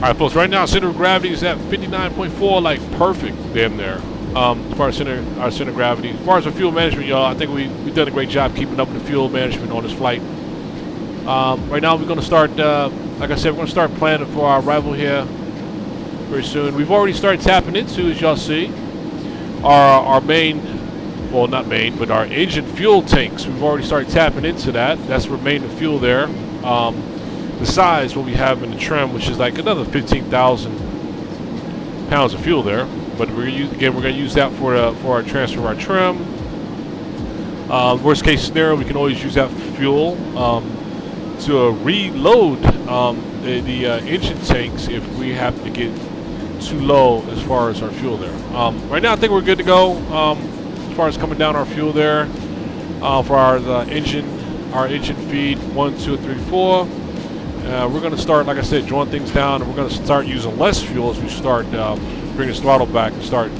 S1: Alright, folks, right now center of gravity is at 59.4, like perfect, damn near. As far as our center of gravity. As far as our fuel management, y'all, I think we've done a great job keeping up with the fuel management on this flight. Right now we're going to start, like I said, we're going to start planning for our arrival here very soon. We've already started tapping into, as y'all see, our main, well, not main, but our engine fuel tanks. We've already started tapping into that. That's remaining fuel there. Besides what we have in the trim, which is like another 15,000 pounds of fuel there, but we're going to use that for our transfer of our trim. Worst case scenario, we can always use that fuel to reload the engine tanks if we happen to get too low as far as our fuel there. Right now, I think we're good to go as far as coming down our fuel there for our engine feed 1, 2, 3, 4. We're going to start, like I said, drawing things down, and we're going to start using less fuel as we start bringing the throttle back and start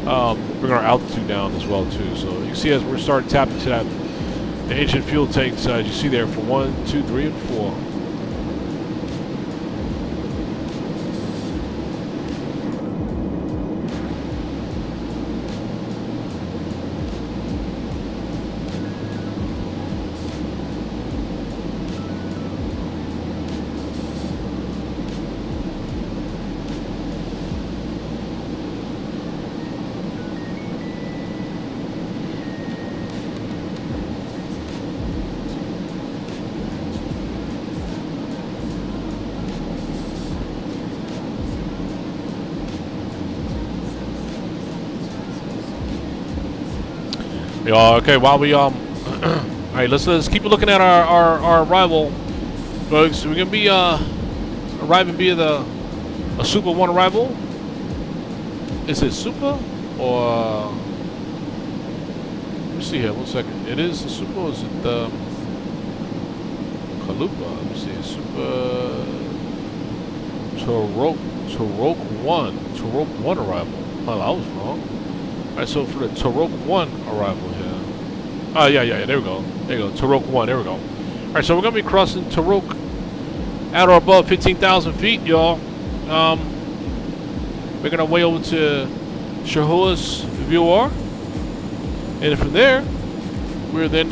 S1: bringing our altitude down as well too. So you can see as we're starting to tap into that, the engine fuel tanks, as you see there, for 1, 2, 3, and 4. Okay, while we all right, let's keep looking at our arrival, folks. We're gonna be arriving via a Super 1 arrival. Is it Super or let me see here, 1 second. It is a Super, or is it Kalupa? Let me see, Super Touroque 1 arrival. Oh, I was wrong. Alright, so for the Touroque 1 arrival here. Oh, yeah, there we go. There you go, Touroque 1, there we go. Alright, so we're going to be crossing Touroque at or above 15,000 feet, y'all. Making our way over to Chahuas Viewer. And from there, we're then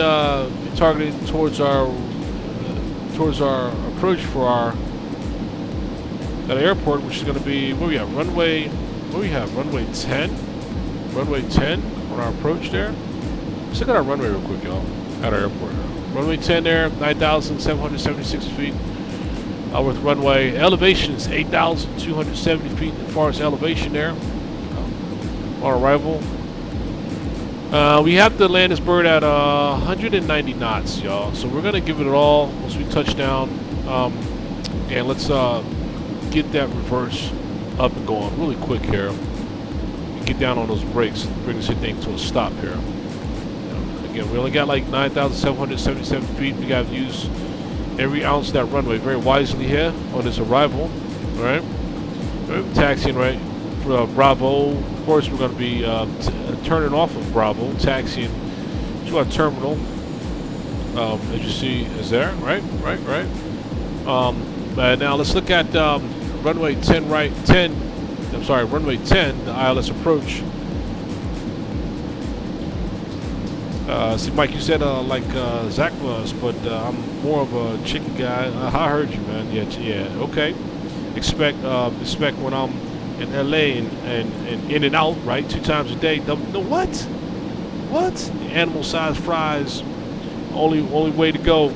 S1: targeting towards our approach for that airport, which is going to be, what do we have, runway 10? Runway 10 on our approach there. Let's look at our runway real quick, y'all, at our airport. Runway 10 there, 9,776 feet. With runway elevation is 8,270 feet as far as elevation there. On arrival. We have to land this bird at 190 knots, y'all. So we're going to give it all once we touch down. And let's get that reverse up and going really quick here. Get down on those brakes and bring this thing to a stop here. Again, we only got like 9,777 feet. We got to use every ounce of that runway very wisely here on this arrival. All right, we're taxiing right for Bravo. Of course, we're going to be turning off of Bravo, taxiing to our terminal. As you see, is there, right? Now let's look at runway 10 right, runway 10, the ILS approach. See, Mike, you said like Zach was, but I'm more of a chicken guy. I heard you, man. Yeah, okay. Expect when I'm in LA and in and out, right? 2 times a day. No, what? Animal-sized fries. Only way to go.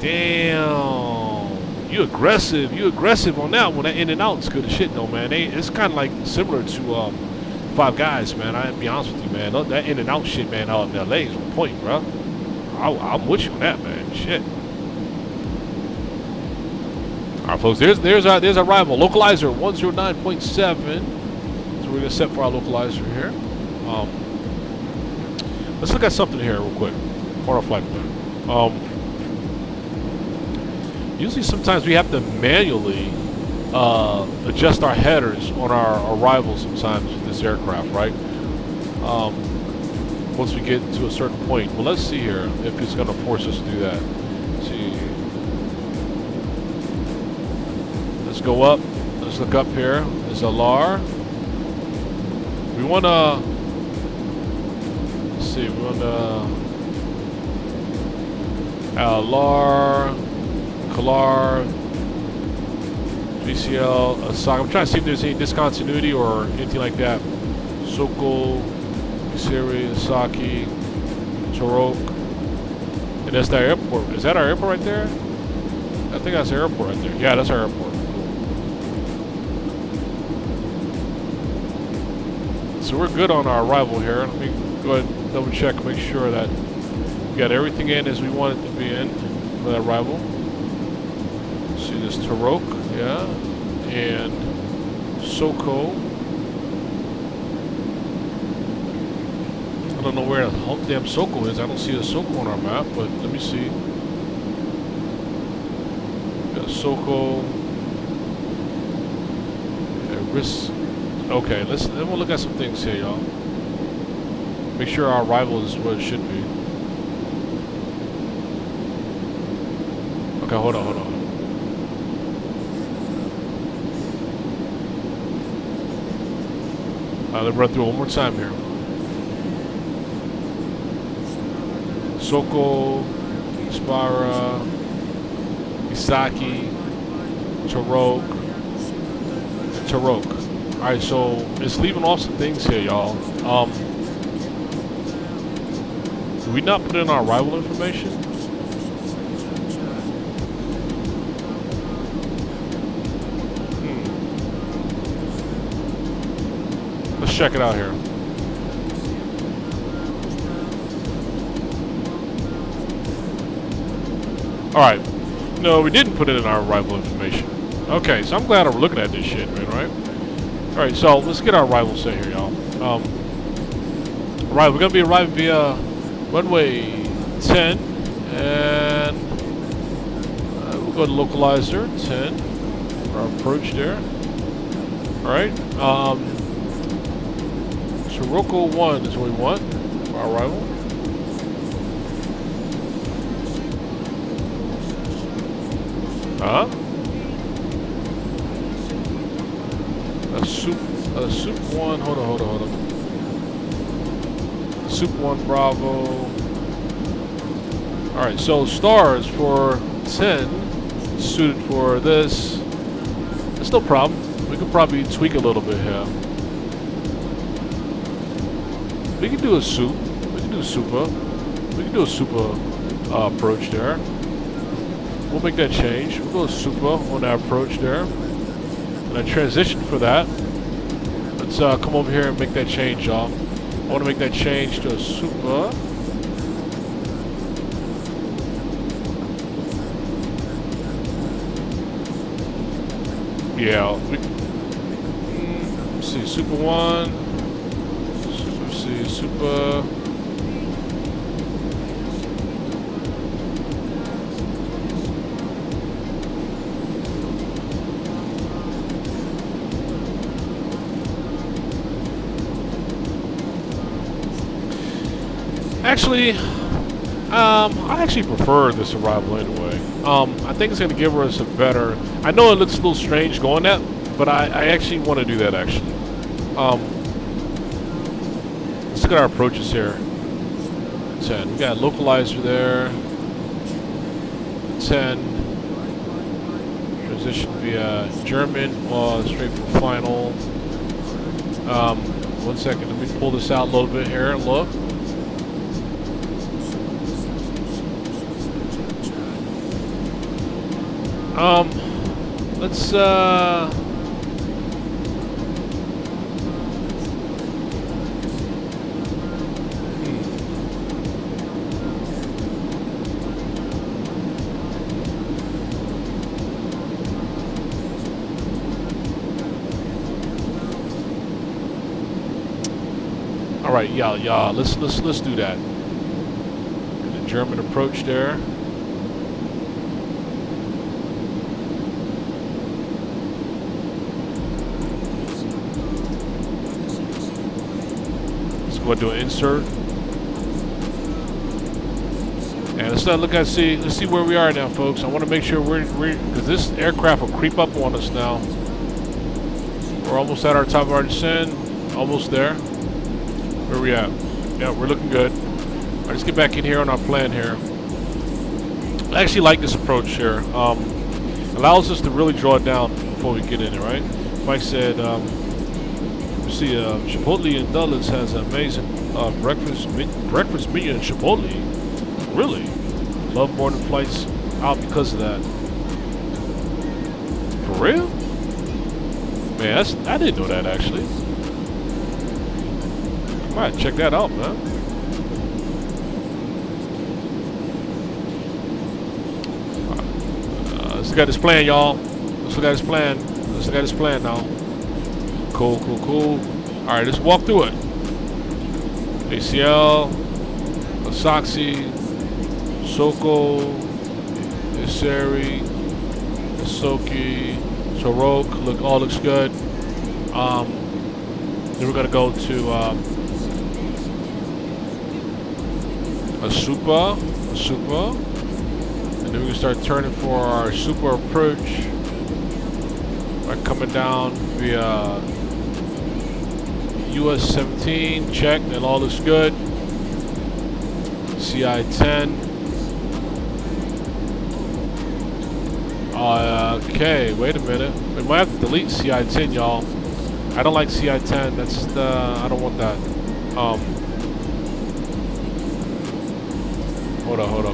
S1: Damn. You aggressive on that one. That in and out is good as shit, though, man. It's kind of like similar to Five Guys, man. I'll be honest with you, man. That in and out shit, man, out in LA is on point, bro. I'm with you on that, man. Shit. All right, folks. There's our rival localizer 109.7. So we're gonna set for our localizer here. Let's look at something here real quick on our flight plan. Usually, sometimes we have to manually adjust our headers on our arrival sometimes with this aircraft, right? Once we get to a certain point. Well, let's see here if it's going to force us to do that. Let's see. Let's go up. Let's look up here. There's LR. We want to... Let's see. We want to... LR... CAA... VCL, I'm trying to see if there's any discontinuity or anything like that. Soko, Isiri, Asaki, Torok. And that's the airport. Is that our airport right there? I think that's our airport right there. Yeah, that's our airport. So we're good on our arrival here. Let me go ahead and double check, make sure that we got everything in as we want it to be in for that arrival. See this Torok. Yeah, and Soko. I don't know where the whole damn Soko is. I don't see a Soko on our map, but let me see. Got Soko. Risk. Okay, then we'll look at some things here, y'all. Make sure our arrival is where it should be. Okay, hold on. Let me run through one more time here. Soko, Spara, Isaki, Torok. Alright, so it's leaving off some things here, y'all. Did we not put in our arrival information? Let's check it out here. Alright. No, we didn't put it in our arrival information. Okay, so I'm glad I'm looking at this shit, man, right? Alright, so let's get our arrival set here, y'all. Alright, we're going to be arriving via runway 10. And we'll go to localizer 10. Our approach there. Alright. Sirocco 1 is what we want for our arrival. Soup 1, hold on. Soup 1 Bravo. Alright, so stars for 10 suited for this. It's no problem. We could probably tweak a little bit here. We can do a soup. We can do a super. We can do a super approach there. We'll make that change. We'll go super on that approach there. And I transition for that. Let's come over here and make that change, y'all. I want to make that change to a super. Yeah. Let's see, super 1. Super. Actually, I actually prefer this arrival anyway. I think it's going to give us a better... I know it looks a little strange going that, but I actually want to do that, actually. Let's look at our approaches here. 10. We got localizer there. 10. Transition via German, straight for final. 1 second, let me pull this out a little bit here. Look. Let's all right, yeah, let's do that. The German approach there. Go do an insert, and let's look at let's see where we are now, folks. I want to make sure we're because this aircraft will creep up on us now. We're almost at our top of our descent, almost there. Where we at? Yeah, we're looking good. All right, let's get back in here on our plan here. I actually like this approach here. Allows us to really draw it down before we get in it, right? Mike said. See, Chipotle in Dulles has an amazing breakfast menu in Chipotle. Really? Love morning flights out because of that. For real? Man, I didn't know that, actually. I might check that out, man. Let's look at this plan, y'all. Let's look at this plan. Let's look at this plan now. Cool. Alright, let's walk through it. ACL, Asaxi, Soko, Iseri, Isoki, Torok, all looks good. Then we're gonna go to Asupa, and then we're gonna start turning for our super approach by coming down via US 17, check, and all looks good. CI 10. Okay, wait a minute. We might have to delete CI 10, y'all. I don't like CI 10. That's I don't want that. Hold on. Hold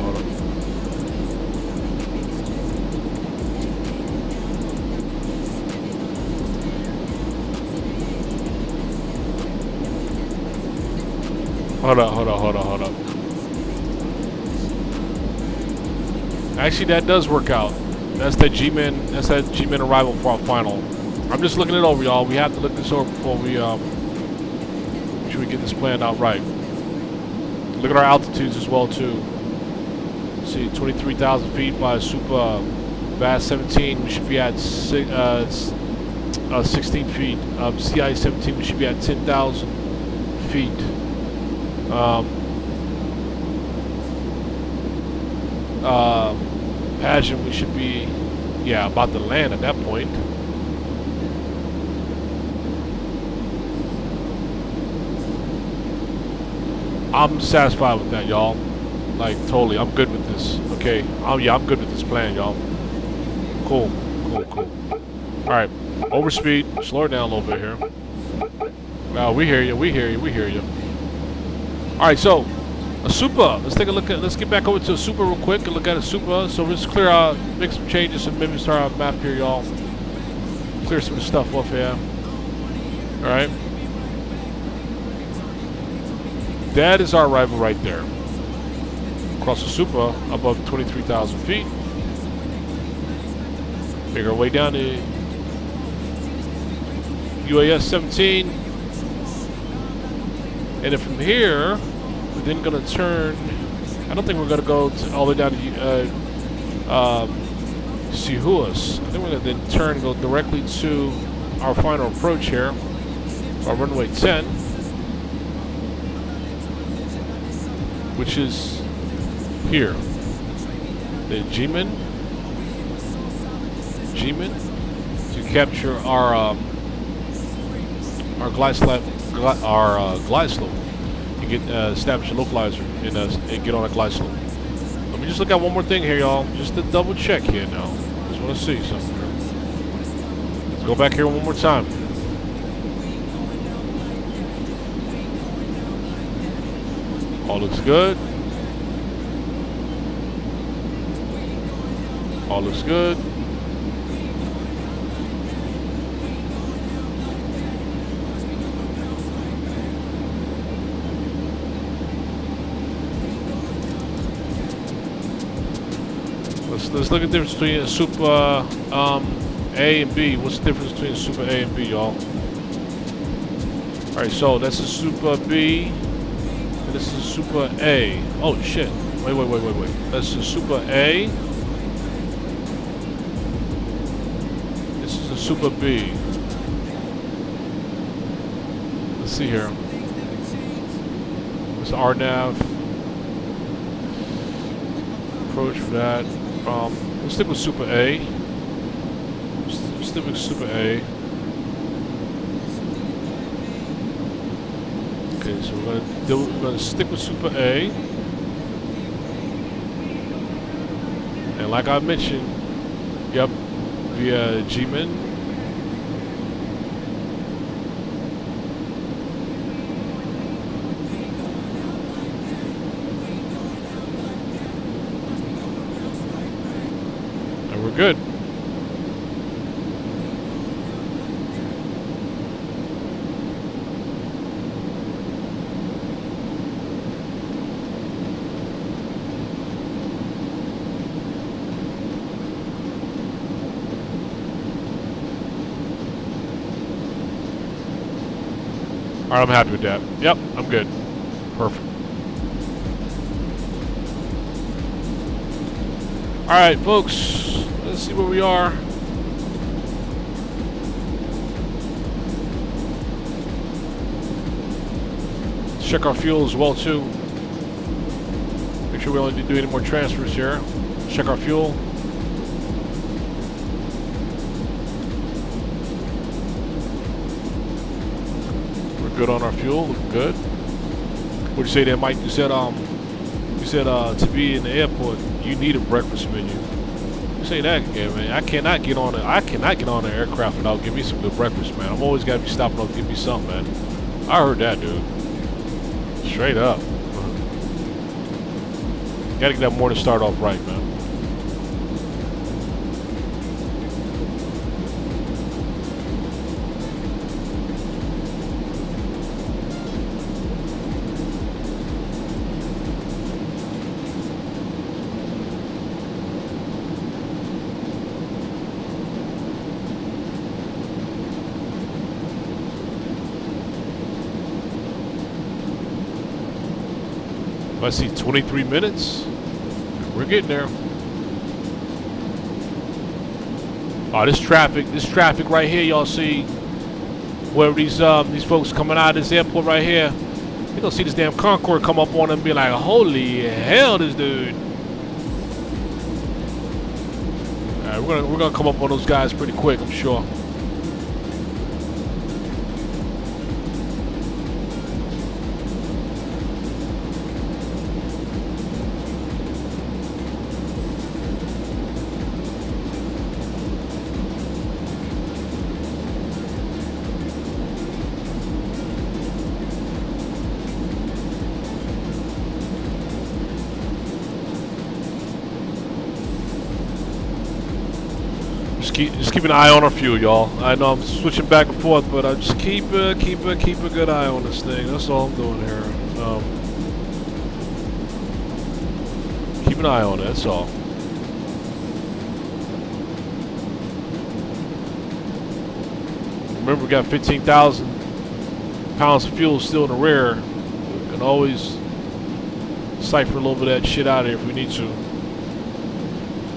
S1: up. Actually, that does work out. That's that G-min arrival for our final. I'm just looking it over, y'all. We have to look this over before we make sure we get this planned out right. Look at our altitudes as well too. See, 23,000 feet by Super VAS 17. We should be at 16 feet. CI 17. We should be at 10,000 feet. Pageant, we should be, about to land at that point. I'm satisfied with that, y'all. Like, totally, I'm good with this. Okay, I'm good with this plan, y'all. Cool. All right, overspeed, slow it down a little bit here. Wow, we hear you. All right, so a Super. Let's take a look at. Let's get back over to a Super real quick and look at a Super. So let's clear out, make some changes, and maybe start our map here, y'all. Clear some stuff off here. All right. That is our arrival right there. Across the Super, above 23,000 feet. Make our way down to UAS 17. And then from here, we're then going to turn. I don't think we're going to go all the way down to Sihuas. I think we're going to then turn and go directly to our final approach here, our runway 10. which is here. The G-man to capture our glide slope, and get establish a localizer and get on a glide slope. Let me just look at one more thing here, y'all, just to double check here now. Just want to see something here. Let's go back here one more time. All looks good. All looks good. Let's look at the difference between a Super A and B. What's the difference between Super A and B, y'all? Alright, so that's a Super B, and this is a Super A. Oh shit. Wait. That's a Super A. This is a Super B. Let's see here. It's RNAV. Approach for that. We'll stick with Super A. We'll stick with Super A. Okay, so we're gonna stick with Super A. And like I mentioned, yep, via G-man. We're good. All right, I'm happy with that. Yep, I'm good. Perfect. All right, folks. Let's see where we are. Let's check our fuel as well too. Make sure we don't need to do any more transfers here. Check our fuel. We're good on our fuel. Looking good. What do you say there, Mike? You said to be in the airport, you need a breakfast menu. Say that again, man. I cannot get on the aircraft without giving me some good breakfast, man. I'm always gotta be stopping up to give me something, man. I heard that, dude. Straight up. Gotta get that morning start off right, man. I see 23 minutes. We're getting there. Oh, this traffic right here, y'all see where these folks coming out of this airport right here. You gonna see this damn Concorde come up on them and be like, holy hell, this dude. All right, we're gonna come up on those guys pretty quick, I'm sure. Just keep an eye on our fuel, y'all. I know I'm switching back and forth, but I just keep a good eye on this thing. That's all I'm doing here. Keep an eye on it. That's all. Remember, we got 15,000 pounds of fuel still in the rear. We can always cipher a little bit of that shit out of here if we need to.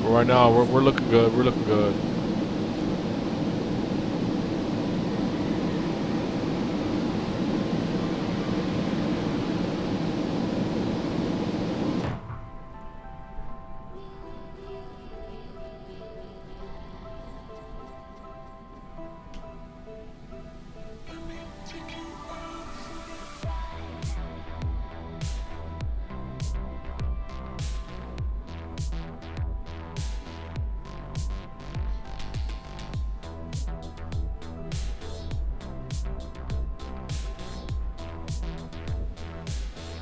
S1: But right now, we're looking good. We're looking good.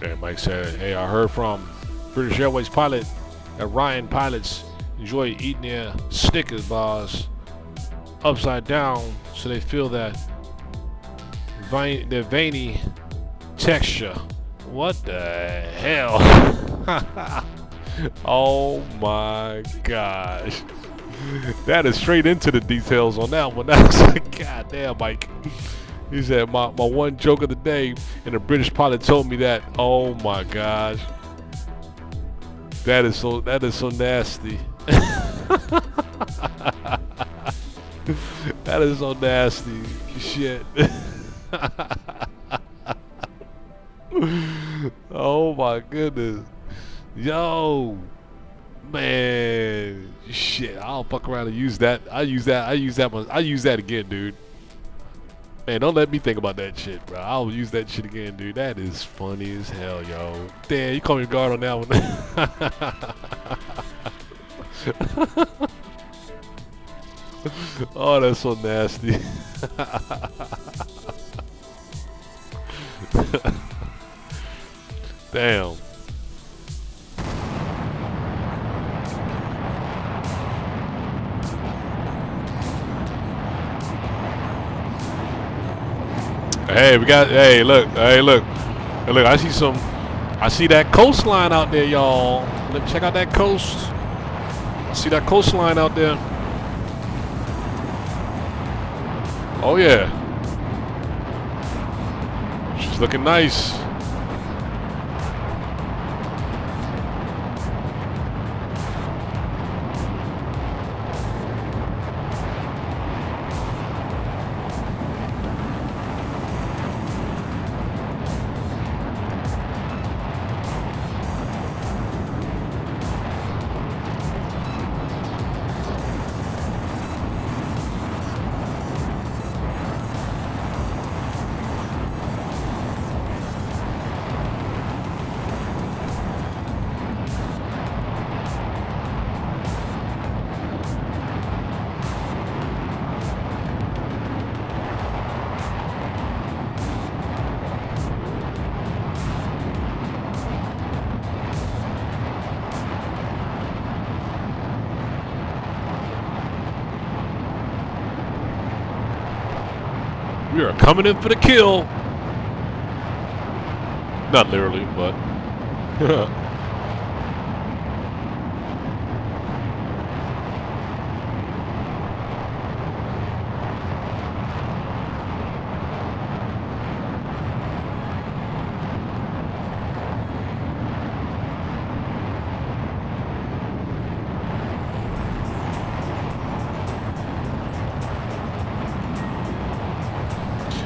S1: And Mike said, hey, I heard from British Airways pilot that Ryan pilots enjoy eating their Snickers bars upside down so they feel that their veiny texture. What the hell? Oh my gosh. That is straight into the details on that one. That's like, god damn, Mike. He said my one joke of the day, and a British pilot told me that. Oh my gosh. That is so nasty. That is so nasty. Shit. Oh my goodness. Yo. Man. Shit. I'll fuck around and use that. I use that again, dude. Man, don't let me think about that shit, bro. I'll use that shit again, dude. That is funny as hell, yo. Damn, you caught me guard on that one. Oh, that's so nasty. Damn. Hey, look, I see that coastline out there, y'all. Look, check out that coast. I see that coastline out there. Oh yeah. She's looking nice. We are coming in for the kill. Not literally, but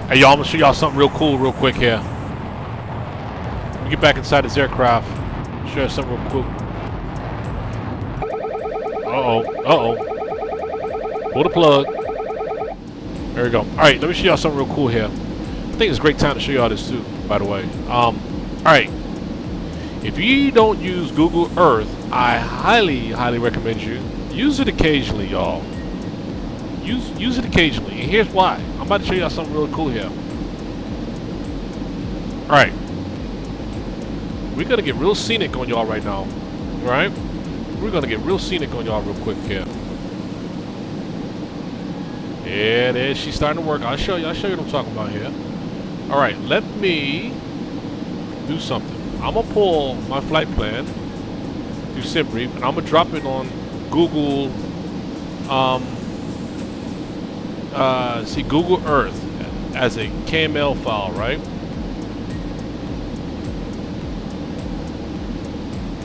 S1: hey, y'all, I'm gonna show y'all something real cool real quick here. Let me get back inside this aircraft. Show you something real quick. Uh-oh. Pull the plug. There we go. Alright, let me show y'all something real cool here. I think it's a great time to show y'all this too, by the way. Alright. If you don't use Google Earth, I highly recommend you use it occasionally, y'all. Use it occasionally, and here's why. I'm about to show y'all something really cool here. Alright. We're gonna get real scenic on y'all right now. Alright? We're gonna get real scenic on y'all real quick here. Yeah, there she's starting to work. I'll show you what I'm talking about here. Alright, let me do something. I'm gonna pull my flight plan through SimBrief, and I'm gonna drop it on Google Google Earth as a KML file, right?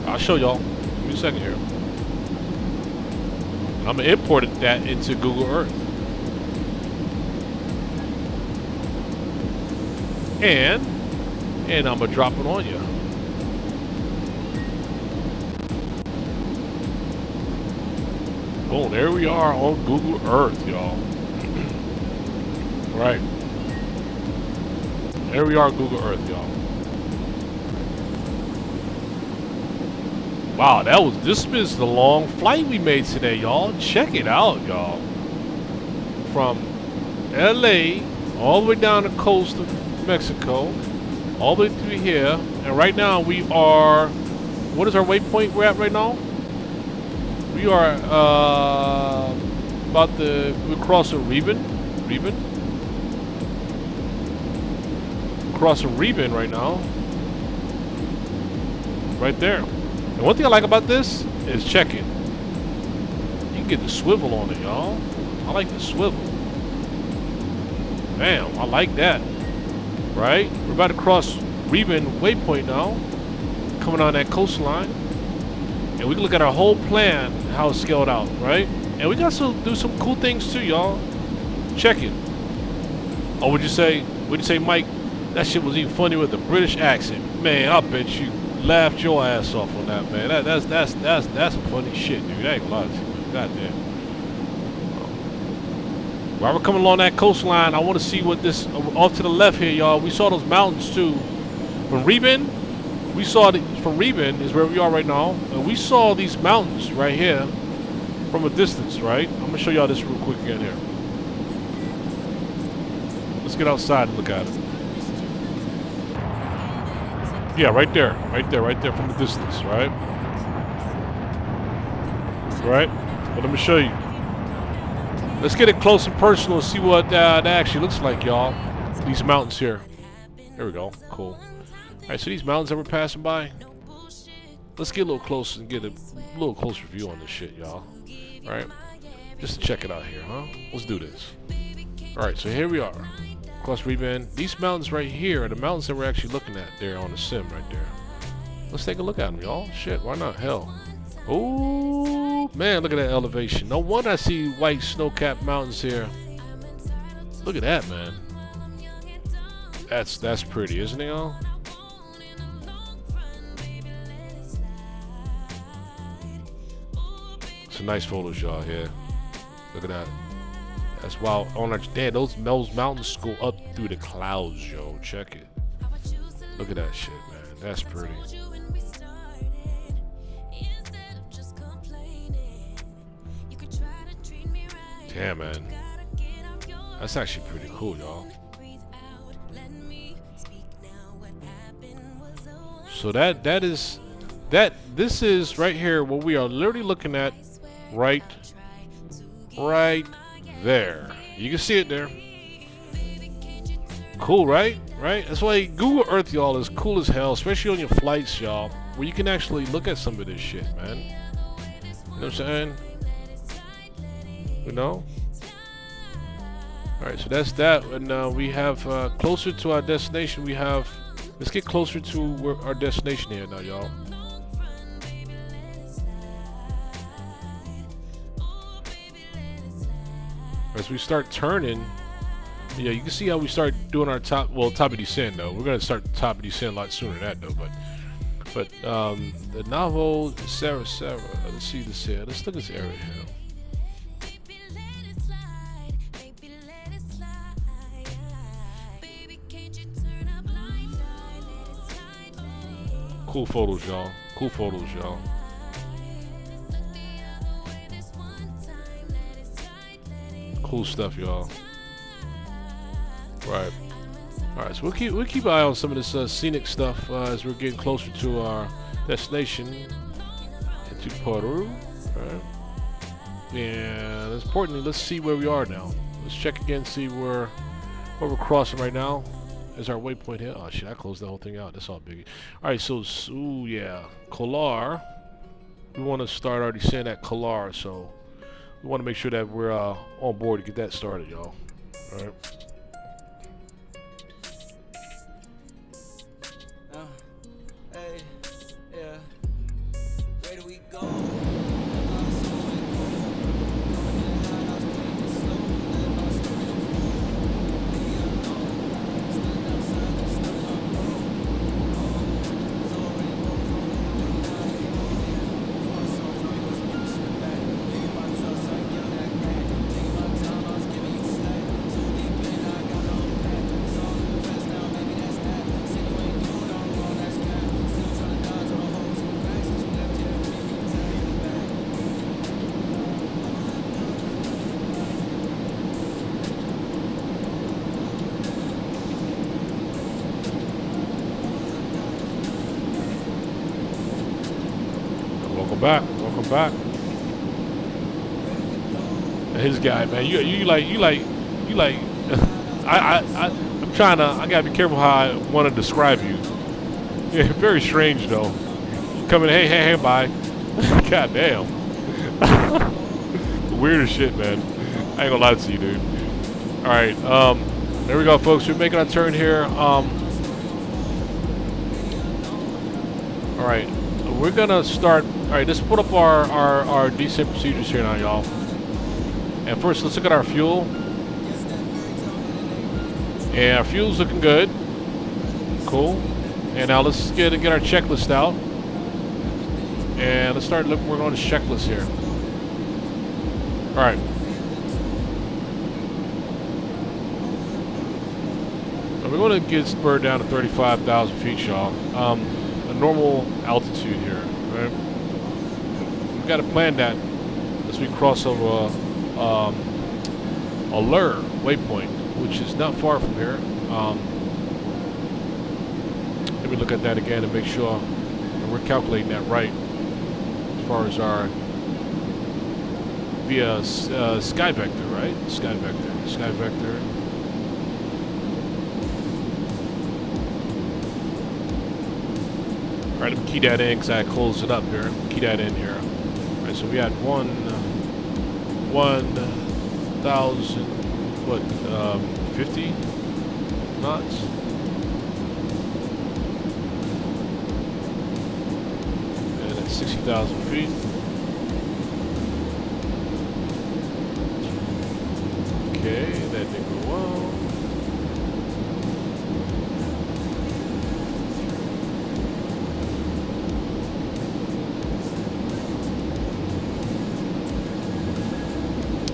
S1: I'll show y'all. Give me a second here. I'm gonna import that into Google Earth. And I'm gonna drop it on you. Boom, there we are on Google Earth, y'all. Right. There we are, Google Earth, y'all. Wow, this is the long flight we made today, y'all. Check it out, y'all. From LA all the way down the coast of Mexico, all the way through here, And right now we are, what is our waypoint we're at right now? We are we cross a Reben. Cross a Reben right now. Right there. And one thing I like about this is check it. You can get the swivel on it, y'all. I like the swivel. Damn, I like that. Right? We're about to cross Reben waypoint now. Coming on that coastline. And we can look at our whole plan, how it's scaled out, right? And we got to do some cool things too, y'all. Check it. Oh, would you say, Mike, that shit was even funny with the British accent? Man, I bet you laughed your ass off on that, man. That's some funny shit, dude. I ain't gonna lie to you, man. Goddamn. While we're coming along that coastline, I want to see what this off to the left here, y'all. We saw those mountains too. From Reben, we saw from Reben is where we are right now, and we saw these mountains right here from a distance, right? I'm gonna show y'all this real quick again here. Let's get outside and look at it. Yeah, right there from a distance, right? Right? But let me show you. Let's get it close and personal and see what that actually looks like, y'all. These mountains here. There we go. Cool. Alright, so these mountains that we're passing by, let's get a little closer and get a little closer view on this shit, y'all. Alright? Just to check it out here, huh? Let's do this. Alright, so here we are. Across Reben. These mountains right here are the mountains that we're actually looking at there on the sim right there. Let's take a look at them, y'all. Shit, why not? Hell. Oh man, look at that elevation. No wonder I see white snow-capped mountains here. Look at that, man. That's pretty, isn't it, y'all? Some nice photos, y'all, here. Look at that. That's wild. On our dad, those mountains go up through the clouds, yo. Check it. Look at that shit, man. That's pretty. Damn, man. That's actually pretty cool, y'all. So this is right here what we are literally looking at right there. You can see it there. Cool, right? That's why Google Earth, y'all, is cool as hell, especially on your flights, y'all, where you can actually look at some of this shit, man. You know what I'm saying? You know? Alright, so that's that. And we have closer to our destination. We have, let's get closer to our destination here now, y'all. As we start turning, yeah, you can see how we start doing our top of descent though. We're gonna start top of descent a lot sooner than that though, but the novel Sarah. Let's see this here. Let's look at this area here. Cool photos, y'all. Cool photos, y'all. Cool stuff, y'all. Right. All right. So we'll keep an eye on some of this scenic stuff as we're getting closer to our destination, into Peru. Right. And importantly, let's see where we are now. Let's check again, see where we're crossing right now. Is our waypoint here? Oh shit! I closed the whole thing out. That's all biggie. All right. So yeah, ๊kʒŋkɔːrd. We want to start our descent at ๊kʒŋkɔːrd. So we want to make sure that we're on board to get that started, y'all. All right.
S2: Hey, yeah. Where do we go?
S1: Welcome back. Welcome back. His guy, man. You like. I'm trying to. I gotta be careful how I want to describe you. Yeah, very strange though. Coming, hey, bye. God damn. Weirdest shit, man. I ain't gonna lie to you, dude. All right, there we go, folks. We're making our turn here. All right, we're gonna start. All right, let's put up our descent procedures here now, y'all. And first, let's look at our fuel. And our fuel's looking good. Cool. And now let's get our checklist out. And let's start looking. We're on this checklist here. All right. We're going to get this bird down to 35,000 feet, y'all. A normal altitude here, right? We've got to plan that as we cross over a lure waypoint, which is not far from here. Let me look at that again and make sure that we're calculating that right as far as our via sky vector, right? Sky vector. All right, let me key that in because I closed it up here. Key that in here. All right, so we had 1,000, what, 50 knots? And it's 60,000 feet. Okay, that didn't go well.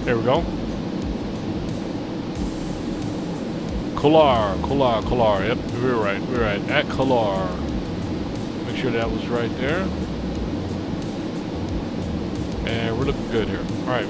S1: There we go. ๊kʒŋkɔːrd. Yep, we're right. At ๊kʒŋkɔːrd. Make sure that was right there. And we're looking good here. All right.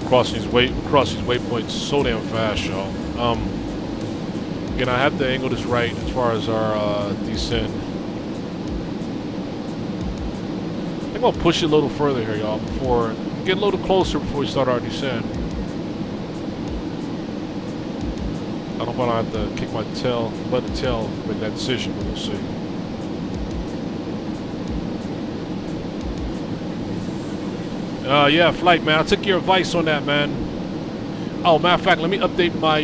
S1: Cross these waypoints so damn fast, y'all. Again, I have to angle this right as far as our descent. I'm gonna push it a little further here, y'all, before get a little closer before we start our descent. I don't want to have to kick my tail, butt the tail, to make that decision, but we'll see. Yeah, flight, man. I took your advice on that, man. Oh, matter of fact, let me update my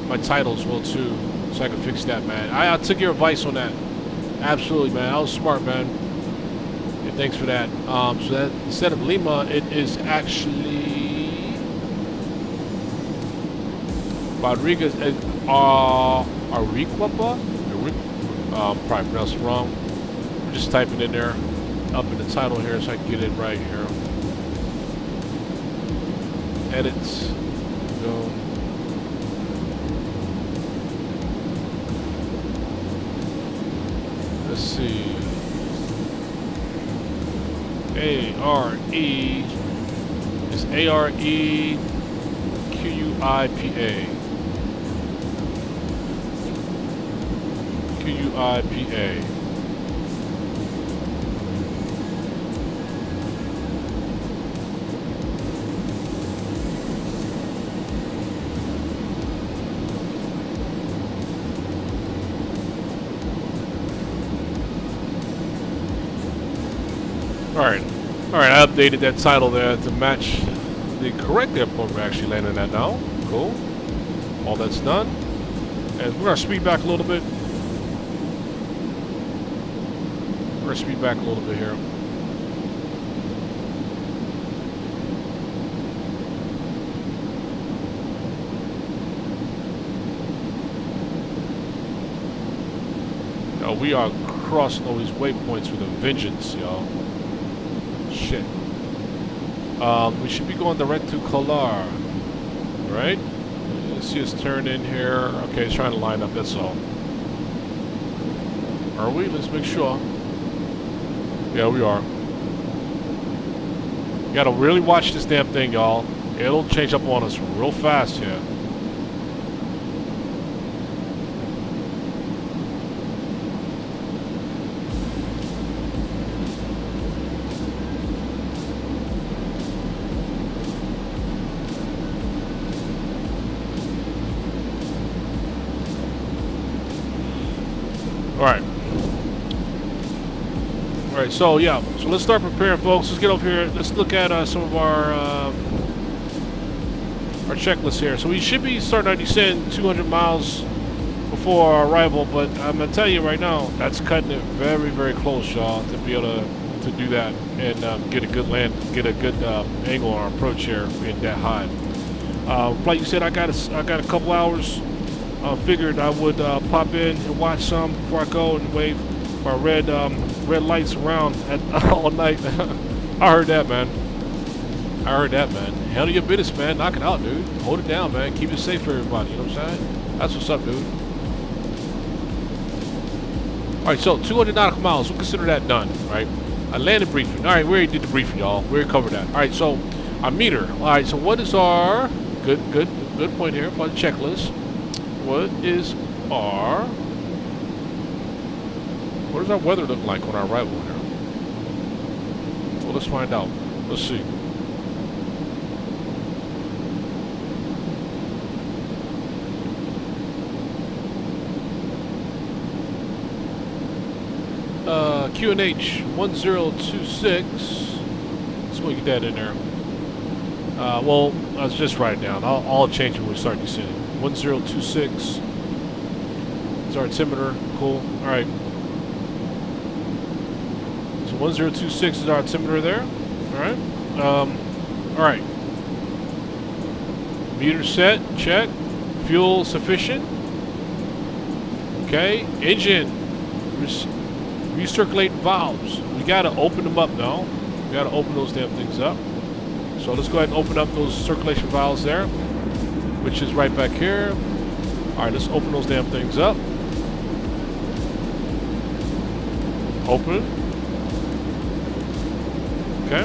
S1: my title as well too, so I can fix that, man. I took your advice on that. Absolutely, man. I was smart, man. Yeah, thanks for that. So that instead of Lima, it is actually Rodriguez. Arequipa. Probably pronounced it wrong. I'm just typing in there. Up in the title here so I can get it right here. Edits. Go. Let's see. A-R-E. It's A-R-E-Q-U-I-P-A. Q-U-I-P-A. Alright, I updated that title there to match the correct airport we're actually landing at now. Cool. All that's done. And we're going to speed back a little bit. We're going to speed back a little bit here. Now we are crossing all these waypoints with a vengeance, y'all. Shit. We should be going direct to ๊kʒŋkɔːrd. right? Let's see us turn in here. Okay, it's trying to line up, that's all. Are we? Let's make sure. Yeah, we are. You gotta really watch this damn thing, y'all. It'll change up on us real fast here. Alright, so yeah, so let's start preparing, folks. Let's get over here. Let's look at some of our checklist here. So we should be starting our descent 200 miles before our arrival, but I'm gonna tell you right now, that's cutting it very, very close, y'all, to be able to do that and get a good land, get a good angle on our approach here, being that high. Like you said, I got a couple hours. Figured I would pop in and watch some before I go and wave my red lights around all night. I heard that, man. Handle your business, man. Knock it out, dude. Hold it down, man. Keep it safe for everybody. You know what I'm saying? That's what's up, dude. All right, so 200 nautical miles. We'll consider that done, right? A landing briefing. All right, we already did the briefing, y'all. We already covered that. All right, so our meter. All right, so what is our good point here for the checklist? What is our weather look like on our arrival here? Well, let's find out. Let's see. QNH 1026. Let's go get that in there. Well, let's just write it down. I'll change it when we start descending. 1026 is our altimeter. Cool. All right. So 1026 is our altimeter there. All right. All right. Meter set. Check. Fuel sufficient. Okay. Engine. Recirculating valves. We gotta open them up now. We gotta open those damn things up. So let's go ahead and open up those circulation valves there, which is right back here. All right, let's open those damn things up. Open. Okay.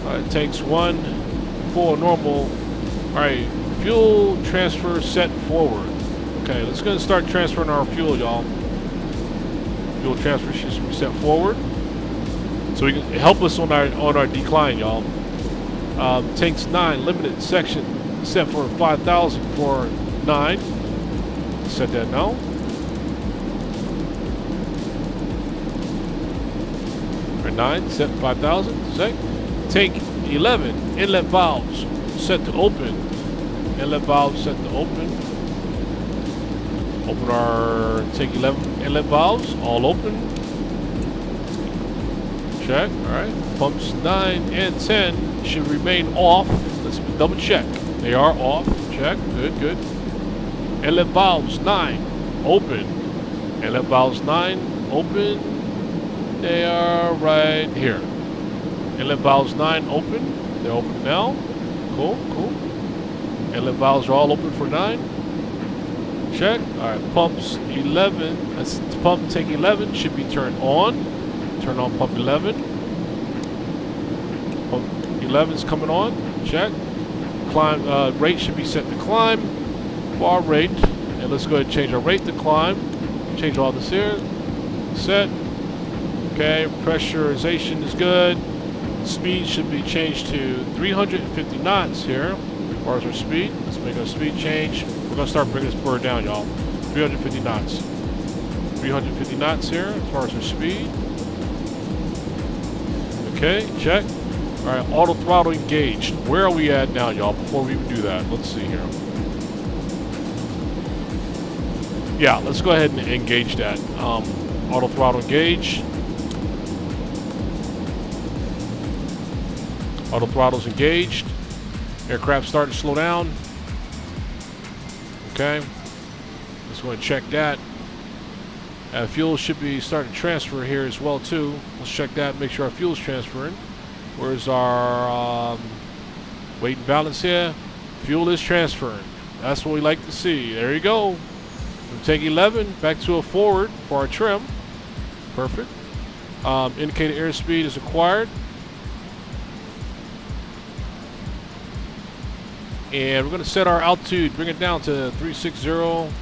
S1: All right, tanks 1, 4 normal. All right, fuel transfer set forward. Okay, let's go and start transferring our fuel, y'all. Fuel transfer should be set forward, so we can help us on our decline, y'all. Tanks 9 limited section set for 5,000 for 9. Set that now. For 9, set 5,000. Set. Tank 11 inlet valves set to open. Inlet valves set to open. Open our tank 11 inlet valves, all open. Check. All right. Pumps 9 and 10 should remain off. Let's double check. They are off. Check. Good, good. Inlet valves 9 open. Inlet valves 9 open. They are right here. Inlet valves 9 open. They're open now. Cool, cool. Inlet valves are all open for 9. Check. All right. Pumps 11. That's pump tank 11 should be turned on. Turn on pump 11. Pump 11 is coming on. Check. Climb rate should be set to climb for our rate. And let's go ahead and change our rate to climb. Change all this here. Set. Okay. Pressurization is good. Speed should be changed to 350 knots here. As far as our speed, let's make our speed change. We're gonna start bringing this bird down, y'all. 350 knots. 350 knots here as far as our speed. Okay, check. All right, auto throttle engaged. Where are we at now, y'all? Before we even do that, let's see here. Yeah, let's go ahead and engage that. Auto throttle engage. Auto throttle's engaged. Aircraft starting to slow down. Okay, let's go ahead and check that. Fuel should be starting to transfer here as well too. Let's check that, make sure our fuel's transferring. Where's our weight and balance here? Fuel is transferring. That's what we like to see. There you go. From tank 11 back to a forward for our trim. Perfect. Indicated airspeed is acquired. And we're going to set our altitude, bring it down to 360.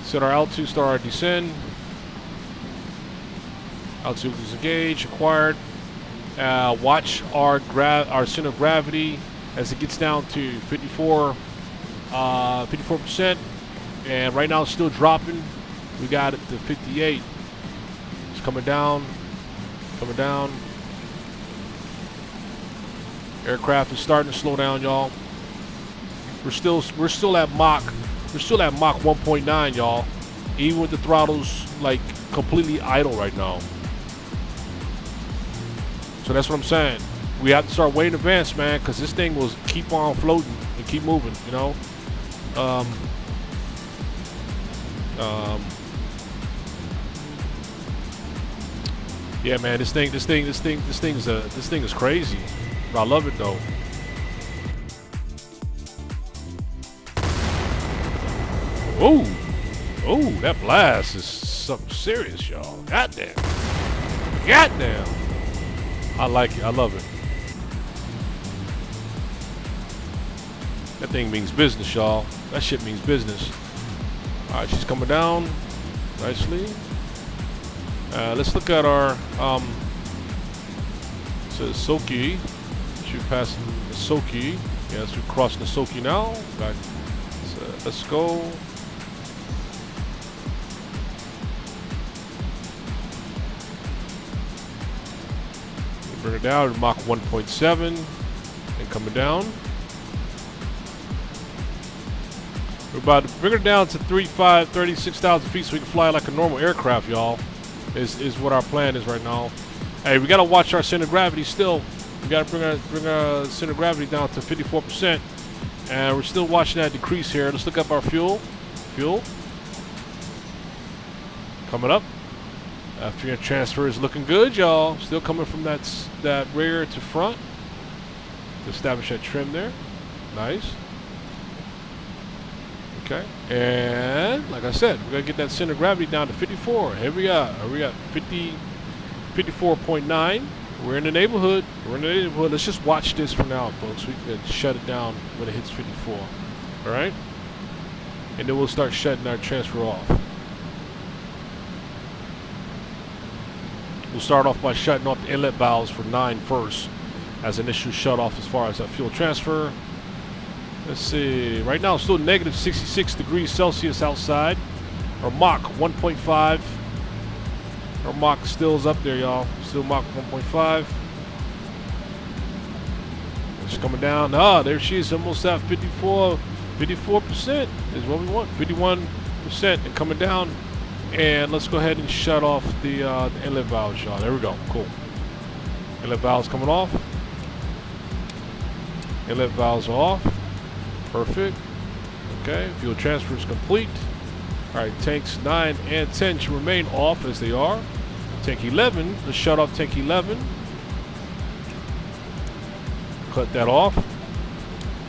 S1: Set our altitude, start our descend. Altitude is engaged, acquired. Watch our center of gravity as it gets down to 54%. And right now it's still dropping. We got it to 58. It's coming down, coming down. Aircraft is starting to slow down, y'all. We're still at Mach 1.9, y'all. Even with the throttles like completely idle right now. So that's what I'm saying. We have to start way in advance, man, because this thing will keep on floating and keep moving, you know. Yeah, man, this thing is crazy. But I love it though. Oh, that blast is something serious, y'all. Goddamn. I like it. I love it. That thing means business, y'all. That shit means business. All right, she's coming down nicely. Let's look at our it says Soki. Should pass the Soki. Yes, we're crossing the Soki now. Back. So let's go. Bring it down to Mach 1.7 and coming down. We're about to bring it down to 36,000 feet so we can fly like a normal aircraft, y'all. Is what our plan is right now. Hey, we gotta watch our center of gravity still. We gotta bring our center of gravity down to 54%, and we're still watching that decrease here. Let's look up our fuel. Fuel coming up. After your transfer is looking good, y'all. Still coming from that rear to front to establish that trim there. Nice. Okay, and like I said, we're gonna get that center of gravity down to 54. Here we got 54.9. We're in the neighborhood. Let's just watch this for now, folks. We can shut it down when it hits 54. All right, and then we'll start shutting our transfer off. We'll start off by shutting off the inlet valves for 9 first, as initial shut off as far as that fuel transfer. Let's see. Right now, it's still negative 66 degrees Celsius outside. Our Mach 1.5. Our Mach still is up there, y'all. Still Mach 1.5. It's coming down. Ah, there she is, almost at 54. 54% is what we want. 51% and coming down. And let's go ahead and shut off the inlet valves, y'all. There we go. Cool. Inlet valves coming off. Inlet valves are off. Perfect. Okay, fuel transfer is complete. All right, tanks 9 and 10 should remain off as they are. Tank 11, let's shut off tank 11. Cut that off.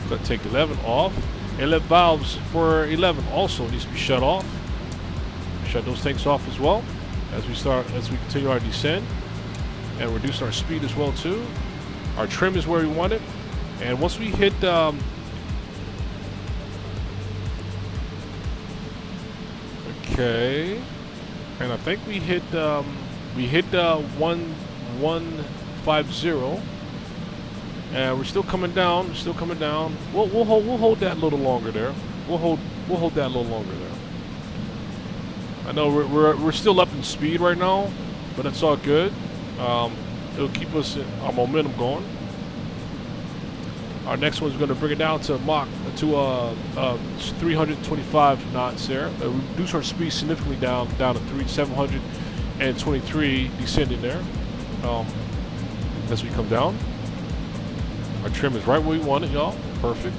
S1: Cut tank 11 off. Inlet valves for 11 also needs to be shut off. Shut those tanks off as well as we continue our descent and reduce our speed as well too. Our trim is where we want it, and once we hit okay, and I think we hit 150, and we're still coming down. We'll hold that a little longer there. We'll hold that a little longer there. I know we're still up in speed right now, but it's all good. It'll keep our momentum going. Our next one's going to bring it down to Mach 325 knots there. Reduce our speed significantly down to 723 descending there. As we come down, our trim is right where we want it, y'all. Perfect.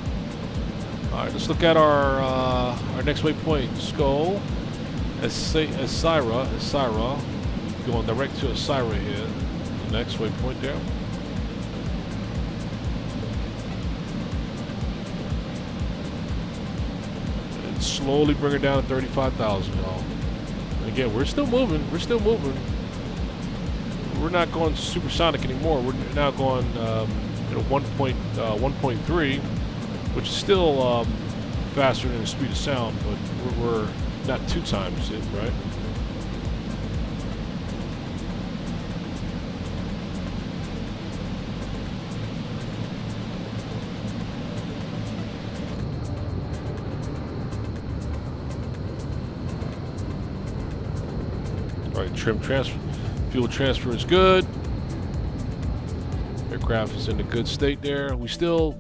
S1: All right, let's look at our next waypoint. Skull. Asira, going direct to Asira here. The next waypoint there. slowly bring her down to 35,000, y'all. And again, we're still moving. We're still moving. We're not going supersonic anymore. We're now going 1.3, which is still faster than the speed of sound, but we're not 2 times it, right? All right, trim transfer. Fuel transfer is good. Aircraft is in a good state there. We still,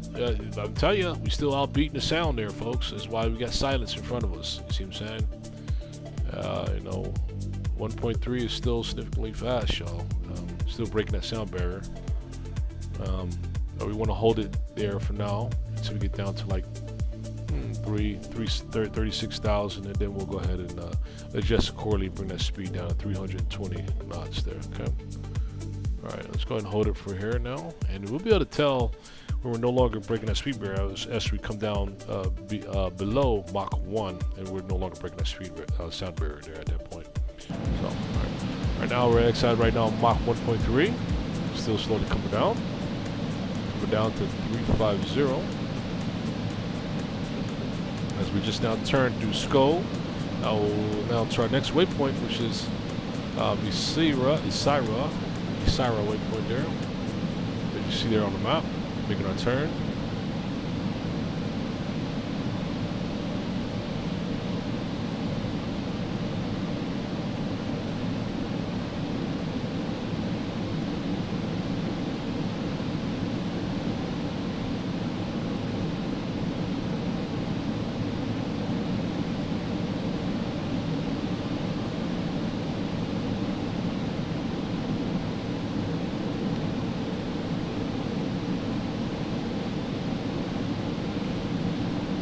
S1: I'll tell you, we still outbeating the sound there, folks. That's why we got silence in front of us. You see what I'm saying? 1.3 is still significantly fast, y'all. Still breaking that sound barrier. We want to hold it there for now until we get down to like 36,000, and then we'll go ahead and adjust accordingly, bring that speed down to 320 knots there. Okay. All right, let's go ahead and hold it for here now, and we'll be able to tell when we're no longer breaking that speed barrier as we come down below Mach 1, and we're no longer breaking that speed sound barrier there at that point. So, all right now we're excited right now Mach 1.3, still slowly coming down. We're down to 350. As we just now turn through Skull, now to our next waypoint, which is Isira waypoint there. That you see there on the map, making our turn.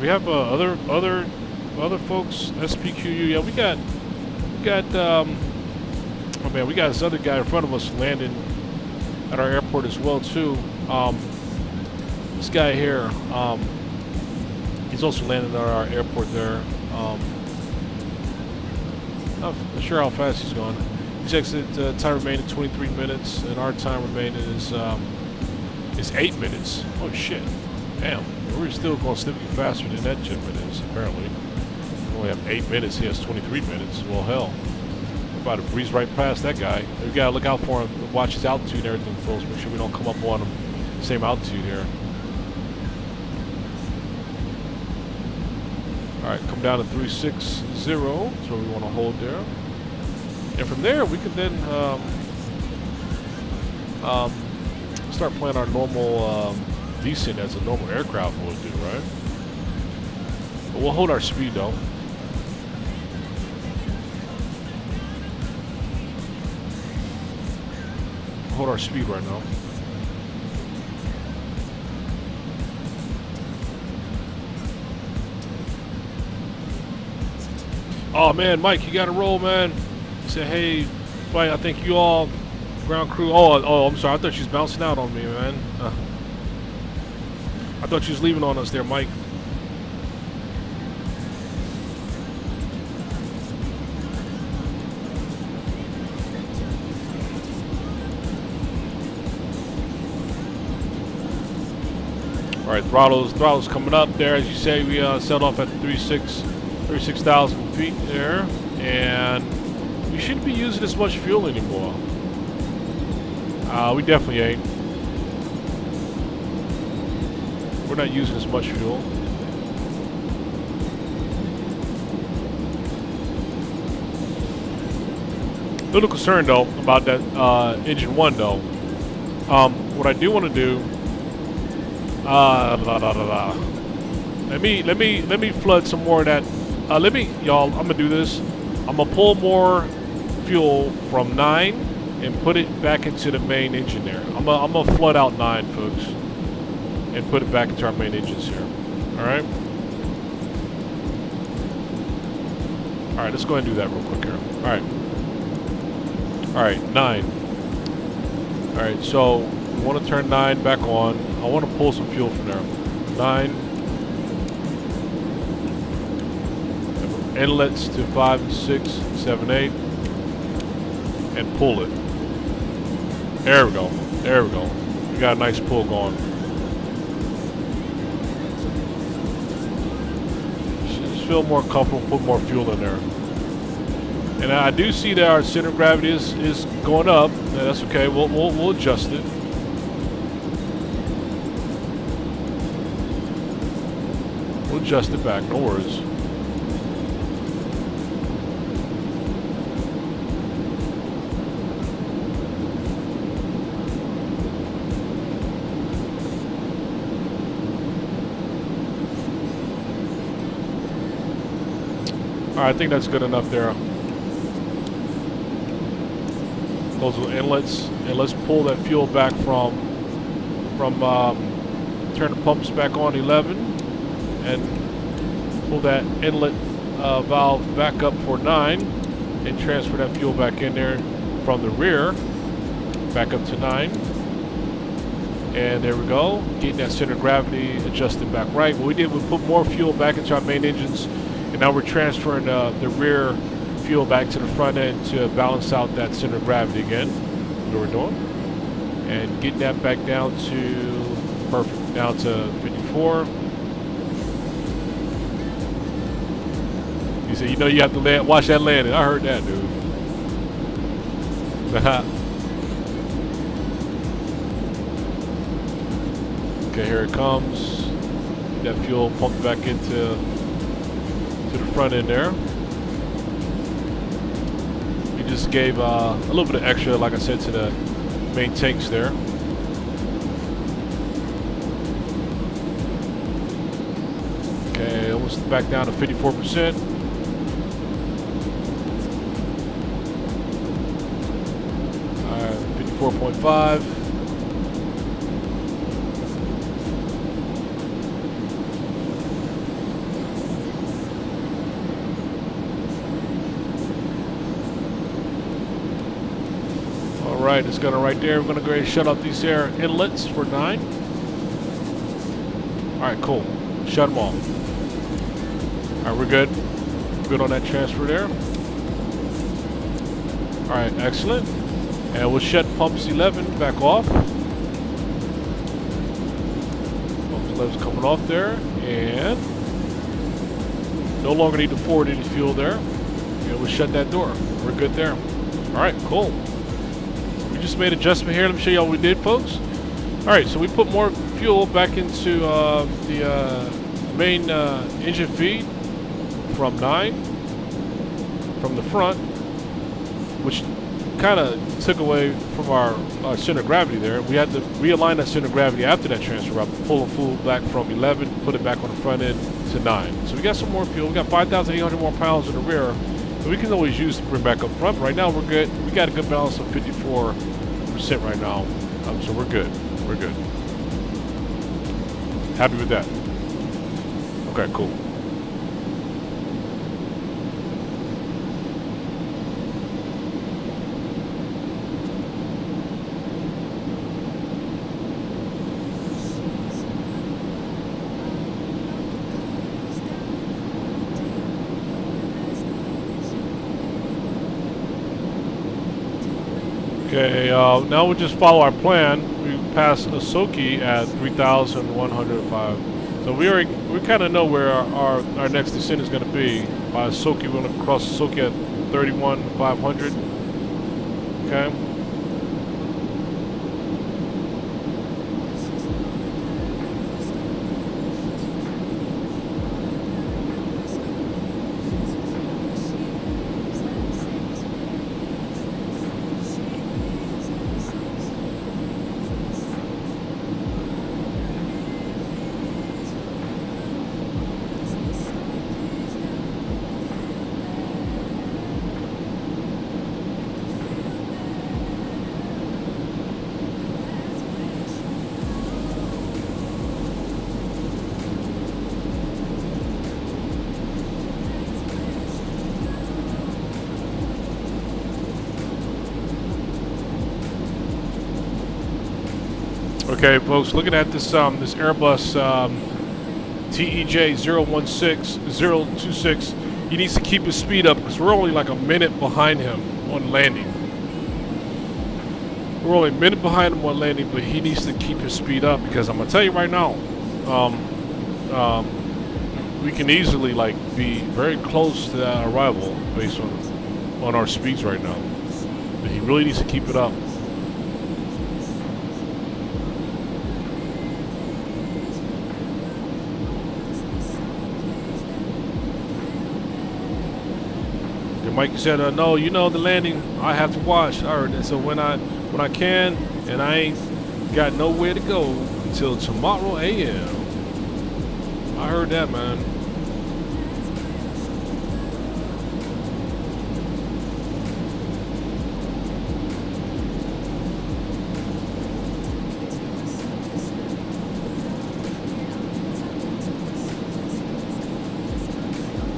S1: We have other folks, SPQU. Yeah, we got. Oh man, we got this other guy in front of us landing at our airport as well too. This guy here, he's also landing at our airport there. Not sure how fast he's going. His exit time remaining 23 minutes, and our time remaining is 8 minutes. Oh shit! Damn. We're still going significantly faster than that gentleman is, apparently. We only have 8 minutes, he has 23 minutes. Well, hell. We're about to breeze right past that guy. We gotta look out for him, watch his altitude and everything, folks. Make sure we don't come up on him. Same altitude here. Alright, come down to 360. That's what we want to hold there. And from there, we can then start playing our normal descent as a normal aircraft would do, right? But we'll hold our speed though. Hold our speed right now. Oh man, Mike, you gotta roll, man. He said, hey, Mike, I think you all ground crew. Oh, I'm sorry. I thought she was bouncing out on me, man. I thought you was leaving on us there, Mike. All right, throttle's coming up there. As you say, we set off at 36,000 feet there, and we shouldn't be using as much fuel anymore. We definitely ain't. We're not using as much fuel. A little concerned though about that engine 1 though. What I do want to do. Let me flood some more of that. Y'all. I'm gonna do this. I'm gonna pull more fuel from 9 and put it back into the main engine there. I'm gonna flood out 9, folks, and put it back into our main engines here. All right. All right. Let's go ahead and do that real quick here. All right. All right. 9. All right. So we want to turn 9 back on. I want to pull some fuel from there. 9. inlets to 5, 6, 7, 8, and pull it. There we go. There we go. We got a nice pull going. Just feel more comfortable, put more fuel in there. And I do see that our center of gravity is going up. Yeah, that's okay. We'll adjust it. We'll adjust it back. No worries. All right, I think that's good enough there. Those are inlets, and let's pull that fuel back from turn the pumps back on 11, and pull that inlet valve back up for 9, and transfer that fuel back in there from the rear, back up to 9. And there we go, getting that center of gravity adjusted back right. What we did, we put more fuel back into our main engines, and now we're transferring the rear fuel back to the front end to balance out that center of gravity again. That's what we're doing. And getting that back down to, perfect, down to 54. He said, you know you have to land, watch that landing. I heard that, dude. Okay, here it comes. That fuel pumped back into the front end there. We just gave a little bit of extra, like I said, to the main tanks there. Okay, almost back down to 54%. All right, 54.5. Alright, it's gonna right there. We're gonna go ahead and shut off these air inlets for 9. Alright, cool. Shut them off. Alright, we're good. Good on that transfer there. Alright, excellent. And we'll shut pumps 11 back off. Pumps 11's coming off there. And no longer need to forward any fuel there. And we'll shut that door. We're good there. Alright, cool. Just made adjustment here. Let me show you all we did, folks. All right, so we put more fuel back into the main engine feed from 9 from the front, which kind of took away from our center of gravity there. We had to realign that center of gravity after that transfer. By pulling fuel back from 11, put it back on the front end to 9. So we got some more fuel. We got 5,800 more pounds in the rear. We can always use to bring back up front. Right now we're good. We got a good balance of 54% right now, so we're good. We're good. Happy with that. Okay, cool. Okay, now we'll just follow our plan. We passed Asoki at 3,105. So we kind of know where our next descent is going to be. By Asoki, we're going to cross Asoki at 31,500. Okay. Okay, folks, looking at this Airbus TEJ 026 he needs to keep his speed up because we're only like a minute behind him on landing. We're only a minute behind him on landing, but he needs to keep his speed up because I'm gonna tell you right now, we can easily like be very close to that arrival based on our speeds right now. But he really needs to keep it up. Mike said, no, you know the landing I have to watch. All right, and so when I can, and I ain't got nowhere to go until tomorrow a.m. I heard that, man.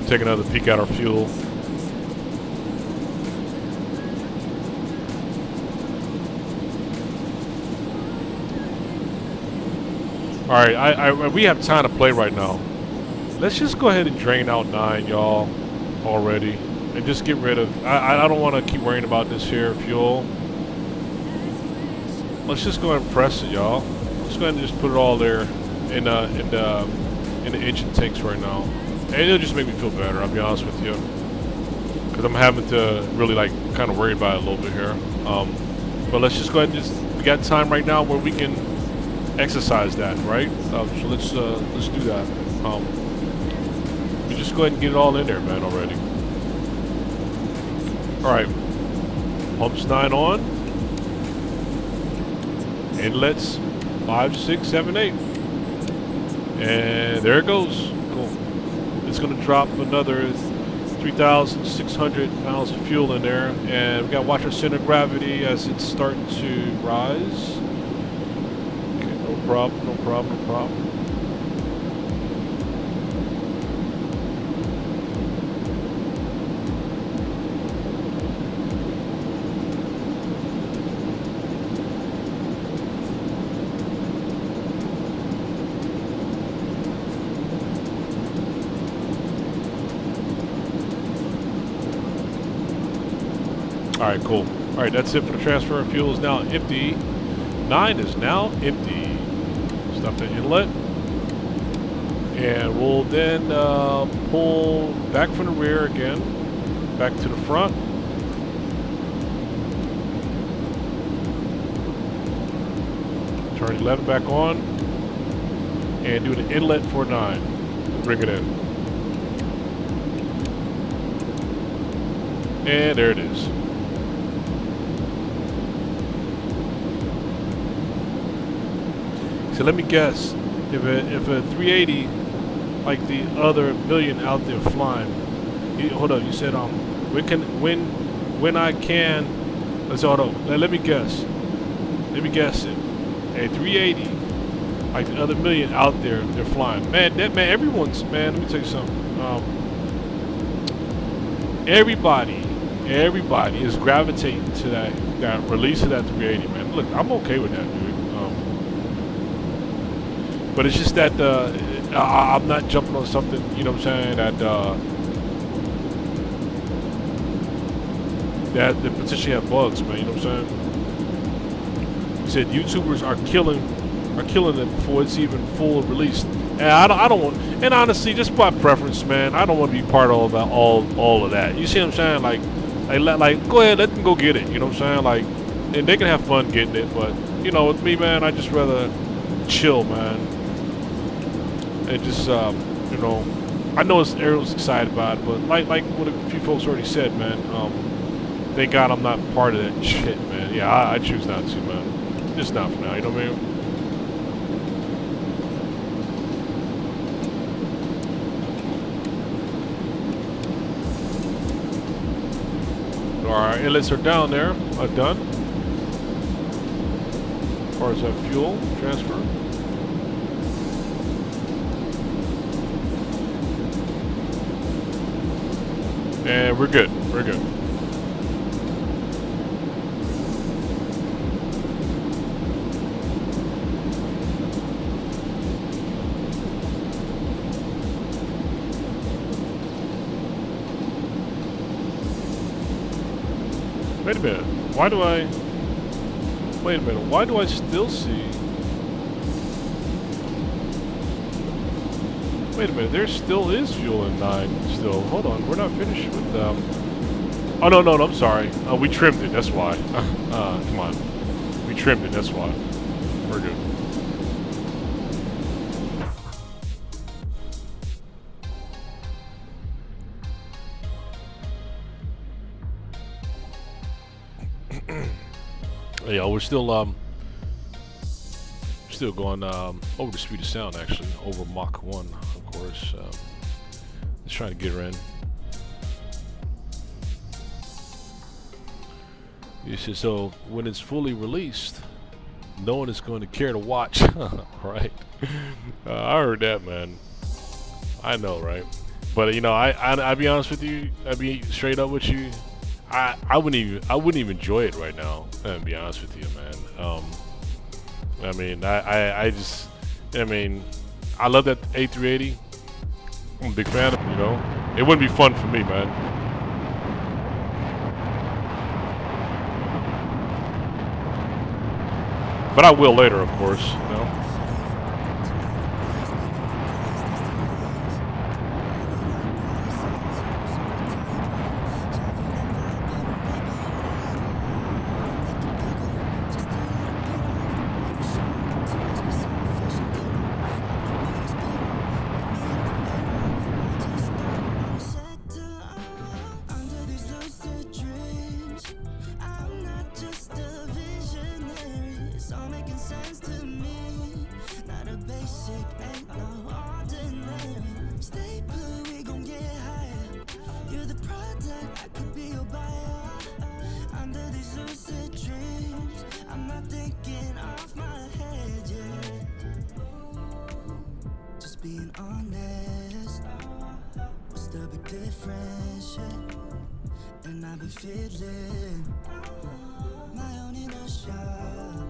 S1: Take another peek at our fuel. All right, we have time to play right now. Let's just go ahead and drain out 9, y'all, already, and just get rid of. I don't want to keep worrying about this here fuel. Let's just go ahead and press it, y'all. Let's go ahead and just put it all there in the engine tanks right now, and it'll just make me feel better. I'll be honest with you, because I'm having to really like kind of worry about it a little bit here. But let's just go ahead and we got time right now where we can exercise that, right? So let's do that. We just go ahead and get it all in there, man, already. All right, pumps 9 on, inlets 5, 6, 7, 8, and there it goes. Cool. It's gonna drop another 3,600 pounds of fuel in there, and we gotta watch our center of gravity as it's starting to rise. No problem, no problem, no problem. All right, cool. All right, that's it for the transfer. Fuel is now empty. 9 is now empty. Stop the inlet. And we'll then pull back from the rear again, back to the front. Turn 11 back on. And do the inlet for 9. Bring it in. And there it is. So let me guess, if a 380, like the other million out there flying, hold on, you said when I can, let's hold on, let me guess it, a 380, like the other million out there, they're flying, man, everyone's, man, let me tell you something, everybody is gravitating to that release of that 380, man. Look, I'm okay with that, dude. But it's just that I'm not jumping on something, you know what I'm saying, that potentially have bugs, man, you know what I'm saying? He said YouTubers are killing it before it's even full released. And I don't want, and honestly, just by preference, man, I don't want to be part of all of that. You see what I'm saying? Like go ahead, let them go get it, you know what I'm saying? Like, and they can have fun getting it, but you know, with me, man, I just rather chill, man. And just, you know, I know Ariel's excited about it, but like what a few folks already said, man, thank God I'm not part of that shit, man. Yeah, I choose not to, man. Just not for now, you know what I mean? Our inlets are down there, done. As far as that fuel transfer. And we're good. We're good. Wait a minute. Why do I... Wait a minute. Why do I still see... Wait a minute. There still is fuel in 9 still. Hold on. We're not finished with... Oh, no, no, no. I'm sorry. We trimmed it. That's why. Come on. We trimmed it. That's why. We're good. Yeah, we're still going over the speed of sound, actually, over Mach 1, of course. Just trying to get her in. You see, so when it's fully released, no one is going to care to watch, right? I heard that, man. I know, right? But you know, I'll be honest with you. I'll be straight up with you. I wouldn't even enjoy it right now. To be honest with you, man. I mean, I mean, I love that A380. I'm a big fan of it, you know. It wouldn't be fun for me, man. But I will later, of course, you know.
S2: Being honest, what's the big difference? Yeah. And I've been feeling my own inertia.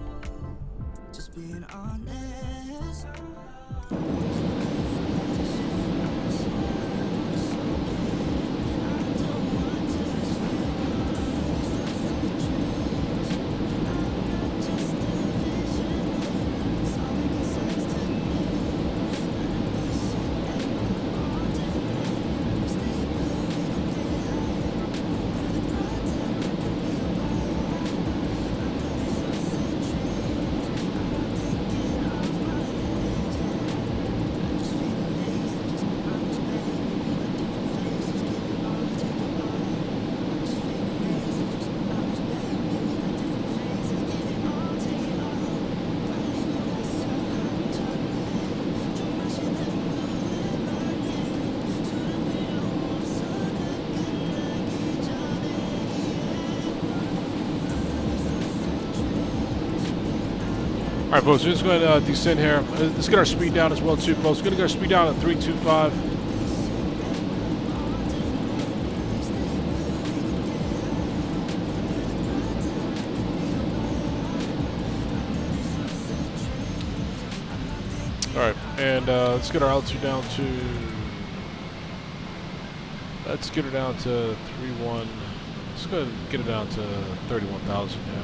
S2: Just being honest.
S1: All right, folks, we're just going to descend here. Let's get our speed down as well, too, folks. We're going to get our speed down at 325. All right, and let's get our altitude down to... Let's get her down to 31. Let's go ahead and get it down to 31,000, yeah.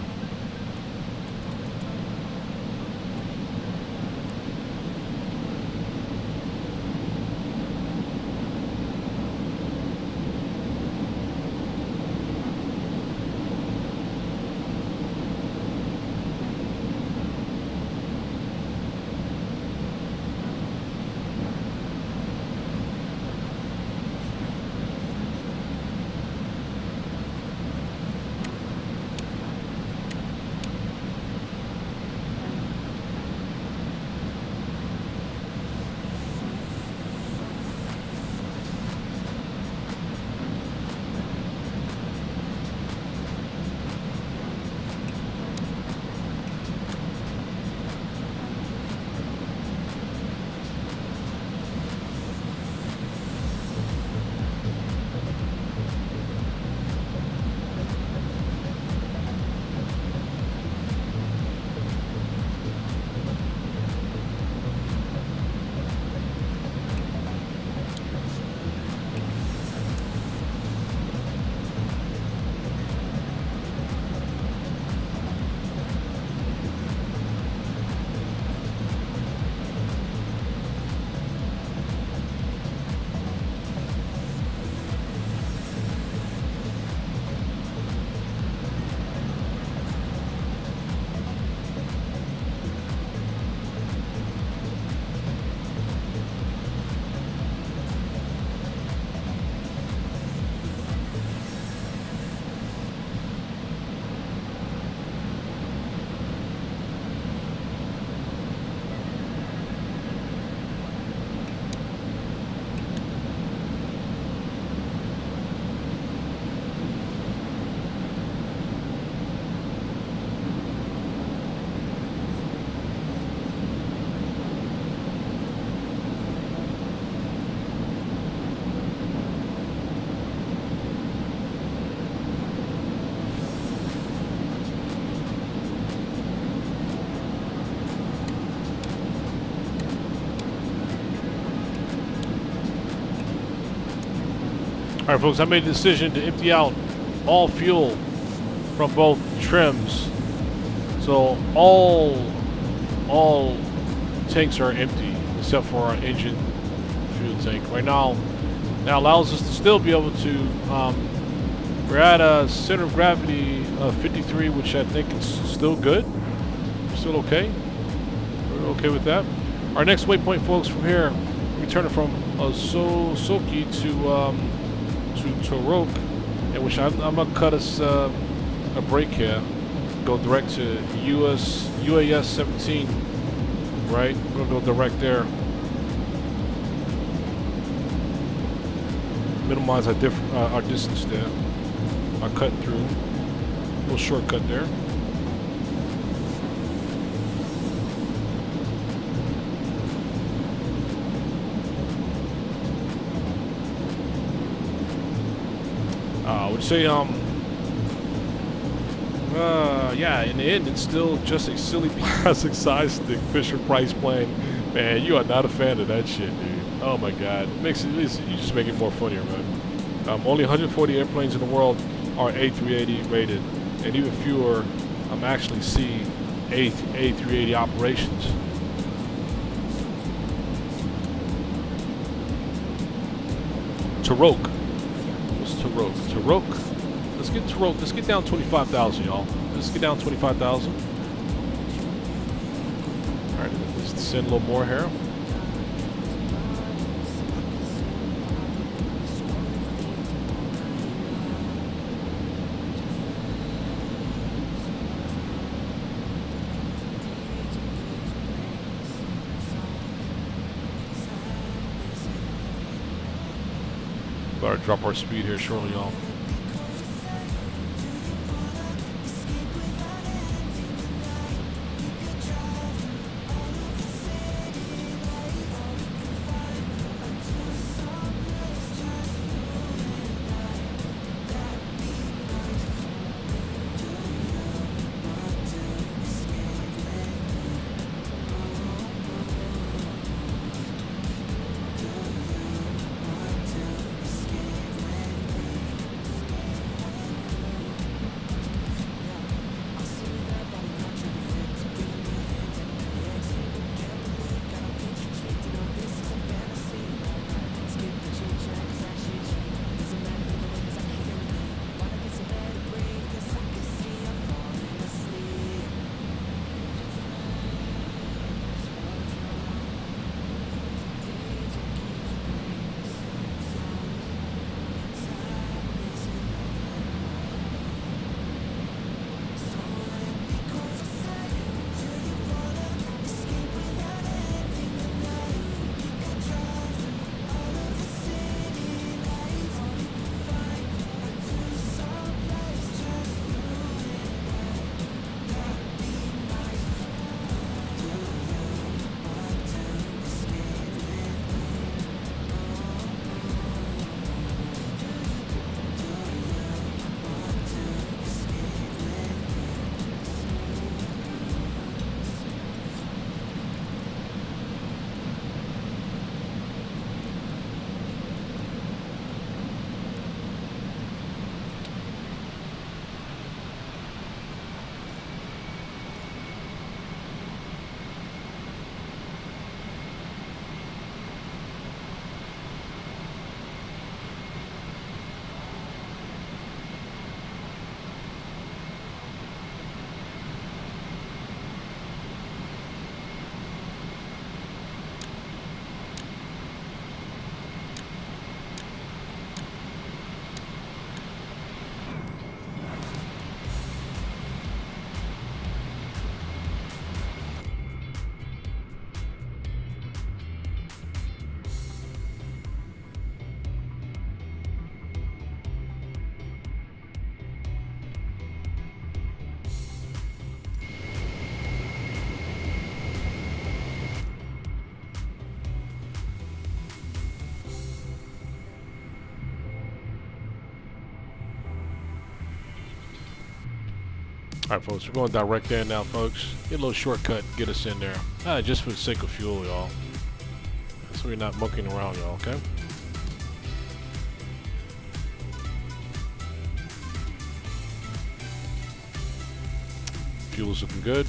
S1: Alright folks, I made the decision to empty out all fuel from both trims. So all tanks are empty except for our engine fuel tank. Right now, that allows us to still be able to, we're at a center of gravity of 53, which I think is still good. Still okay. We're okay with that. Our next waypoint, folks, from here, we turn it from Soki to Torok, in which I'm gonna cut us a break here. Go direct to UAS 17. Right, we're gonna go direct there. Minimize our distance there. Our cut through. Little shortcut there. I would say yeah, in the end, it's still just a silly plastic side stick Fisher Price plane. Man, you are not a fan of that shit, dude. Oh my God, you just make it more funnier, man. Only 140 airplanes in the world are A380 rated, and even fewer actually see A380 operations. Torok. What's Torok? Torok. Let's get Torok. Let's get down 25,000, y'all. Let's get down 25,000. All right, let's descend a little more here. Better drop our speed here shortly, y'all. Alright folks, we're going direct there now, folks. Get a little shortcut, get us in there. Just for the sake of fuel, y'all. So we're not mucking around, y'all, okay? Fuel's looking good.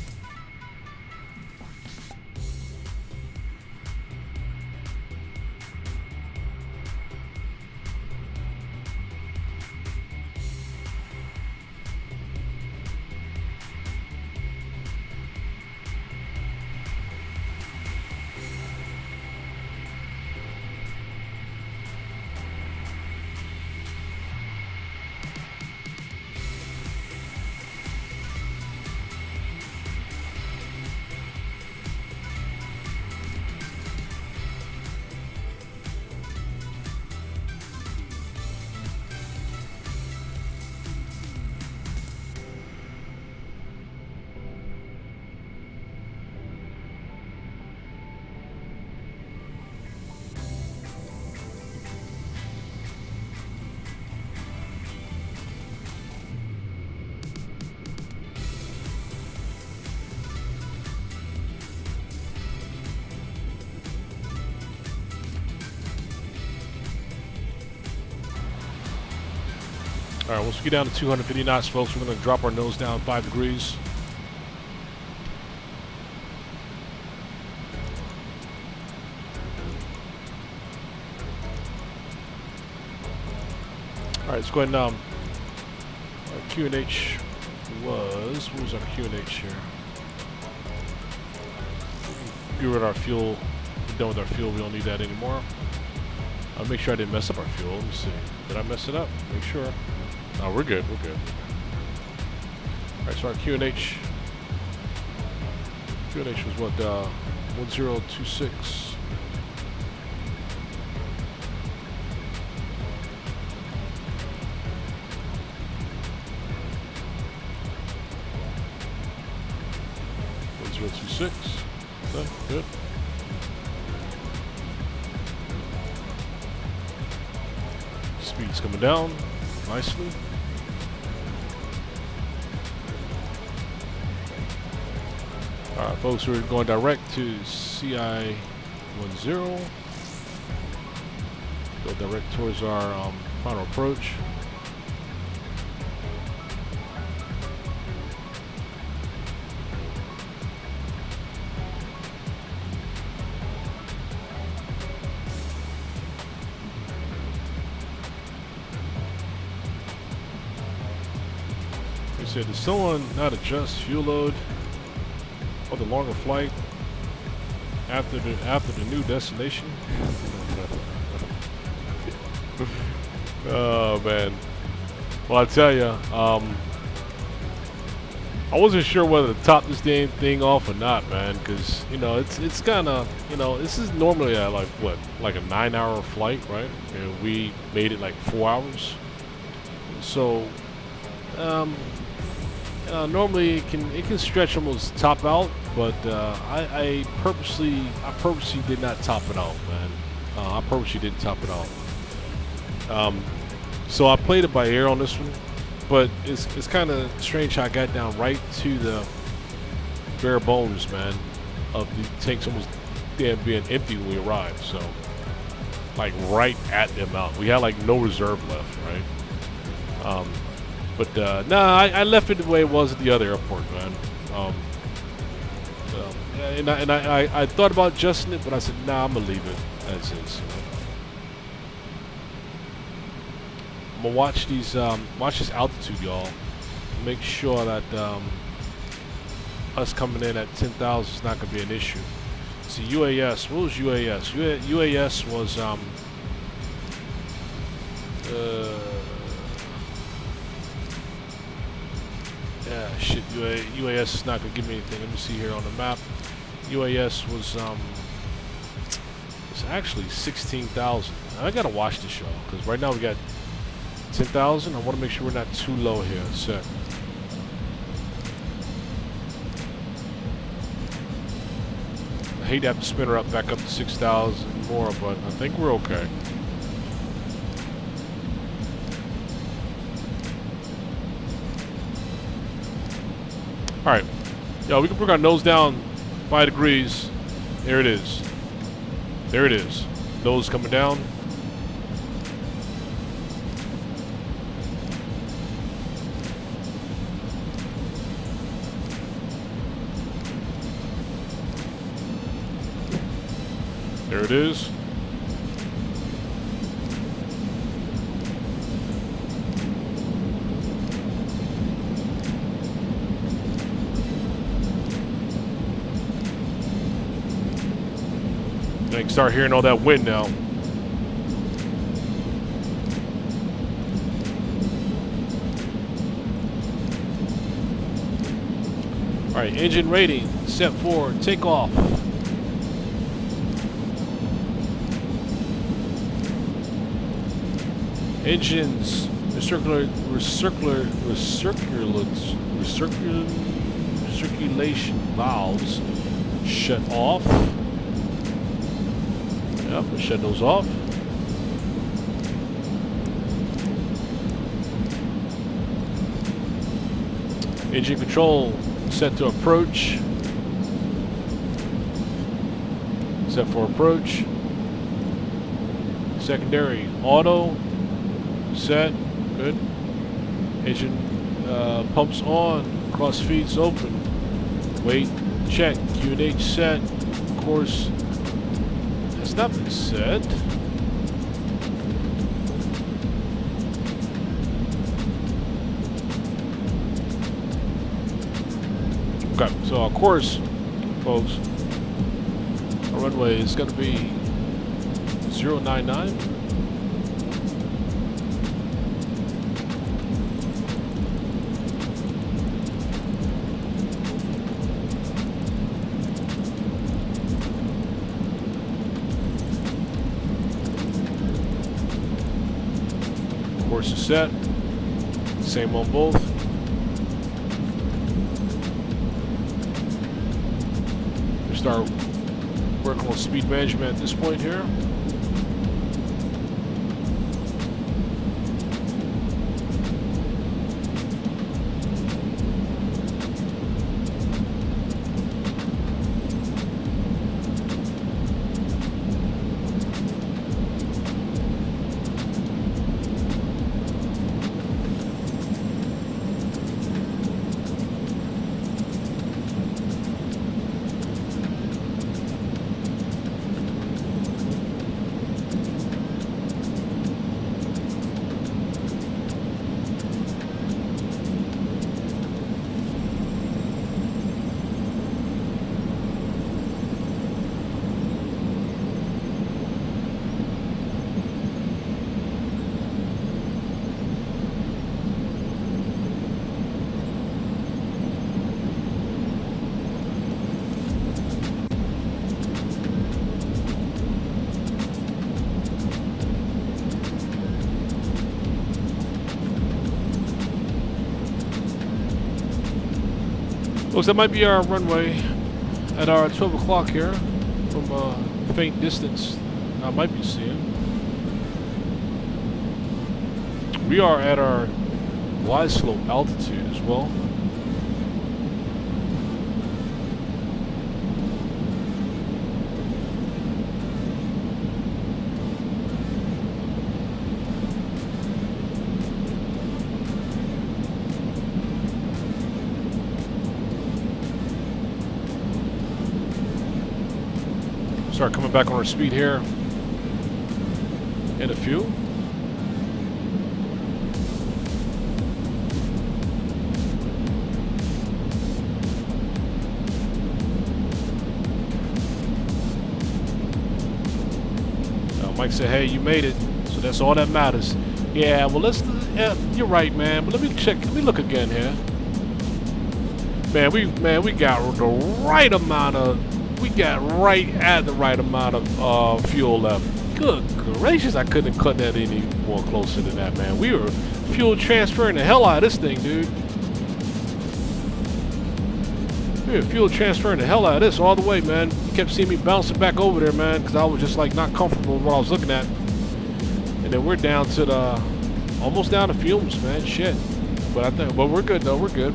S1: All right, once we get down to 250 knots, folks, we're going to drop our nose down 5 degrees. All right, let's go ahead and our Q&H was, what was our Q&H here? Get rid of our fuel. We're done with our fuel. We don't need that anymore. I'll make sure I didn't mess up our fuel. Let me see. Did I mess it up? Make sure. No, we're good. We're good. All right, so our Q&H. Q&H was what? 1026. Okay, good. Speed's coming down nicely. All right, folks, we're going direct to CI10. Go direct towards our final approach. They said, did someone not adjust fuel load for the longer flight after the new destination? Oh man. Well, I tell you, I wasn't sure whether to top this damn thing off or not, man, because you know it's kind of, you know, this is normally a, like what, like a 9-hour flight, right? And we made it like 4 hours. So normally it can stretch almost top out, but I purposely did not top it out, man. I purposely didn't top it out. So I played it by ear on this one, but it's kind of strange how I got down right to the bare bones, man, of the tanks almost damn being empty when we arrived. So like right at the amount, we had like no reserve left, right? But nah, I left it the way it was at the other airport, man. And I thought about adjusting it, but I said, nah, I'm gonna leave it as is. I'm gonna watch these, watch this altitude, y'all. Make sure that us coming in at 10,000 is not gonna be an issue. See, UAS. What was UAS? UAS was yeah, shit. UAS is not gonna give me anything. Let me see here on the map. UAS was it's actually 16,000. I gotta watch this, y'all, because right now we got 10,000. I want to make sure we're not too low here. Sec. I hate to have to spin her up back up to 6,000 more, but I think we're okay. All right, yo, we can bring our nose down 5 degrees. There it is. There it is. Nose coming down. There it is. I can start hearing all that wind now. All right, engine rating set for takeoff. Engines recirculation valves shut off. Yep, we'll shut those off. Engine control set to approach. Set for approach. Secondary auto. Set. Good. Engine pumps on. Cross feeds open. Wait. Check. Q&H set. Course has not been set. Okay, so our course, folks, our runway is going to be 099. Course is set. Same on both. Start working on speed management at this point here. Folks, that might be our runway at our 12 o'clock here from a faint distance I might be seeing. We are at our wide slope altitude as well. Start coming back on our speed here in a few. Mike said, "Hey, you made it, so that's all that matters." Yeah, well, you're right, man. But let me check. Let me look again here. Man, we got the right amount of. We got right at the right amount of fuel left. Good gracious, I couldn't have cut that any more closer than that, man. We were fuel transferring the hell out of this thing, dude. We were fuel transferring the hell out of this all the way, man. You kept seeing me bouncing back over there, man, because I was just like not comfortable with what I was looking at. And then we're down to the almost down to fumes, man. Shit. But we're good though. We're good.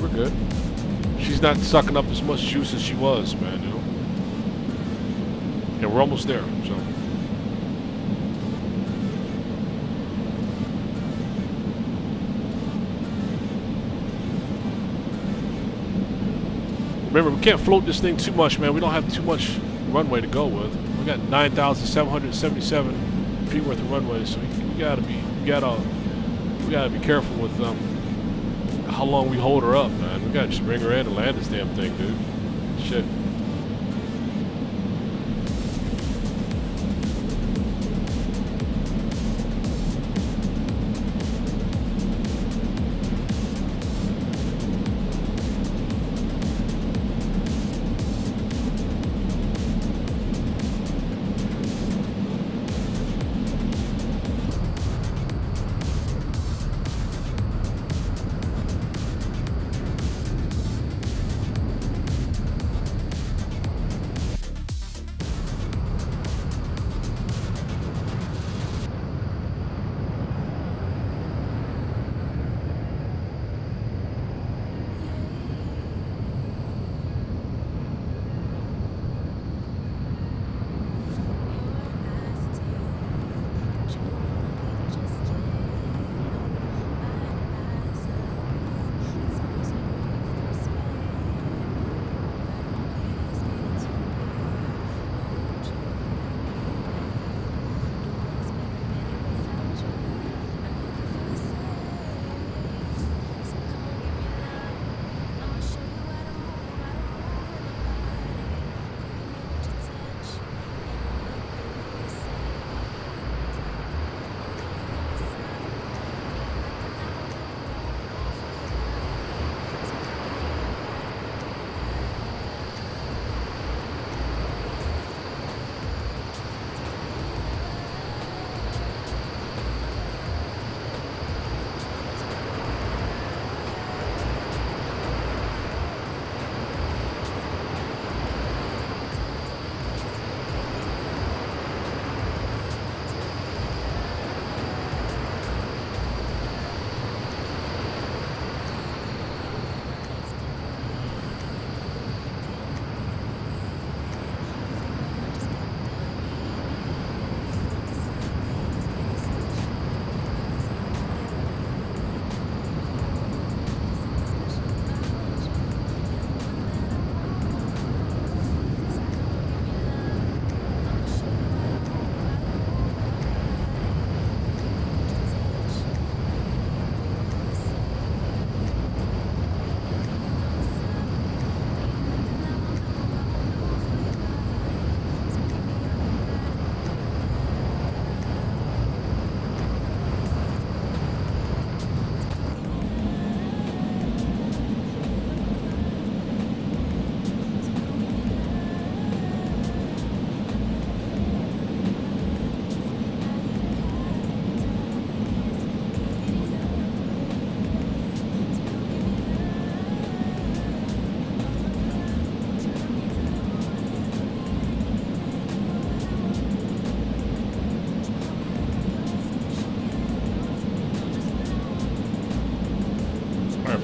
S1: She's not sucking up as much juice as she was, man. You know. Yeah, we're almost there, so. Remember, we can't float this thing too much, man. We don't have too much runway to go with. We got 9,777 feet worth of runway, so we gotta be careful with how long we hold her up, man. We gotta just bring her in and land this damn thing, dude. Shit.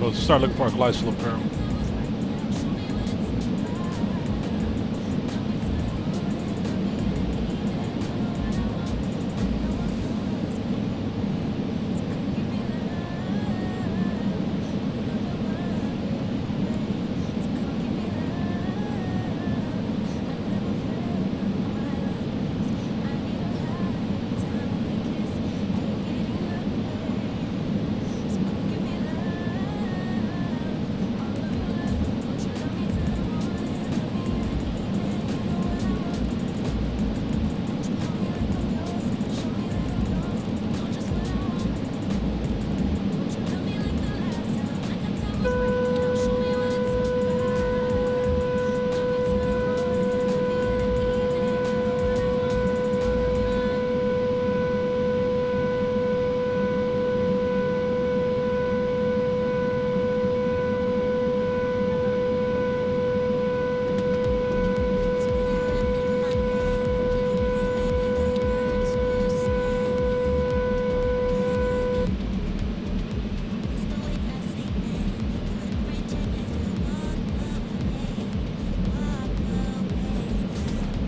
S1: Let's start looking for a glide slope here.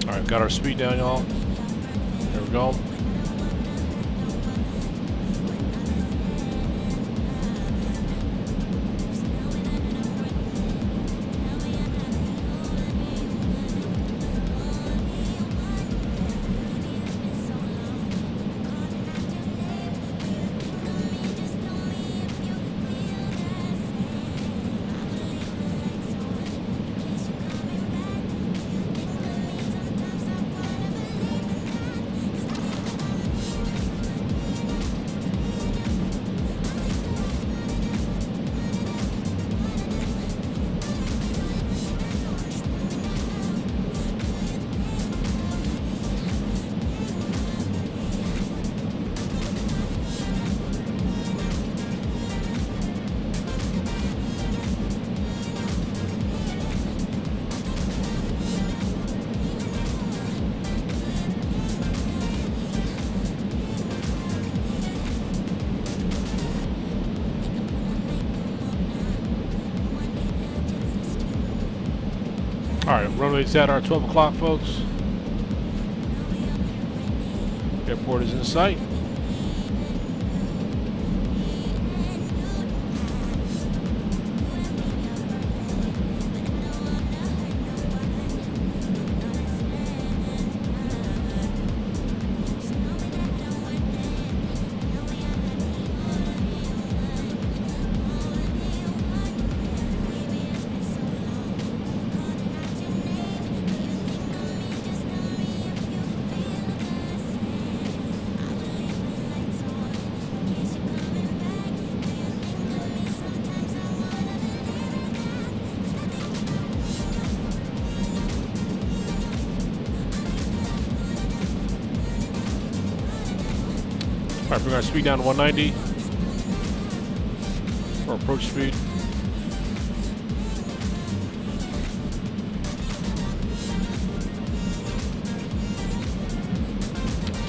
S1: Alright, got our speed down, y'all. There we go. Runway's at our 12 o'clock, folks. Airport is in sight. Alright, bring our speed down to 190 for approach speed.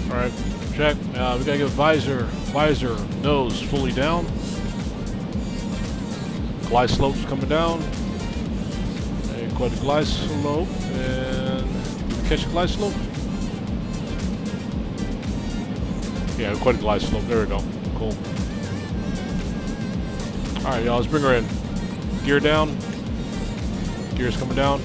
S1: Alright, check. We gotta get visor, nose fully down. Glide slopes coming down. And quite a glide slope. And catch a glide slope. Yeah, quite a glide slope. There we go. Cool. Alright, y'all, let's bring her in. Gear down. Gear's coming down.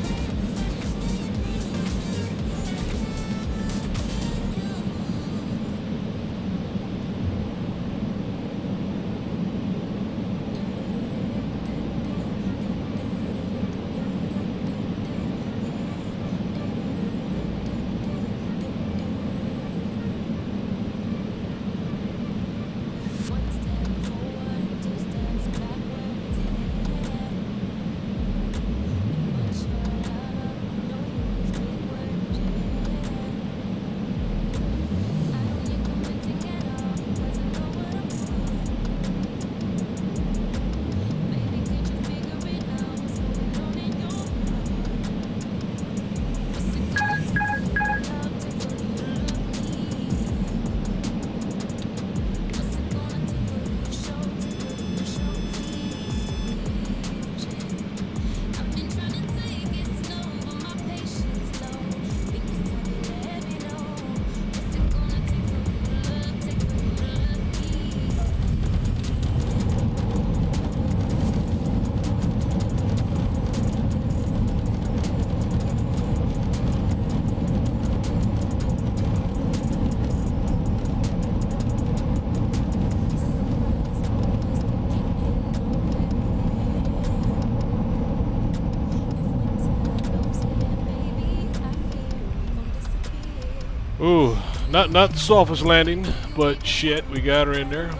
S1: Ooh, not the softest landing, but shit, we got her in there.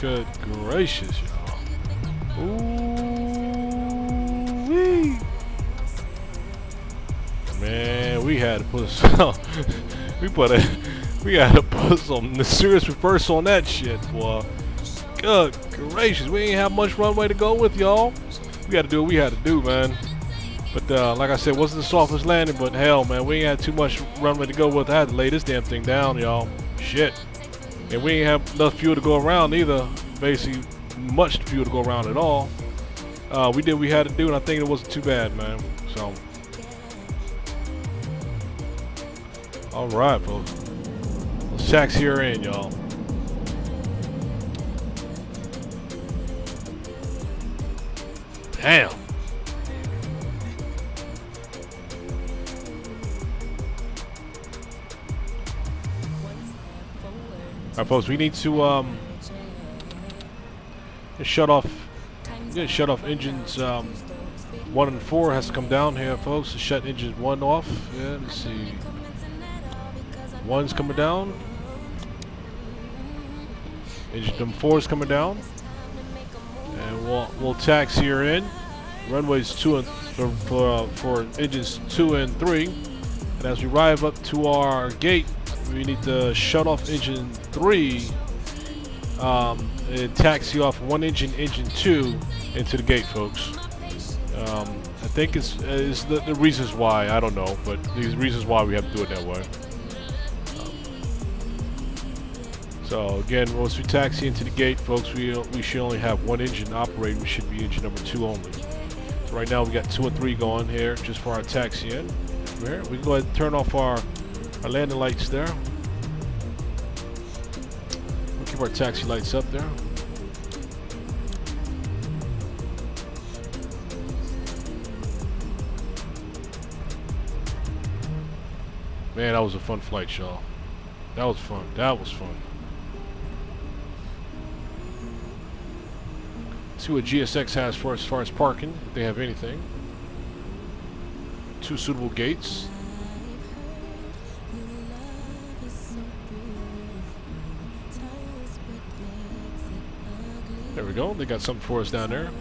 S1: Good gracious, y'all. Ooh-wee. Man, we had to put some, we had to put some serious reverse on that shit, boy. Good gracious, we ain't have much runway to go with, y'all. We had to do what we had to do, man. But like I said, wasn't the softest landing, but hell, man, we ain't had too much runway to go with. I had to lay this damn thing down, y'all. Shit. And we ain't have enough fuel to go around either. Basically, much fuel to go around at all. We did what we had to do, and I think it wasn't too bad, man. So, all right, folks. Let's taxi her in, y'all. Damn. Alright, folks, we need to shut off engines 1 and 4 has to come down here, folks, to shut engine 1 off. Yeah, let's see. 1's coming down. Engine number 4 is coming down. And we'll taxi her in. Runways 2 and for engines 2 and 3. And as we arrive up to our gate, we need to shut off engine 3 and taxi off one engine 2 into the gate, folks. I think it's the reasons why, I don't know, but these reasons why we have to do it that way. So again, once we taxi into the gate, folks, we should only have one engine operating. We should be engine number 2 only. So right now we got 2 and 3 going here just for our taxi in. Here, we can go ahead and turn off our landing lights there. We'll keep our taxi lights up there. Man, that was a fun flight, y'all. That was fun. That was fun. See what GSX has for as far as parking, if they have anything. 2 suitable gates. There we go. They got something for us down there.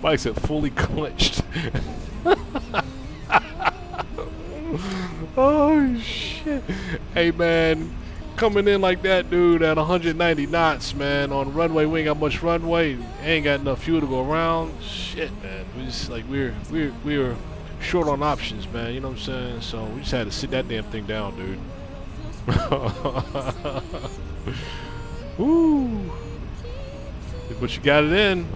S1: Mike said fully clenched. Oh shit. Hey man, coming in like that, dude, at 190 knots, man, on runway. We ain't got much runway. Ain't got enough fuel to go around. Shit, man. We just like we were short on options, man. You know what I'm saying? So we just had to sit that damn thing down, dude. Woo. But you got it in.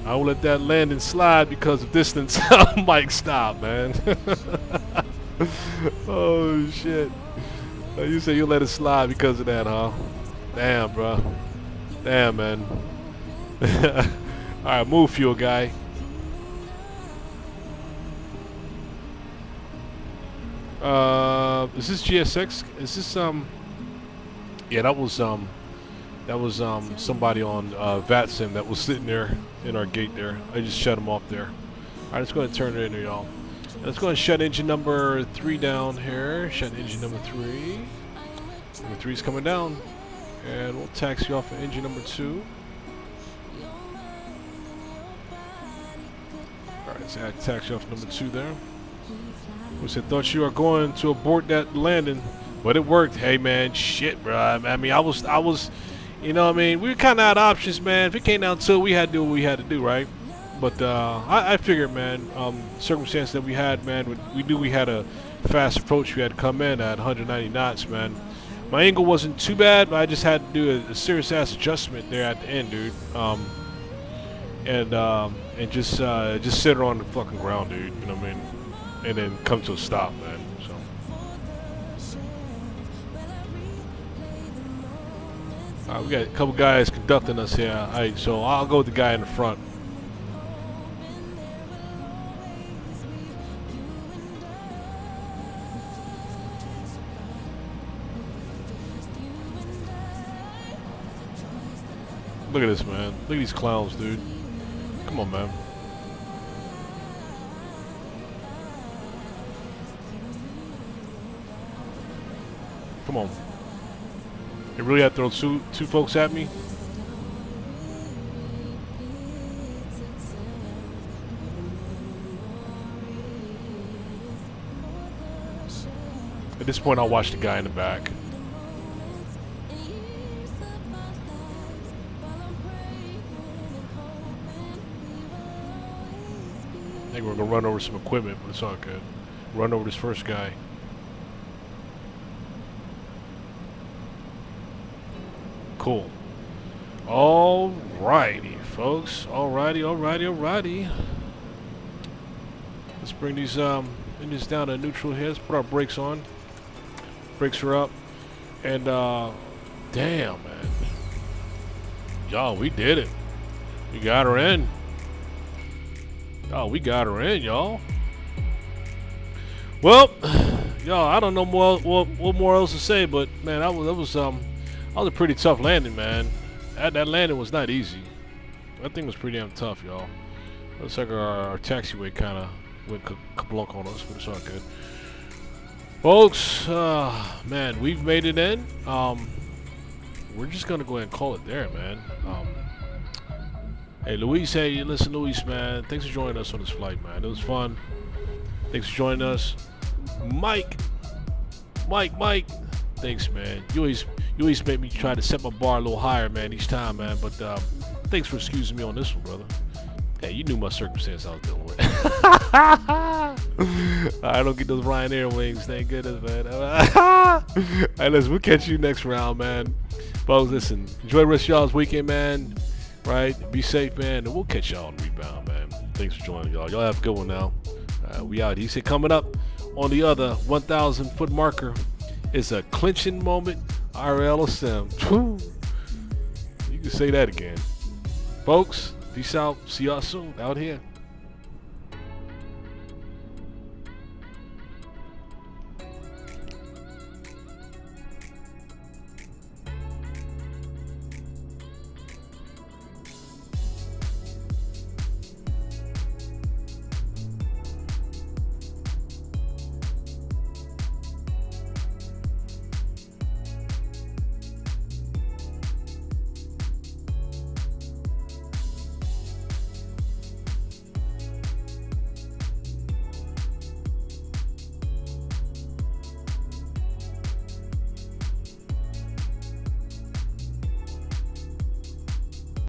S1: I will let that landing slide because of distance. Mike, stop, man. Oh shit. You say you let it slide because of that, huh? Damn, bro. Damn, man. Alright, move, fuel guy. Is this GSX? Is this yeah, that was somebody on VATSIM that was sitting there in our gate there. I just shut him off there. Alright, let's go ahead and turn it in here, y'all. Let's go ahead and shut engine number 3 down here. Shut engine number 3. Number 3 is coming down. And we'll taxi off of engine number 2. Alright, so I taxi off number 2 there. We said, thought you were going to abort that landing, but it worked. Hey man, shit, bro. I mean, I was, you know what I mean? We were kind of out of options, man. If it came down to it, we had to do what we had to do, right? But I figured, man, circumstance that we had, man, we knew we had a fast approach. We had to come in at 190 knots, man. My angle wasn't too bad, but I just had to do a serious ass adjustment there at the end, dude. And just sit her on the fucking ground, dude. You know what I mean? And then come to a stop, man. So we got a couple guys conducting us here. Alright, so I'll go with the guy in the front. Look at this, man. Look at these clowns, dude. Come on, man. Come on. You really have to throw two folks at me? At this point, I'll watch the guy in the back. I think we're gonna run over some equipment, but it's all good. Run over this first guy. Cool. Alrighty, folks. Alrighty. Let's bring these engines down to neutral here. Let's put our brakes on. Brakes are up. And damn, man. Y'all, we did it. We got her in. Oh, we got her in, y'all. Well, y'all, I don't know what more else to say, but man, that was a pretty tough landing, man. That landing was not easy. That thing was pretty damn tough, y'all. Looks like our taxiway kind of went kablunk on us, but it's all good. Folks, man, we've made it in. We're just gonna go ahead and call it there, man. Hey, Luis, hey, listen, Luis, man. Thanks for joining us on this flight, man. It was fun. Thanks for joining us. Mike. Thanks, man. You always make me try to set my bar a little higher, man, each time, man. But thanks for excusing me on this one, brother. Hey, you knew my circumstance I was dealing with. I don't get those Ryanair wings. Thank goodness, man. Hey, listen, we'll catch you next round, man. Folks, listen, enjoy the rest of y'all's weekend, man. Right? Be safe, man. And we'll catch y'all on the rebound, man. Thanks for joining, y'all. Y'all have a good one now. We out. He said coming up on the other 1,000 foot marker is a clinching moment. RLSM. You can say that again. Folks, peace out. See y'all soon out here.